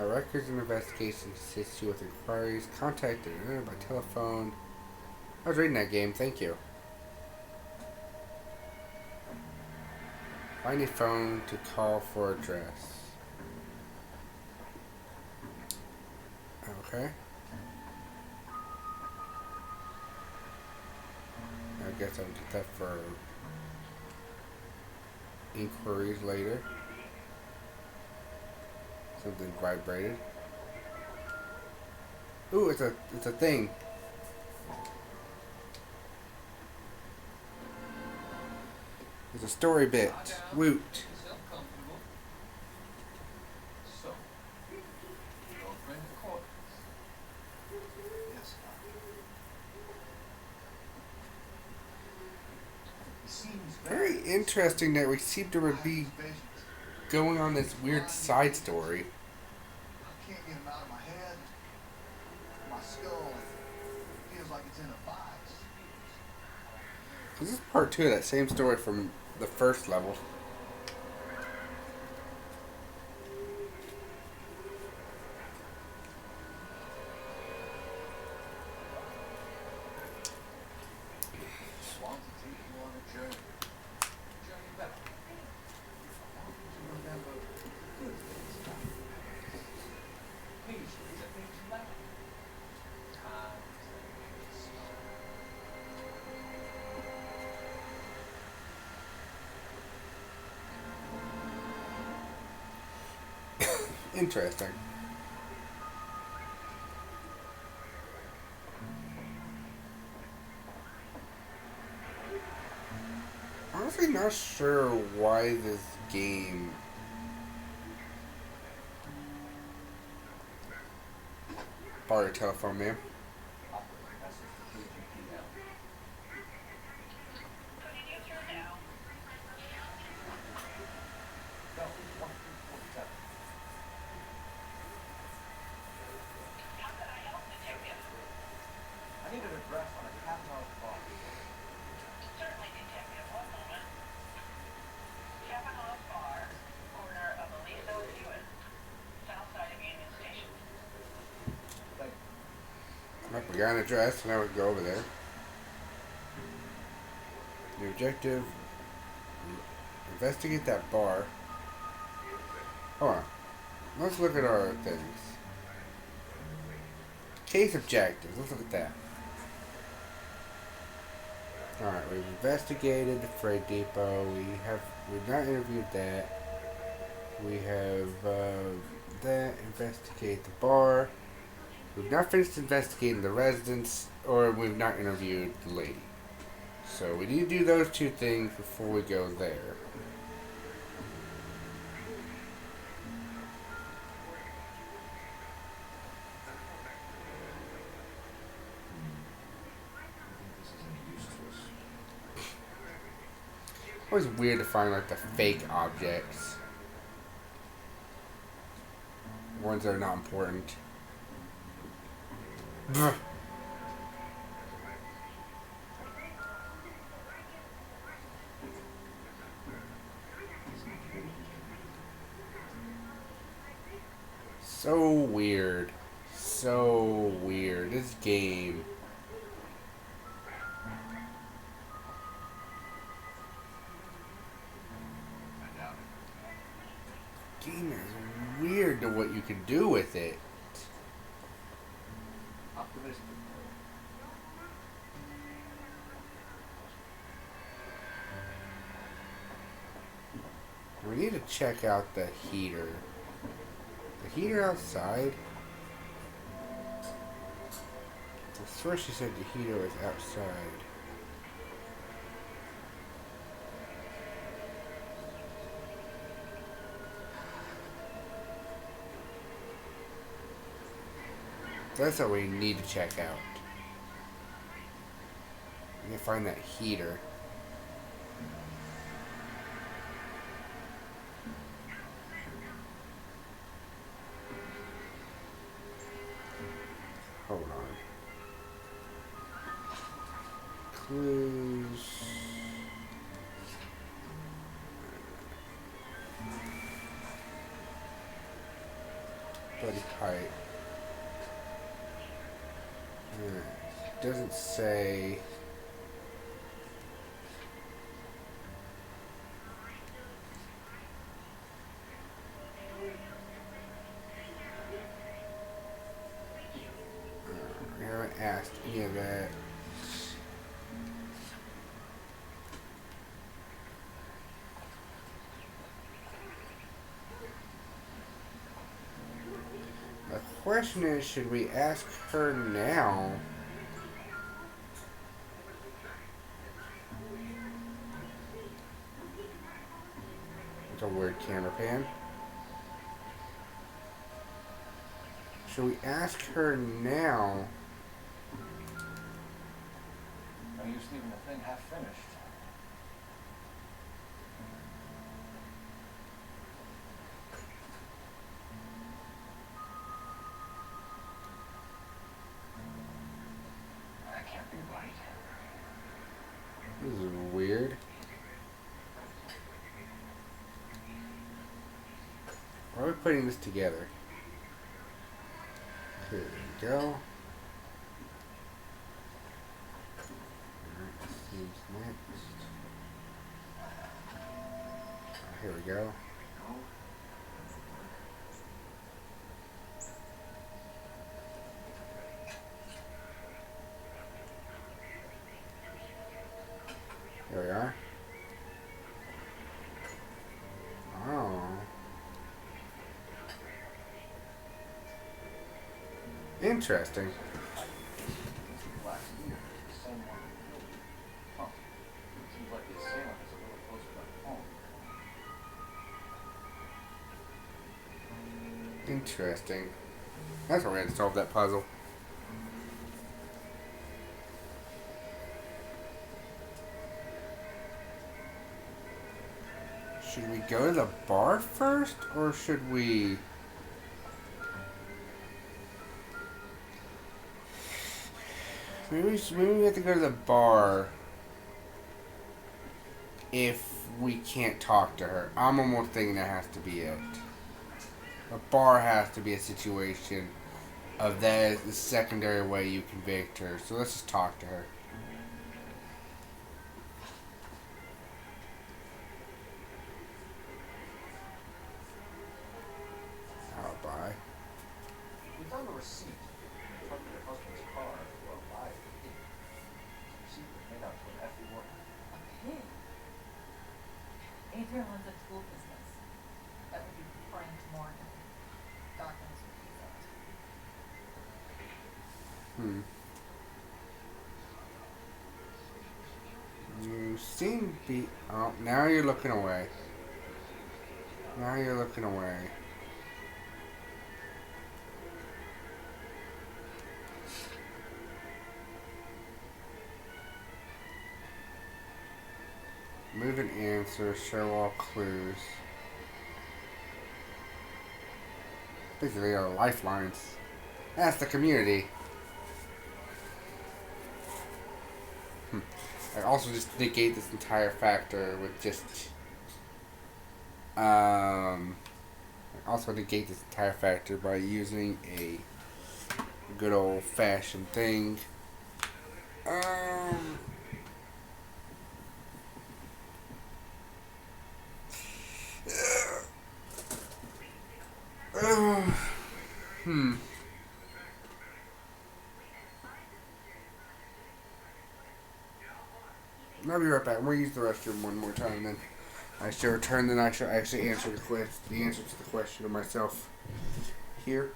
Records and investigations assist you with inquiries. Contact the internet by telephone. I was reading that game, thank you. Find a phone to call for address. Okay. I guess I'll get that for inquiries later. Something vibrated. Ooh, it's a thing. It's a story bit. Woot. So, girlfriend quarters. Yes, Very interesting that we seem to be going on this weird side story. I can't get him out of my head. My skull feels like it's in a box. This is part 2 of that same story from the first level. Want to take you on a journey. Journey back. I want you to remember good things about the past. Occasionally that made you laugh. Times that made you smile. Interesting. Honestly, not sure why this game borrow your telephone, man. Operating message to KGPL. Putting you through now. No, 1347. How can I help, Detective? I need an address on a catalog bar. Certainly, Detective. One moment. Cavanaugh's Bar, corner of Aliso and Hewitt, south side of Union Station. Thank you. Yep, we got an address, and I would go over there. The objective: investigate that bar. Hold on. Let's look at our things. Case objectives. Let's look at that. Alright, we've investigated the freight depot. We've not interviewed that. We have that. Investigate the bar. We've not finished investigating the residence, or we've not interviewed the lady. So we need to do those 2 things before we go there. Always weird to find like the fake objects. Ones that are not important. Bruh. So weird. So weird. This game. Game is weird to what you can do with it. Optimistic. We need to check out the heater. The heater outside? First she said the heater was outside. That's what we need to check out. We can find that heater. Hold on. Clues. Bloody pipe. Doesn't say. I haven't asked any of that. The question is, should we ask her now? It's a weird camera pan. Should we ask her now? No use leaving the thing half finished. That can't be right. This is weird. Why are we putting this together? Here we go. Alright, this seems next. Here we go. Here we are. Oh. Interesting. Last year, the same one who killed you. Huh. Seems like the assailant is a little closer to home. Interesting. That's why we had to solve that puzzle. Should we go to the bar first, or should we... Maybe we have to go to the bar if we can't talk to her. I'm almost thinking that has to be it. A bar has to be a situation of that is the secondary way you convict her. So let's just talk to her. Alibi. We found a receipt in the trunk of your husband's car for a live pig. The receipt was made out to an effie woman. A pig? Adrian runs a tool business. That would be Frank Morgan. Documents would be that. You seem to be... Oh, now you're looking away. Now you're looking away. Move an answer, show all clues. Basically, our lifelines. That's the community. I also just negate this entire factor with just... I also negate this entire factor by using a good old-fashioned thing. I'll be right back. We'll use the restroom one more time, and then I shall return. Then I shall actually answer the answer to the question of myself here.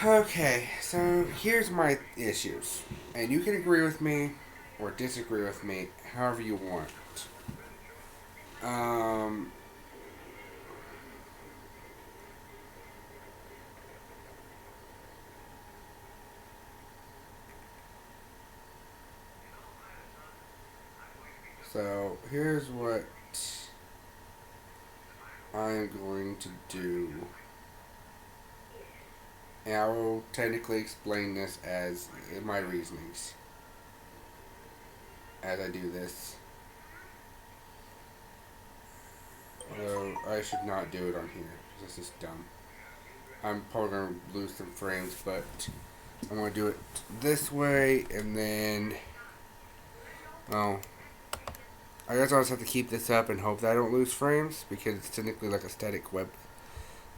Okay, so here's my issues. And you can agree with me or disagree with me however you want. So here's what I'm going to do. And I will technically explain this as my reasonings as I do this. Although I should not do it on here, because this is dumb. I'm probably going to lose some frames, but I'm going to do it this way, and then, well, I guess I'll just have to keep this up and hope that I don't lose frames, because it's technically like a static web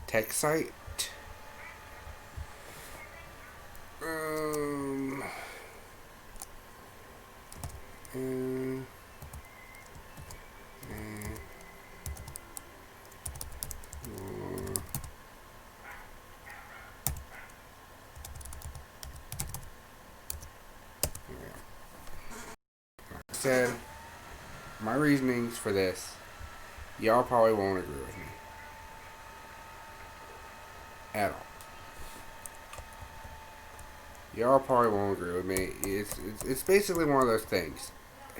text site. Said my reasonings for this, y'all probably won't agree with me at all. Y'all probably won't agree with me. It's basically one of those things.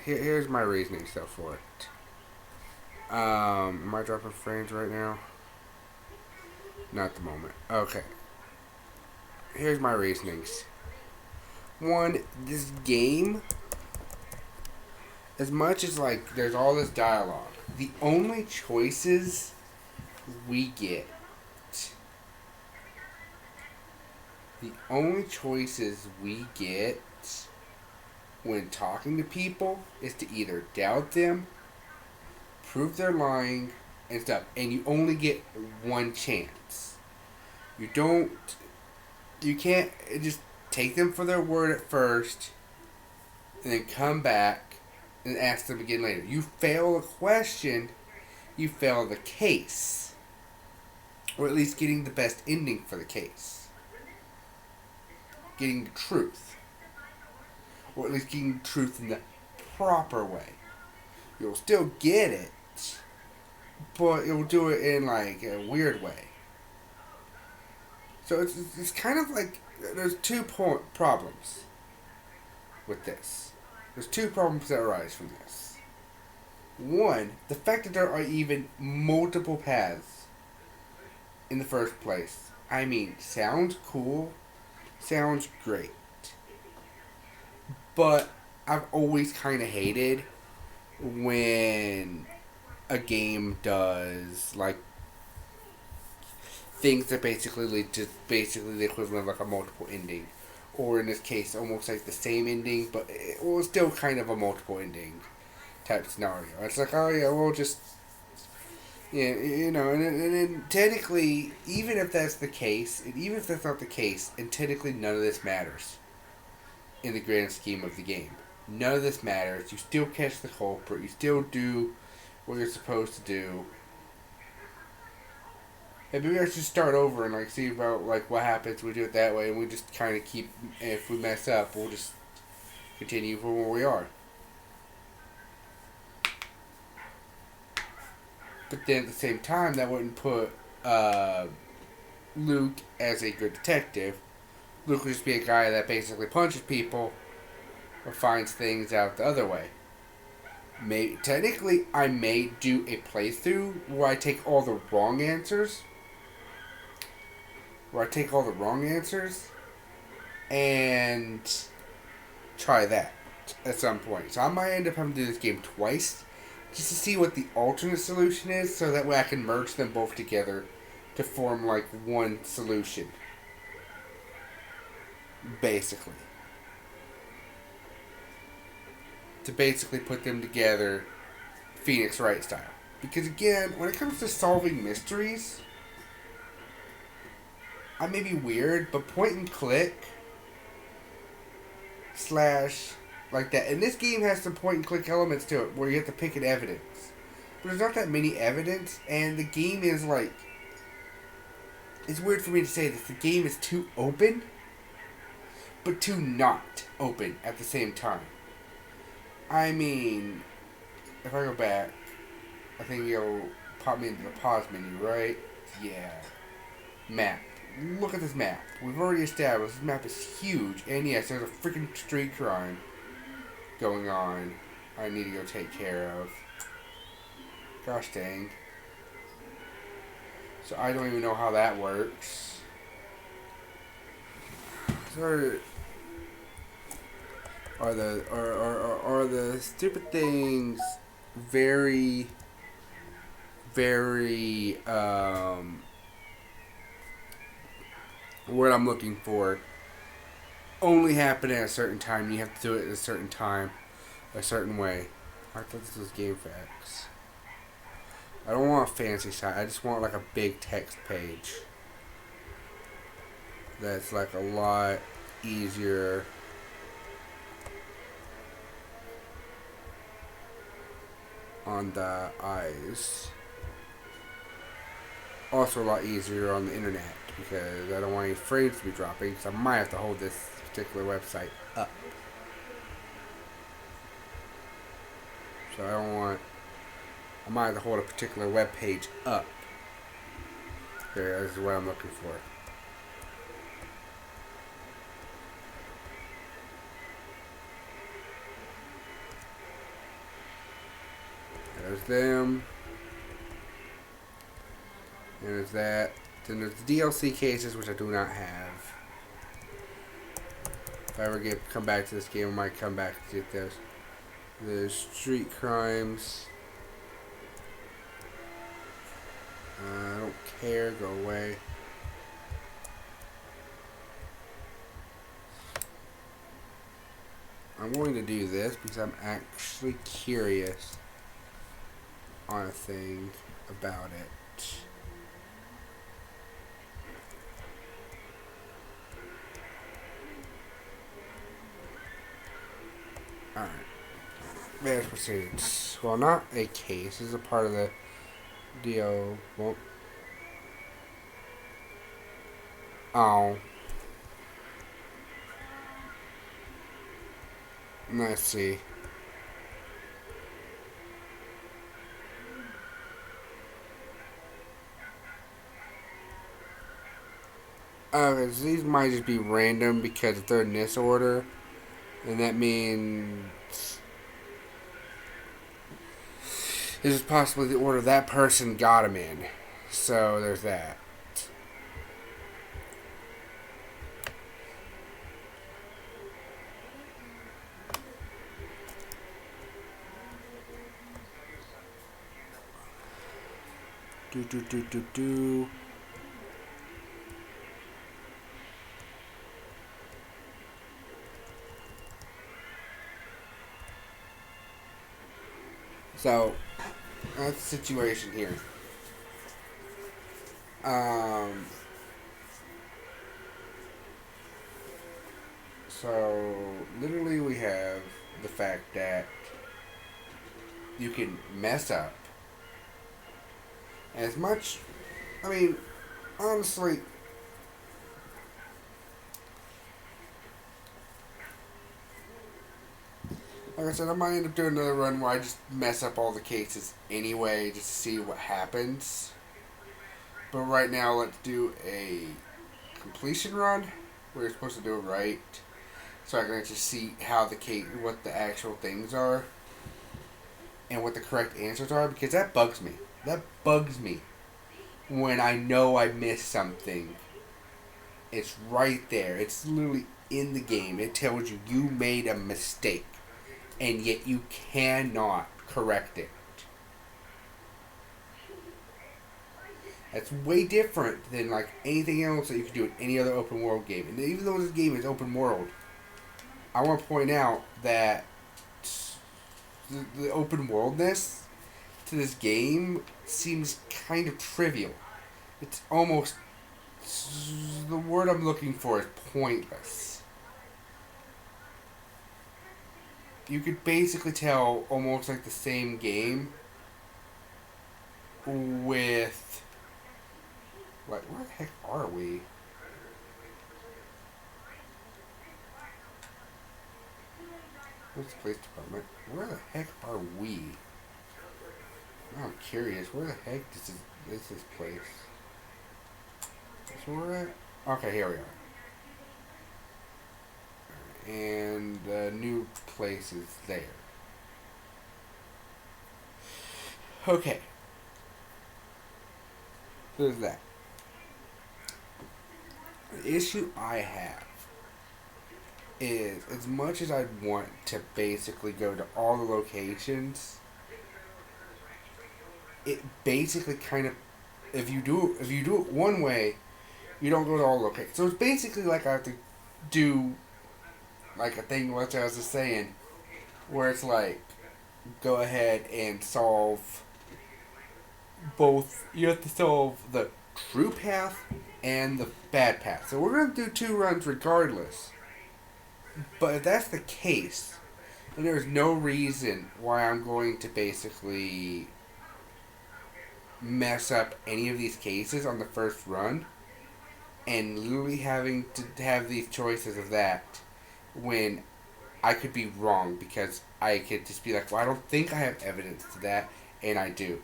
Here's my reasoning stuff for it. Am I dropping frames right now? Not at the moment. Okay. Here's my reasonings. One, this game, as much as like there's all this dialogue, the only choices we get, when talking to people is to either doubt them, prove they're lying, and stuff. And you only get one chance. You can't just take them for their word at first and then come back and ask them again later. You fail a question, you fail the case. Or at least getting the best ending for the case. Getting the truth. Or at least getting the truth in the proper way. You'll still get it, but you'll do it in like a weird way. So it's kind of like there's two problems with this. There's two problems that arise from this. One, the fact that there are even multiple paths in the first place. I mean, sounds cool, sounds great. But I've always kind of hated when a game does like things that basically lead to basically the equivalent of like a multiple ending, or in this case almost like the same ending, but it was still kind of a multiple ending type scenario. It's like, oh yeah, we'll just, yeah, you know, and then technically, even if that's the case, and even if that's not the case, and technically none of this matters in the grand scheme of the game. None of this matters. You still catch the culprit. You still do what you're supposed to do. And maybe I should start over and like see about like what happens. We do it that way, and we just kind of keep. If we mess up, we'll just continue from where we are. But then at the same time, that wouldn't put Luke as a good detective. Luke would just be a guy that basically punches people or finds things out the other way. Technically, I may do a playthrough where I take all the wrong answers. And try that at some point. So I might end up having to do this game twice just to see what the alternate solution is, so that way I can merge them both together to form like one solution. Basically. To basically put them together Phoenix Wright style. Because again, when it comes to solving mysteries, I may be weird, but point and click / like that. And this game has some point and click elements to it where you have to pick an evidence. But there's not that many evidence, and the game is like it's weird for me to say this. The game is too open, but too not open at the same time. I mean, if I go back, I think you'll pop me into the pause menu, right? Yeah. Map. Look at this map. We've already established this map is huge, and yes, there's a freaking street crime going on I need to go take care of. Gosh dang. So I don't even know how that works. So are the stupid things very what I'm looking for only happen at a certain time. You have to do it at a certain time, a certain way. I thought this was game facts. I don't want a fancy site. I just want like a big text page that's like a lot easier on the eyes. Also a lot easier on the internet because I don't want any frames to be dropping, because I might have to hold this particular website up. So I might have to hold a particular web page up. Okay, this is what I'm looking for. There's them. And there's that. Then there's the DLC cases, which I do not have. If I ever come back to this game, I might come back to get those. The street crimes. I don't care. Go away. I'm going to do this because I'm actually curious on a thing about it. Alright. There's proceedings. Well, not a case. This is a part of the deal. Well, oh. Let's see. So these might just be random because if they're in this order, and that means this is possibly the order that person got them in. So there's that. Do. So, that's the situation here. So, literally we have the fact that you can mess up. As much, I mean, honestly, like I said, I might end up doing another run where I just mess up all the cases anyway, just to see what happens. But right now, let's do a completion run, where you're supposed to do it right, so I can actually see how the case, what the actual things are, and what the correct answers are, because that bugs me. That bugs me when I know I missed something. It's right there. It's literally in the game. It tells you you made a mistake, and yet you cannot correct it. That's way different than like anything else that you could do in any other open world game. And even though this game is open world, I want to point out that the open worldness to this game seems kind of trivial. It's almost, the word I'm looking for is pointless. You could basically tell almost like the same game with Like, where the heck are we? Where's the police department? Where the heck are we? Now I'm curious. Where the heck is this place? Is where we're at? Okay, here we are. And the new place is there. Okay. There's that. The issue I have is, as much as I'd want to basically go to all the locations, it basically kind of, if you do it one way, you don't go to all the locations. So it's basically like I have to do like a thing, what I was just saying, where it's like, go ahead and solve both. You have to solve the true path and the bad path. So we're going to do 2 runs regardless. But if that's the case, then there's no reason why I'm going to basically mess up any of these cases on the first run and literally having to have these choices of that when I could be wrong, because I could just be like, well, I don't think I have evidence to that, and I do.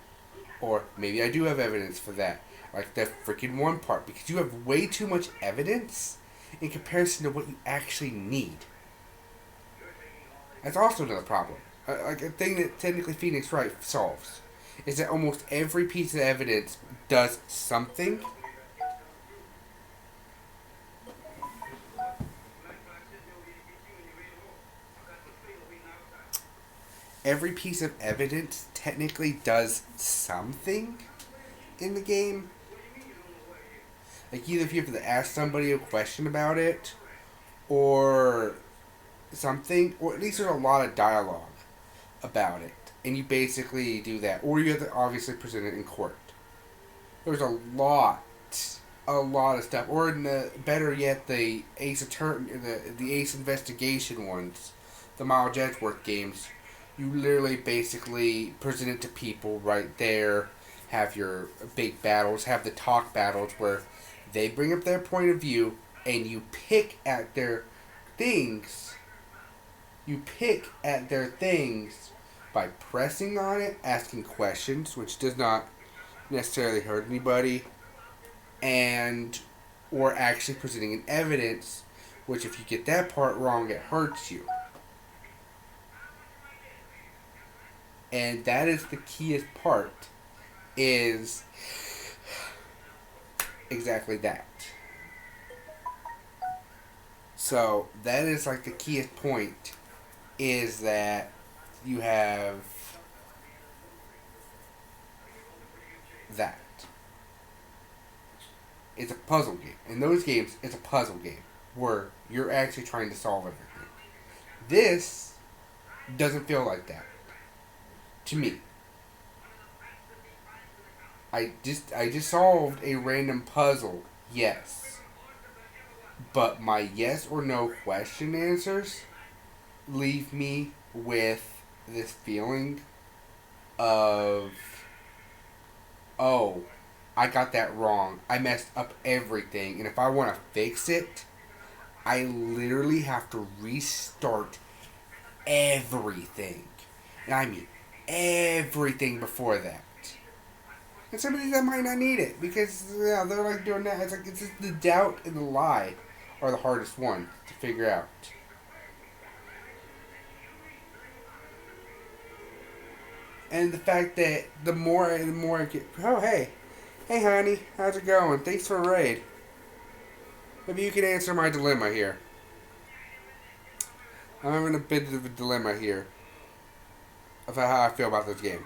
Or maybe I do have evidence for that. Like the freaking one part, because you have way too much evidence in comparison to what you actually need. That's also another problem. Like a thing that technically Phoenix Wright solves is that almost every piece of evidence does something. Every piece of evidence technically does something in the game. Like either if you have to ask somebody a question about it, or something, or at least there's a lot of dialogue about it, and you basically do that, or you have to obviously present it in court. There's a lot of stuff, or in the, better yet, the Ace Attorney, the Ace Investigation ones, the Miles Edgeworth games. You literally basically present it to people right there, have your big battles, have the talk battles where they bring up their point of view and you pick at their things. You pick at their things by pressing on it, asking questions, which does not necessarily hurt anybody, and or actually presenting an evidence, which if you get that part wrong, it hurts you. And that is the keyest part, is exactly that. So that is like the keyest point, is that you have that. It's a puzzle game. In those games, it's a puzzle game where you're actually trying to solve everything. This doesn't feel like that to me. I just solved a random puzzle, yes. But my yes or no question answers leave me with this feeling of, oh, I got that wrong. I messed up everything. And if I want to fix it, I literally have to restart everything. And I mean everything before that. And some of these I might not need it, because yeah, they're like doing that. It's like, it's just the doubt and the lie are the hardest one to figure out. And the fact that the more I get, oh hey honey, how's it going? Thanks for the raid. Maybe you can answer my dilemma here. I'm having a bit of a dilemma here about how I feel about this game.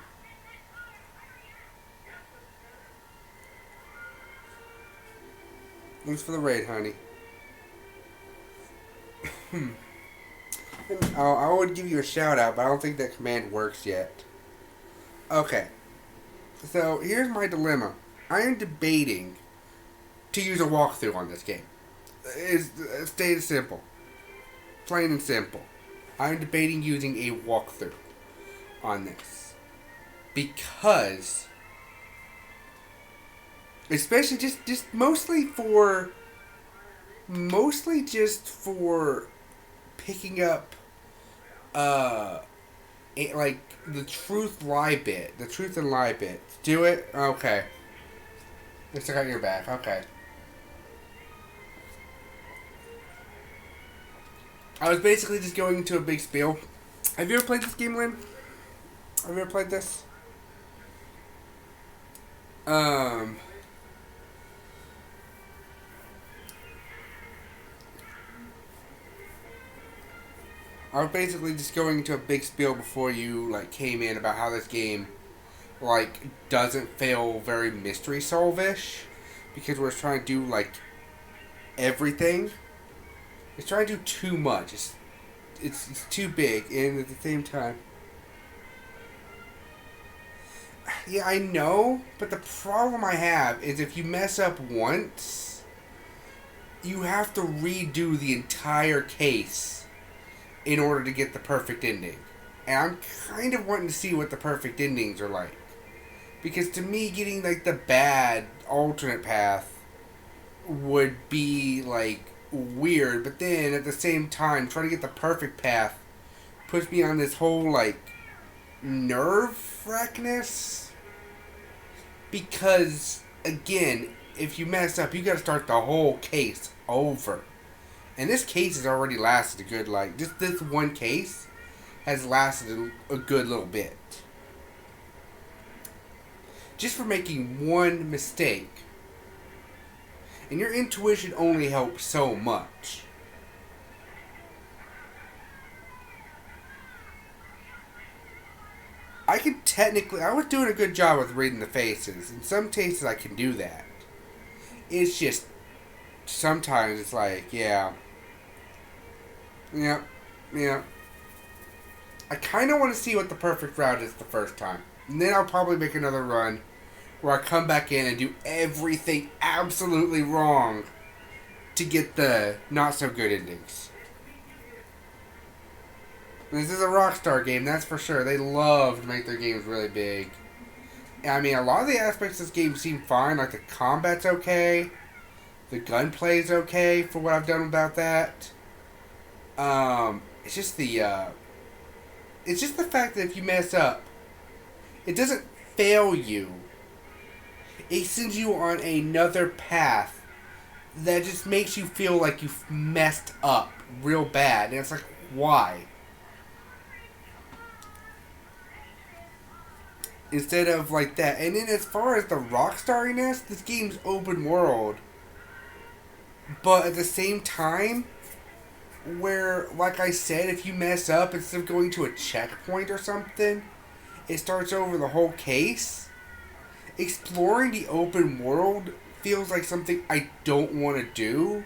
Thanks for the raid, honey. I would give you a shout out, but I don't think that command works yet. Okay. So, here's my dilemma. I am debating to use a walkthrough on this game. It's stated simple. Plain and simple. I am debating using a walkthrough on this. Because especially just mostly just for picking up like the truth and lie bit. Do it? Okay. Looks like I got your back. Okay. I was basically just going into a big spiel. Have you ever played this game, Lynn? Have you ever played this? I was basically just going into a big spiel before you like came in about how this game like doesn't feel very mystery solve-ish because we're trying to do like everything. It's trying to do too much. It's too big, and at the same time, yeah, I know. But the problem I have is if you mess up once, you have to redo the entire case in order to get the perfect ending. And I'm kind of wanting to see what the perfect endings are like. Because to me, getting like the bad alternate path would be like weird, but then at the same time, trying to get the perfect path puts me on this whole like nerve wreckness. Because again, if you mess up, you gotta start the whole case over. And this case has already lasted a good, like, just this one case has lasted a good little bit. Just for making one mistake. And your intuition only helps so much. I was doing a good job with reading the faces. In some cases I can do that. It's just, sometimes it's like, yeah. Yep. I kind of want to see what the perfect route is the first time. And then I'll probably make another run where I come back in and do everything absolutely wrong to get the not so good endings. This is a Rockstar game, that's for sure. They love to make their games really big. I mean, a lot of the aspects of this game seem fine. Like, the combat's okay. The gunplay's okay for what I've done about that. It's just the fact that if you mess up, it doesn't fail you. It sends you on another path that just makes you feel like you've messed up real bad. And it's like, why? Instead of like that. And then as far as the Rockstariness, this game's open world. But at the same time, where, like I said, if you mess up, instead of going to a checkpoint or something, it starts over the whole case. Exploring the open world feels like something I don't want to do.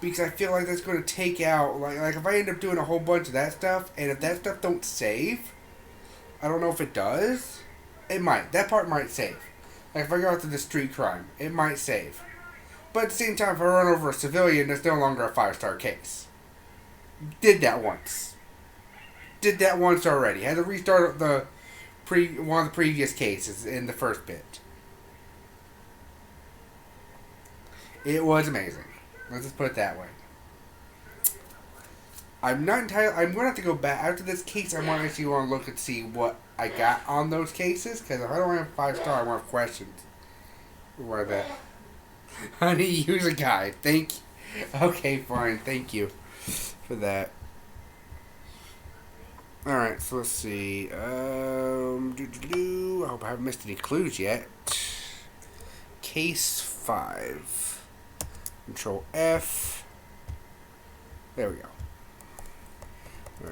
Because I feel like that's going to take out, like if I end up doing a whole bunch of that stuff, and if that stuff don't save, I don't know if it does. It might. That part might save. Like if I go out to the street crime, it might save. But at the same time, if I run over a civilian, it's no longer a 5-star case. Did that once already. Had to restart one of the previous cases in the first bit. It was amazing. Let's just put it that way. I'm not entirely. I'm gonna have to go back after this case. I want to actually want to look and see what I got on those cases, because if I don't have 5-star, I want questions. Why that? Honey, use a guide. Thank you. Okay, fine. Thank you for that. Alright, so let's see. I hope I haven't missed any clues yet. Case 5. Control F. There we go.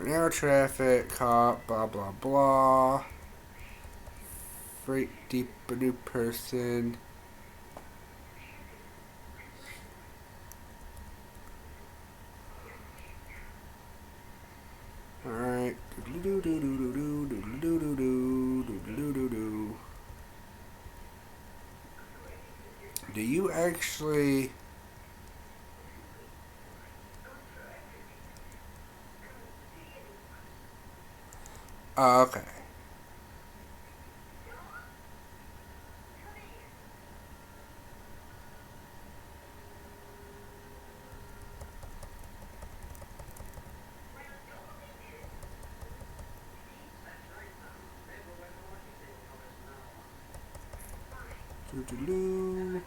Now traffic, cop, blah blah blah. Freight deep, a new person. Alright. Do you actually... okay. Doo-doo-doo.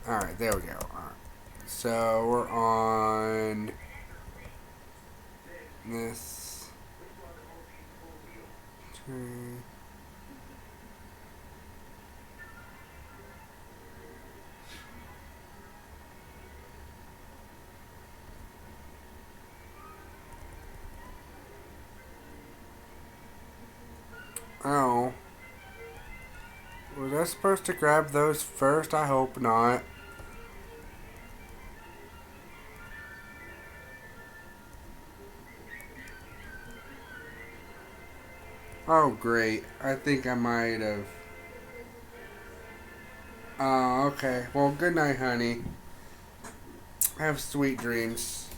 Alright, there we go. Alright. So we're on this tree. Oh. Was I supposed to grab those first? I hope not. Oh, great. I think I might have. Oh, okay. Well, good night, honey. Have sweet dreams.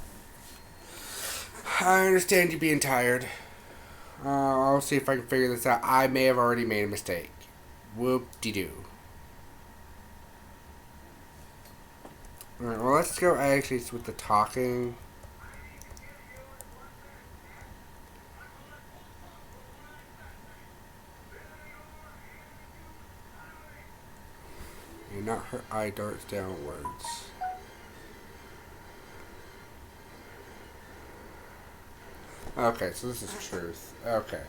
I understand you being tired. I'll see if I can figure this out. I may have already made a mistake. Whoop-de-doo. Alright, well, let's go actually with the talking. And not her eye darts downwards. Okay, so this is truth. Okay.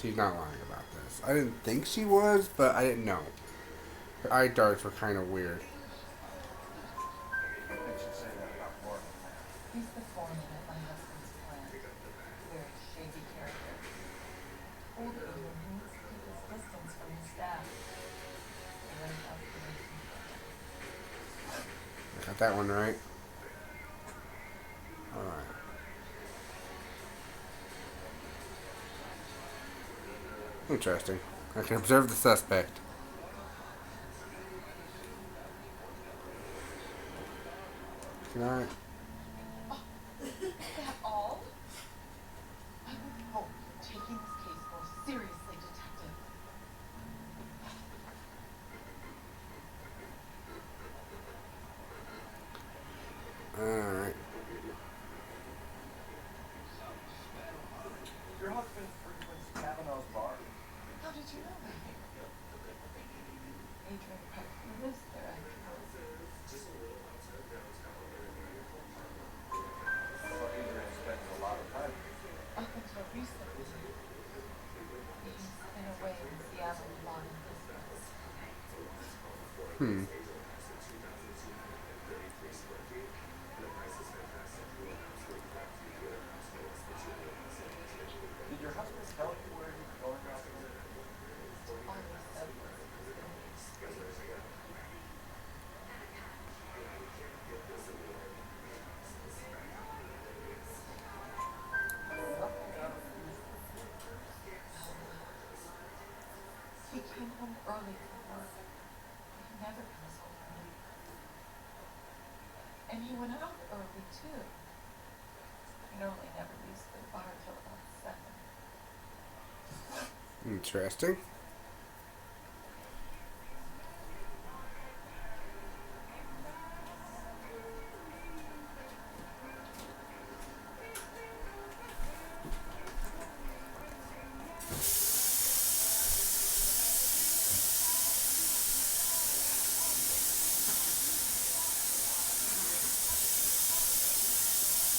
She's not lying about this. I didn't think she was, but I didn't know. Her eye darts were kind of weird. What makes you say that about Morgan? He's the foreman at my husband's plant. Very shady character. Told Adrian he needs to keep his distance from his staff. Right up to the I got that one right. Alright. Interesting. I can observe the suspect. Can I? Is that all? I would hope you're taking this case more seriously, Detective. Alright. Your husband frequents Kavanaugh's bar? How did you know that? Adrian probably lives there after all. So Adrian spends a lot of time. Up until recently, he's been away in Seattle long distance. Hmm. Did your husband tell you where he was going after? All he said was he was going to be He came home early from work. He never comes home early. And he went out early too. He normally never leaves the bar till about 7. Interesting.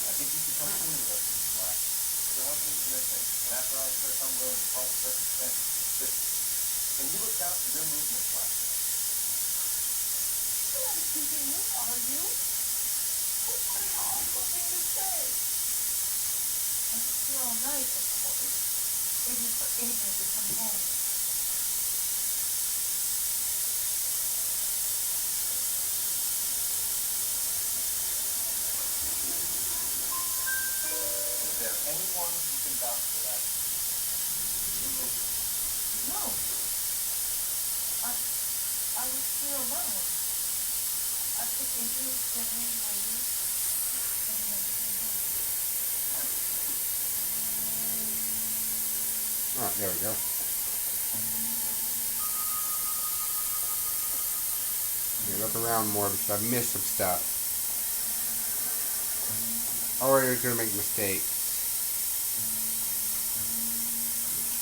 I think you should come clean with us, Mr. Black. Your husband's missing, and after I search, I'm willing to call the circumstances suspicious. Can you account for your movements last night? You're not accusing me, are you? What's an awful thing to say? I was here all night, of course, waiting for Adrian to come home. Is there anyone who can vouch for that? No. I was here alone. I Oh, there we go. Yeah, look around more because I missed some stuff. Or you're gonna make mistakes.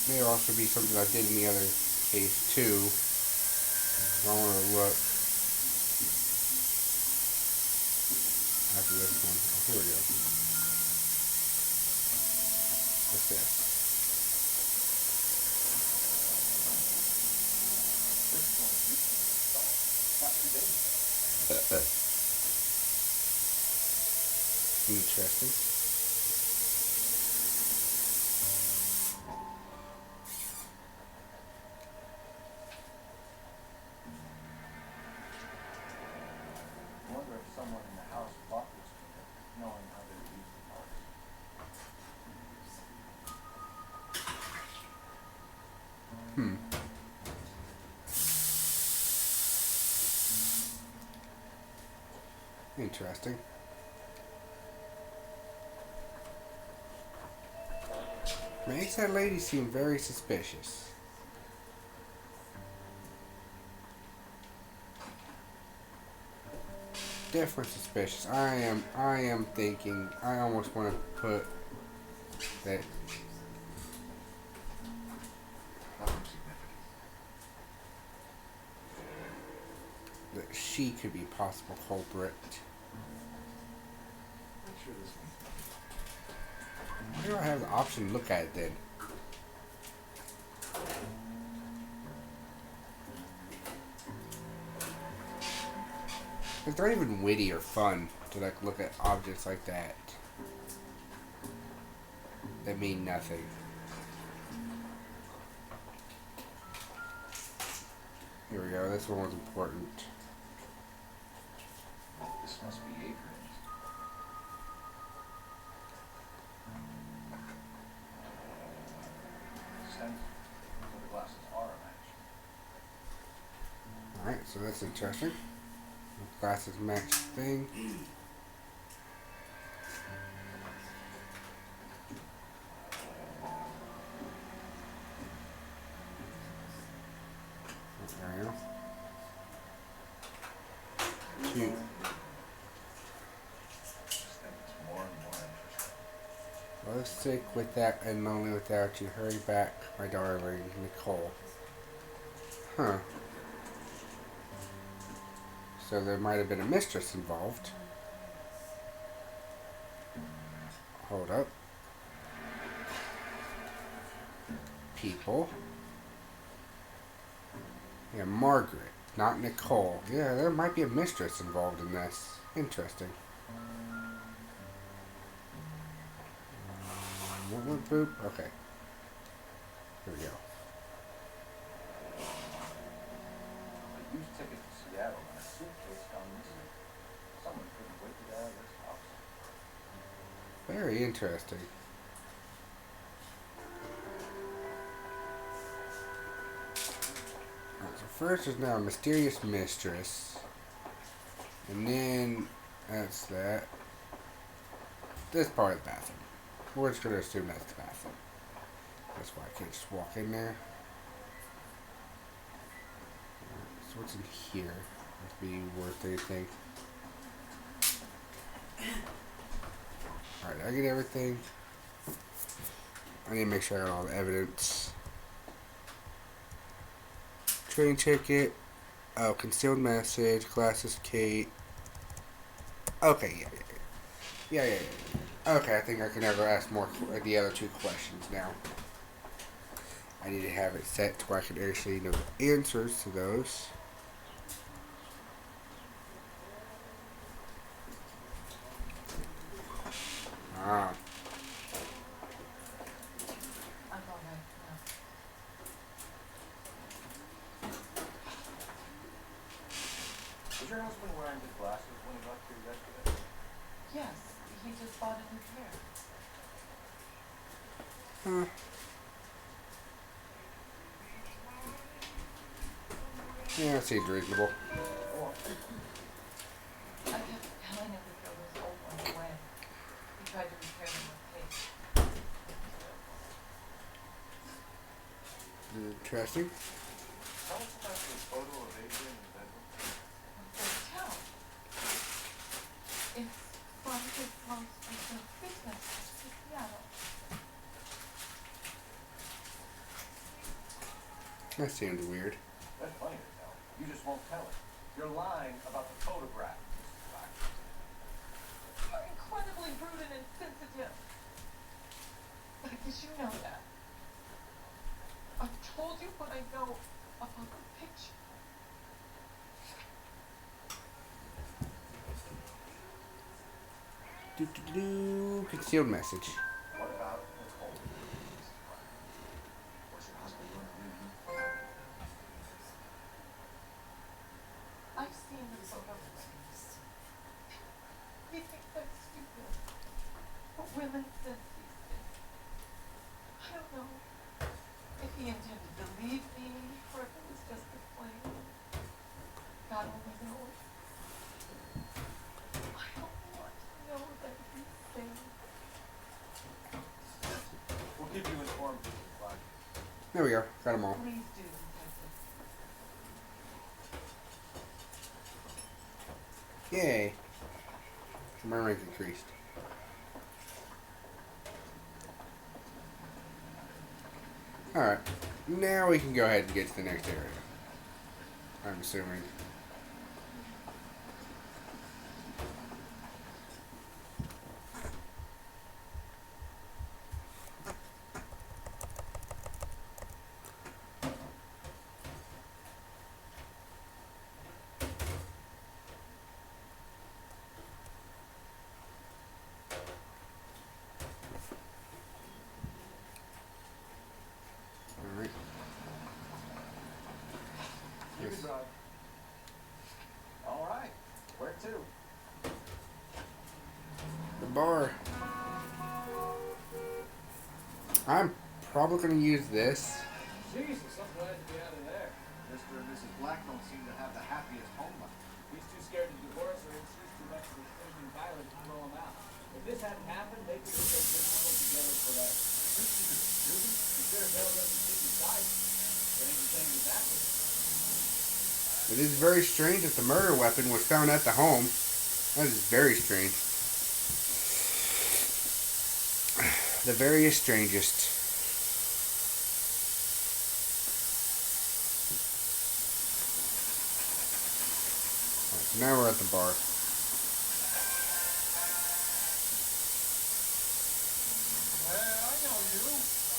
May also be something I did in the other case too. I want to look after this one. Oh, here we go. What's this? Interesting. I wonder if someone in the house bought this unit, knowing how they use the parts. Interesting. Makes that lady seem very suspicious. Definitely suspicious. I am thinking, I almost want to put that she could be a possible culprit. Why do I have the option to look at it then? It's not even witty or fun to like look at objects like that. That mean nothing. Here we go, this one was important. This must be acreage. Sense. So the glasses are a match. Alright, so that's interesting. Glasses match thing. There we go. Cute. Well, let's stick with that and lonely without you. Hurry back, my darling Nicole. Huh. So there might have been a mistress involved. Hold up. People. Yeah, Margaret, not Nicole. Yeah, there might be a mistress involved in this. Interesting. What boop? Okay. Here we go. A used ticket to Seattle and a suitcase gone missing. Someone couldn't wait to get out of this house. Very interesting. Alright, so first there's now a mysterious mistress. And then that's that. This part of the bathroom. We're just gonna assume that's the bathroom. That's why I can't just walk in there. Alright, so what's in here? Must be worth anything. Alright, I get everything. I need to make sure I got all the evidence. Train ticket. Oh, concealed message. Glasses, Kate. Okay, yeah. Okay, I think I can now go ask more the other two questions now. I need to have it set to where I can actually know the answers to those. Ah. I'm all right now. Was your husband wearing his glasses when he left here yesterday? Yes, he just bought a new pair. Huh. Yeah, that seems reasonable. Interesting. Tell us about the photo of Adrian in the bedroom. Don't tell. It's from his most recent business to Seattle. That seems weird. That's plenty to tell. You just won't tell it. You're lying about the photograph, Mrs. Black. You're incredibly rude and insensitive. Did you know that? I've told you what I know about the picture. Concealed message. What about Nicole? Mrs. Black? What's your husband going to leave you? I've seen the photographs. He thinks I'm stupid. But women sense these things. I don't know if he intended to leave me or if it was just a flame. God only knows. I don't want to know that he's safe. We'll keep you informed, Mrs. Black. There we go. Got them all. Please do, Detective. Yay. My rank increased. Alright. Now we can go ahead and get to the next area. I'm assuming. Alright. You can drive. All right. Where to? The bar. I'm probably going to use this. Jesus, I'm glad to be out of there. Mr. and Mrs. Black don't seem to have the happiest home life. He's too scared to divorce or insist too much of his thinking Tyler to throw him out. If this hadn't happened, they could have stayed miserable together forever. Consider Bill doesn't see the sight. It ain't the same as that one. It is very strange that the murder weapon was found at the home. That is very strange. The veriest strangest. Alright, so now we're at the bar. I know you.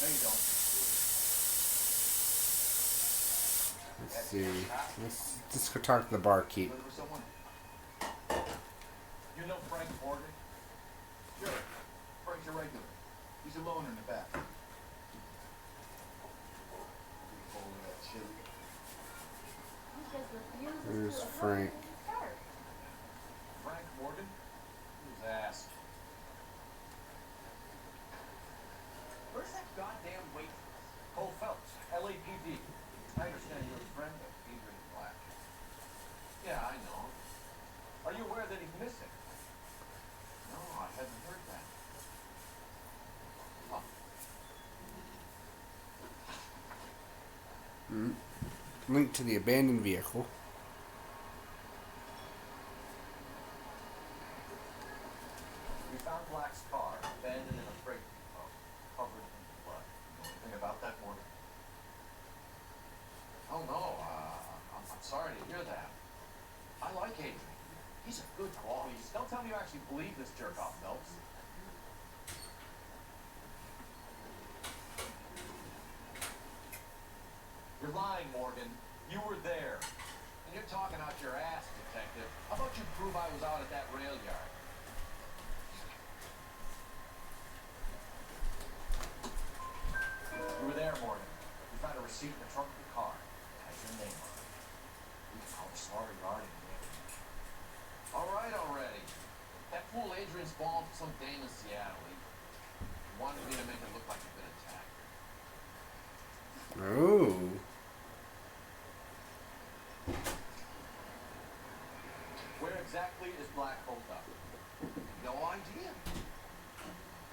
No, you don't. Let's see. Let's go talk to the barkeep. Looking for someone? You know Frank Morgan? Sure. Frank's a regular. He's alone in the back. Bowl of that chili. He just refuses There's to Frank. start. Frank Morgan? Who's ass? Where's that goddamn waitress? Cole Phelps, LAPD. I understand you're a friend of Adrian Black. Yeah, I know. Are you aware that he's missing? No, I haven't heard that. Oh, Link to the abandoned vehicle. We found Black's car abandoned in a freight depot, covered in blood. anything about that, Morgan? Oh, no. I'm sorry to hear that. I like Adrian. He's a good boss. Please, don't tell me you actually believe this jerk-off, Phelps. You're lying, Morgan. You were there. And you're talking out your ass, detective. How about you prove I was out at that rail yard? You were there, Morgan. We found a receipt in the trunk of the car. It has your name on it. We can call the sorry yard in the All right already. That fool Adrian's falling for some dame in Seattle. He wanted me to make it look like he'd been attacked. Oh. Where exactly is Black holed up? No idea.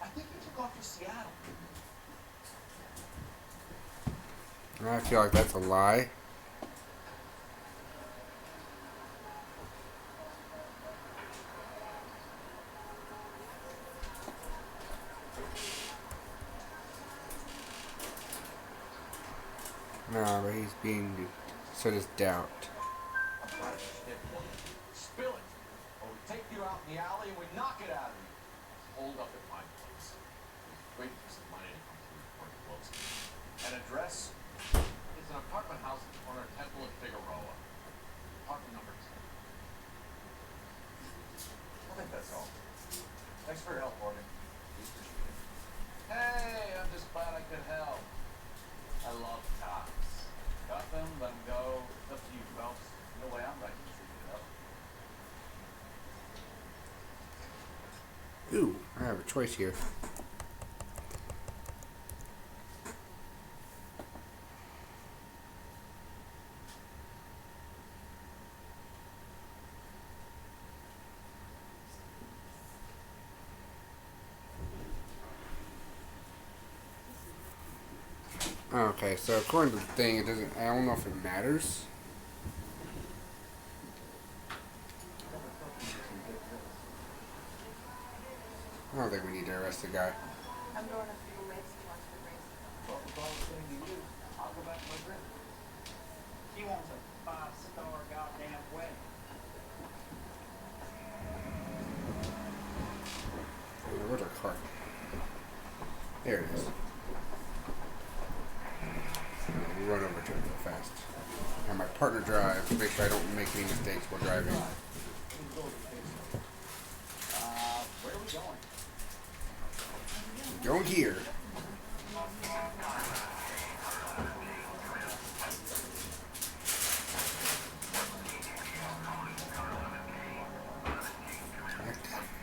I think he took off for Seattle. I feel like that's a lie. No, but he's being so does doubt. Spill it, or we take you out in the alley and we knock it out of you. Hold up at my place. Waiting for some money to come through before it closes. An address is an apartment house at the corner of Temple and Figueroa. Apartment number 10. I think that's all. Thanks for your help, Morgan. Hey, I'm just glad I could help. I love cops. Cut them, let them go. It's up to you, Phelps. No way I'm right to see it up. Ooh, I have a choice here. Okay, so according to the thing, it doesn't. I don't know if it matters. I don't think we need to arrest the guy. I'm going a few ways to watch the race. Well, the ball's thing to you. I'll go back to my grip. He wants a 5-star goddamn wedding. Where's our car? There it is. We'll run over to it real fast. Have my partner drive to make sure I don't make any mistakes while driving. Where are we going? We're going here.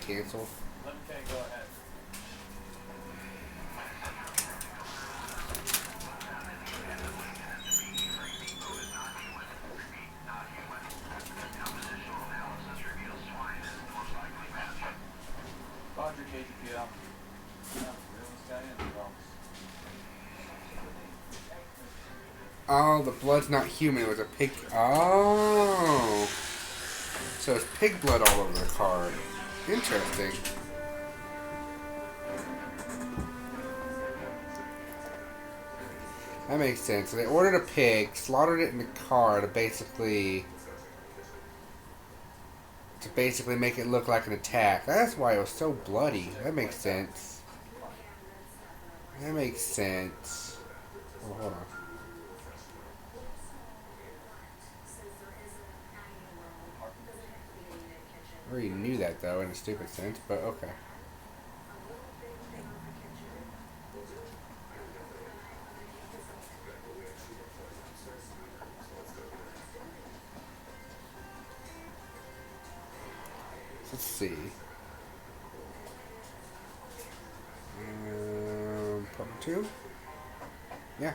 Cancel. 11K, go ahead. Roger, KGPL. Yeah, realest guy in the Bronx. Oh, the blood's not human. It was a pig. Oh. So it's pig blood all over the car. Interesting. That makes sense. So they ordered a pig, slaughtered it in the car to basically make it look like an attack. That's why it was so bloody. That makes sense. That makes sense. Oh, hold on. I already knew that though in a stupid sense, but okay. Let's see. Part 2? Yeah.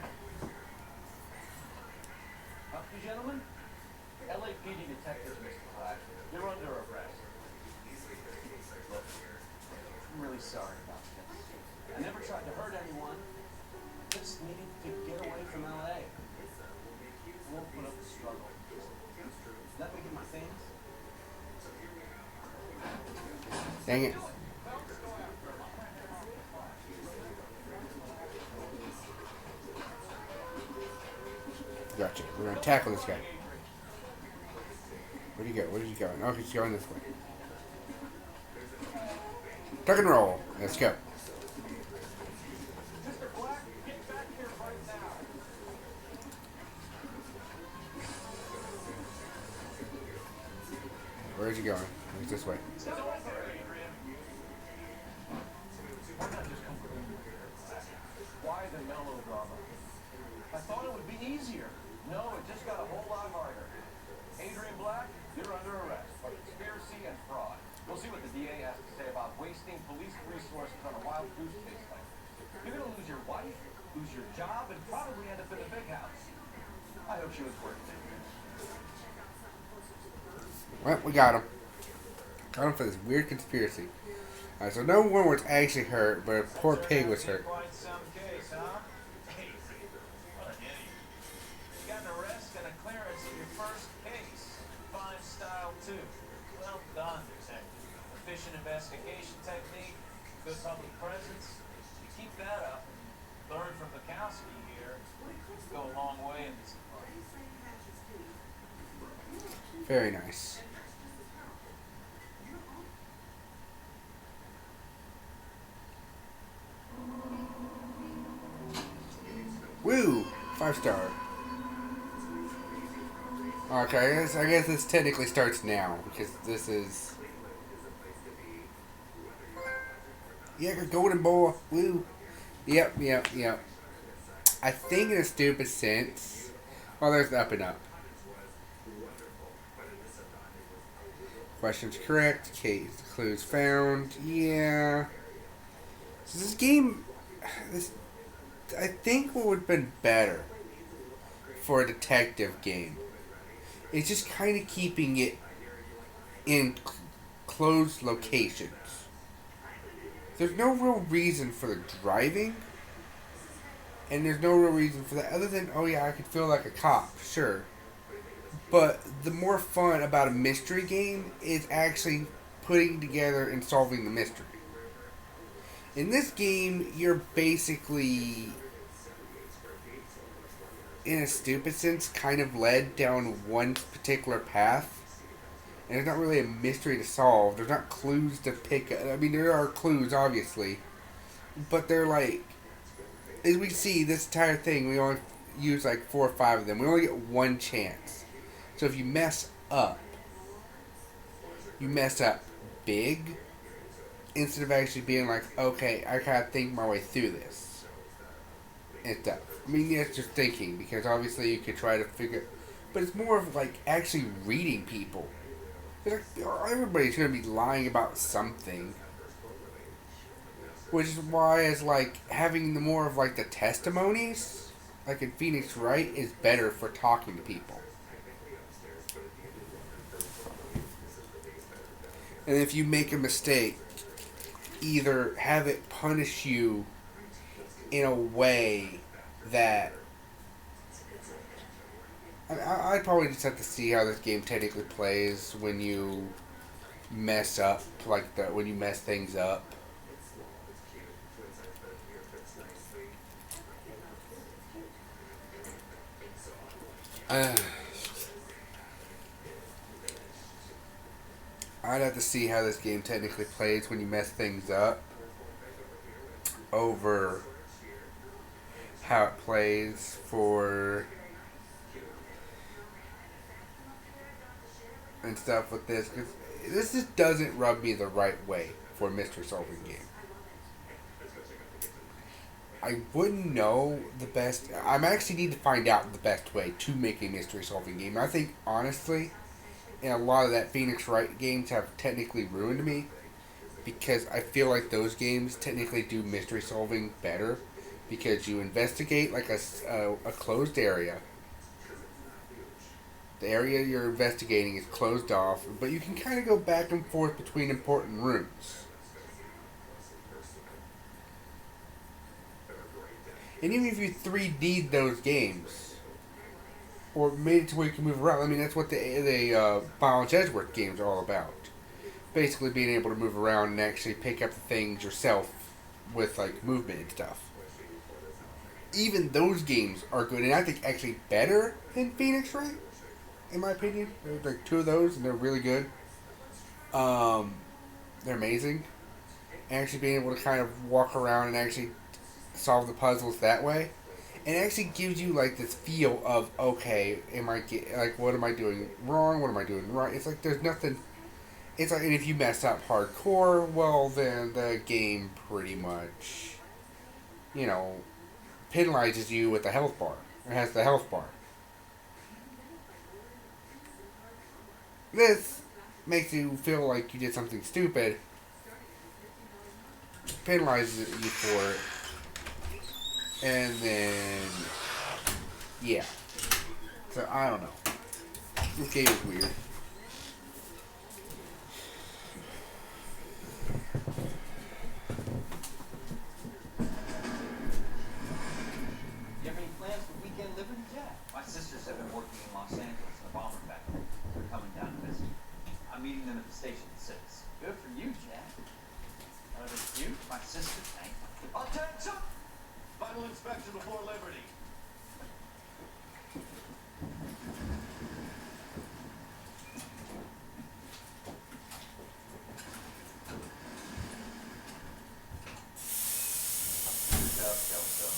You gentlemen? LAPD detectives, Mr. Black. You're under arrest. Look, I'm really sorry about this. I never tried to hurt anyone. Just needed to get away from LA. I won't put up the struggle. Let me get my things. Dang it. Gotcha. We're gonna tackle this guy. Where'd he go? Where's he going? Oh, he's going this way. Tuck and roll. Let's go. Mr. Black, get back here right now. Where's he going? He's this way. Why the melodrama? I thought it would be easier. No, it just got a whole lot harder. Adrian Black, you're under arrest for conspiracy and fraud. We'll see what the DA has to say about wasting police resources on a wild goose chase like this. You're gonna lose your wife, lose your job, and probably end up in the big house. I hope she was worth it. Well, we got him. Got him for this weird conspiracy. Alright, so no one was actually hurt, but a poor pig was hurt. Quite some case, huh? Hey, what an idiot. too. Well done, detective. Efficient investigation technique, good public presence. You keep that up and learn from Bukowski here. Go a long way in this department. Very nice. Woo! 5-star. Okay, I guess this technically starts now because this is. Yeah, golden boy. Woo! Yep. I think in a stupid sense. Oh, there's the up and up. Questions correct. Case clues found. Yeah. So this game, I think what would have been better for a detective game is just kind of keeping it in closed locations. There's no real reason for the driving, and there's no real reason for that other than, oh yeah, I could feel like a cop, sure. But the more fun about a mystery game is actually putting together and solving the mystery. In this game, you're basically, in a stupid sense, kind of led down one particular path. And there's not really a mystery to solve. There's not clues to pick up. I mean, there are clues, obviously. But they're like, as we see, this entire thing, we only use like 4 or 5 of them. We only get one chance. So if you mess up big, instead of actually being like, okay, I gotta think my way through this. And stuff. I mean, yeah, it's just thinking, because obviously you could try to figure, but it's more of like actually reading people. Like, everybody's gonna be lying about something. Which is why it's like having the more of like the testimonies, like in Phoenix Wright, is better for talking to people. And if you make a mistake, either have it punish you in a way that I'd probably just have to see how this game technically plays when you mess up, like when you mess things up. I'd have to see how this game technically plays when you mess things up over how it plays for and stuff with this, because this just doesn't rub me the right way for a mystery solving game. I wouldn't know the best. I actually need to find out the best way to make a mystery solving game. I think honestly, and a lot of that Phoenix Wright games have technically ruined me, because I feel like those games technically do mystery solving better, because you investigate like a closed area. The area you're investigating is closed off, but you can kind of go back and forth between important rooms. And even if you 3D'd those games, or made it to where you can move around, I mean, that's what the Miles Edgeworth games are all about. Basically being able to move around and actually pick up the things yourself with, like, movement and stuff. Even those games are good, and I think actually better than Phoenix Wright, in my opinion. There's like 2 of those, and they're really good. They're amazing. And actually being able to kind of walk around and actually solve the puzzles that way, and it actually gives you like this feel of, okay, what am I doing wrong? What am I doing right? It's like there's nothing. It's like, and if you mess up hardcore, well then the game pretty much, penalizes you with the health bar. It has the health bar. This makes you feel like you did something stupid, penalizes you for it. And then, yeah. So, I don't know. This game is weird. You have any plans for weekend liberty, Jack? My sisters have been working in Los Angeles in a bomber factory. They're coming down to visit. meeting them at the station at 6. Good for you, Jack. Are they cute? My sister, thank you. Attention! Final inspection before liberty. Good job, Kelso.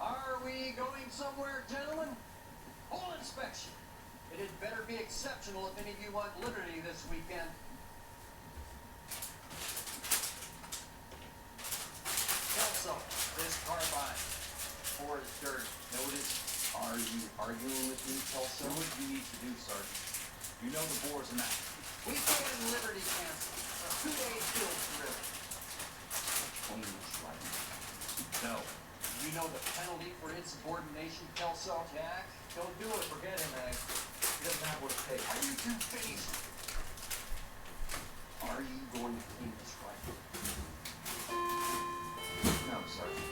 Are we going somewhere, gentlemen? Whole inspection. It had better be exceptional if any of you want liberty this weekend. Kelso, this carbine. Four is dirty. Notice, are you arguing with me, Kelso? Do what you need to do, Sergeant. You know the bore's a map. Weekend liberty canceled. A 2-day field trip. Clean this right. No. You know the penalty for insubordination, Kelso? Jack, don't do it. Forget him, Meg. He doesn't have what it takes. Are you two-faced? Are you going to clean this rifle? No, Sergeant.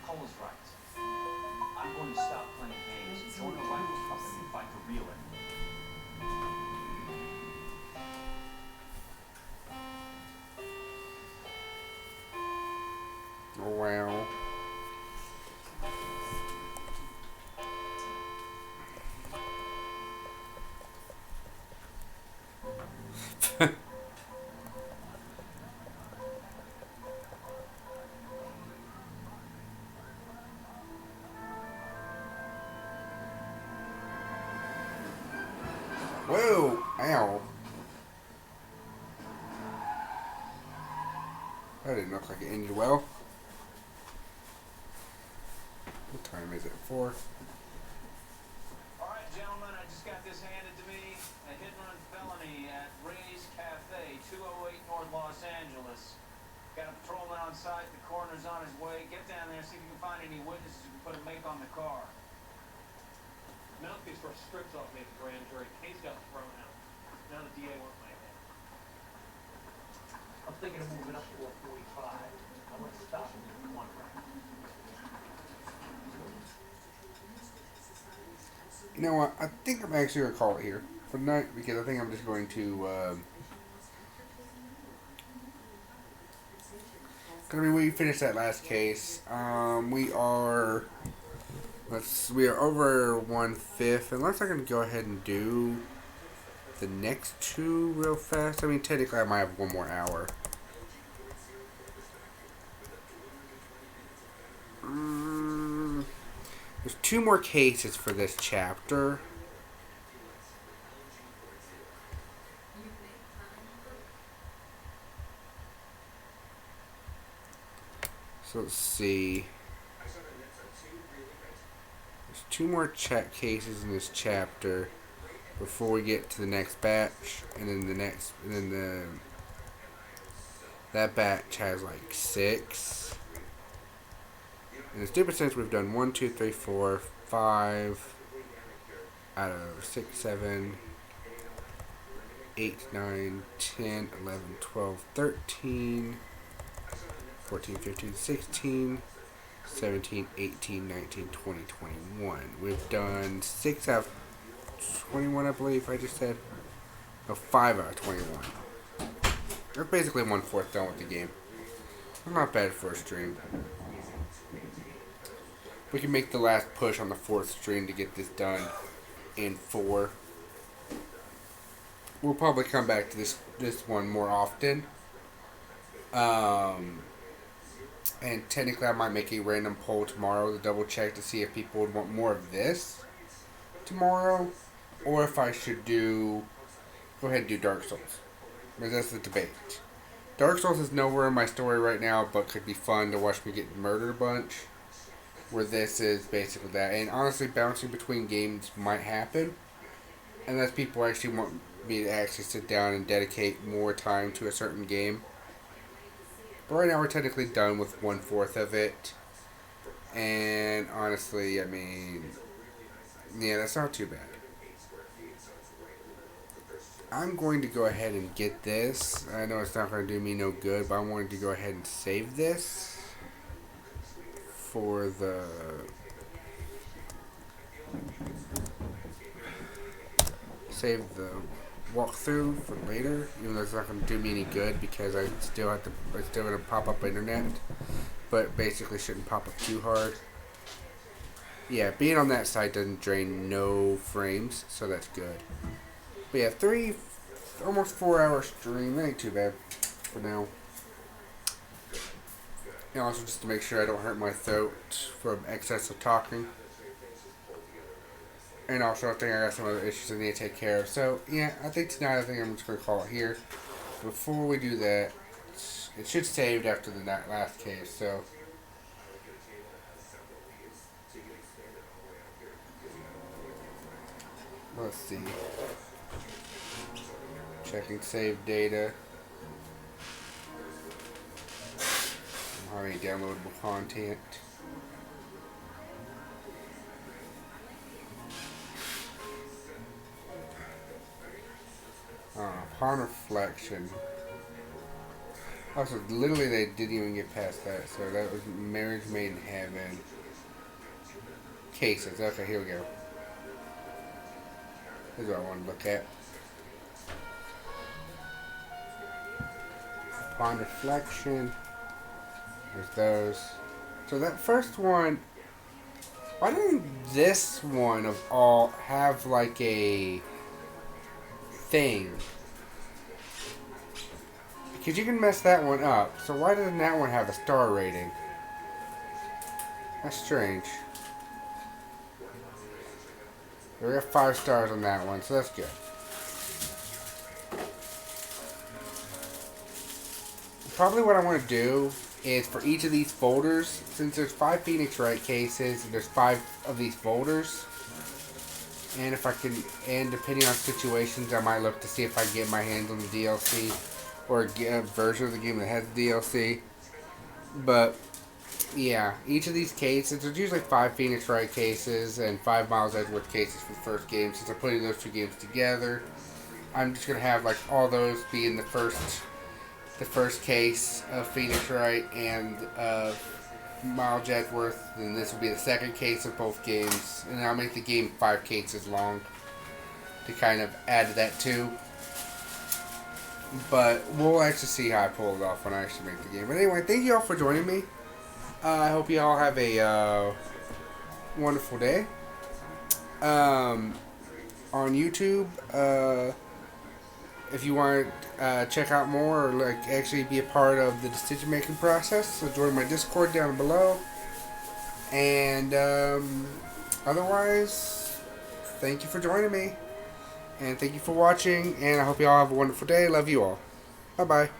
Cole is right. I'm going to stop playing games and join a rifle company and fight the real enemy. Oh, wow. Whoa! Ow. That didn't look like it ended well. What time is it? 4? All right, gentlemen, I just got this handed to me. A hit-and-run felony at Ray's Cafe, 208 North Los Angeles. Got a patrolman on site. The coroner's on his way. Get down there, see if you can find any witnesses who can put a make on the car. Mouthpiece for a strips off me at the grand jury. Case got thrown out. Now the DA wants my head. I'm thinking of moving up to a 45. I want to stop him in one round. You know what? I think I'm actually going to call it here for tonight because I think I'm just going to. We finished that last case. We are over 1/5, unless I can go ahead and do the next 2 real fast. I mean, technically, I might have 1 more hour. There's 2 more cases for this chapter. So let's see. There's 2 more cases in this chapter before we get to the next batch, and then that batch has like 6. In the stupid sense, we've done 1, 2, 3, 4, 5 out of 6, 7, 8, 9, 10, 11, 12, 13, 14, 15, 16, 17, 18, 19, 20, 21. We've done 6 out of 21, I believe I just said. No, 5 out of 21. We're basically 1/4 done with the game. Not bad for a stream. We can make the last push on the 4th stream to get this done in 4. We'll probably come back to this one more often. And technically I might make a random poll tomorrow to double check to see if people would want more of this tomorrow, or if I should go ahead and do Dark Souls. Because that's the debate. Dark Souls is nowhere in my story right now, but could be fun to watch me get murdered a bunch. Where this is basically that. And honestly, bouncing between games might happen, unless people actually want me to actually sit down and dedicate more time to a certain game. But right now we're technically done with 1/4 of it. And honestly, I mean, yeah, that's not too bad. I'm going to go ahead and get this. I know it's not going to do me no good, but I wanted to go ahead and save this for the walkthrough for later, even though it's not going to do me any good because it's still going to pop up internet, but basically shouldn't pop up too hard. Yeah, being on that site doesn't drain no frames, so that's good. But yeah, almost 4 hour stream, that ain't too bad for now. And also just to make sure I don't hurt my throat from excess of talking. And also I think I got some other issues I need to take care of. So yeah, I think tonight I'm just going to call it here. Before we do that, it should saved after the last case, so. Let's see. Checking save data. Already downloadable content. Upon reflection. Also, literally they didn't even get past that, so that was Marriage Made in Heaven. Cases. Okay, here we go. This is what I want to look at. Upon reflection. There's those. So that first one, why didn't this one of all have like a thing? Because you can mess that one up. So why doesn't that one have a star rating? That's strange. We got 5 stars on that one, so that's good. Probably what I want to do is for each of these folders, since there's 5 Phoenix Wright cases, and there's 5 of these folders, and if I can, and depending on situations, I might look to see if I can get my hands on the DLC, or a version of the game that has the DLC. But yeah, each of these cases, there's usually 5 Phoenix Wright cases and 5 Miles Edgeworth cases for the first game. Since I'm putting those 2 games together, I'm just gonna have like all those be in the first case of Phoenix Wright and Miles Edgeworth, and this will be the second case of both games, and I'll make the game 5 cases long to kind of add to that too. But we'll actually see how I pull it off when I actually make the game. But anyway, thank you all for joining me. I hope you all have a wonderful day. On YouTube, if you want to check out more or like actually be a part of the decision making process, so join my Discord down below. And otherwise, thank you for joining me, and thank you for watching, and I hope you all have a wonderful day. Love you all. Bye bye.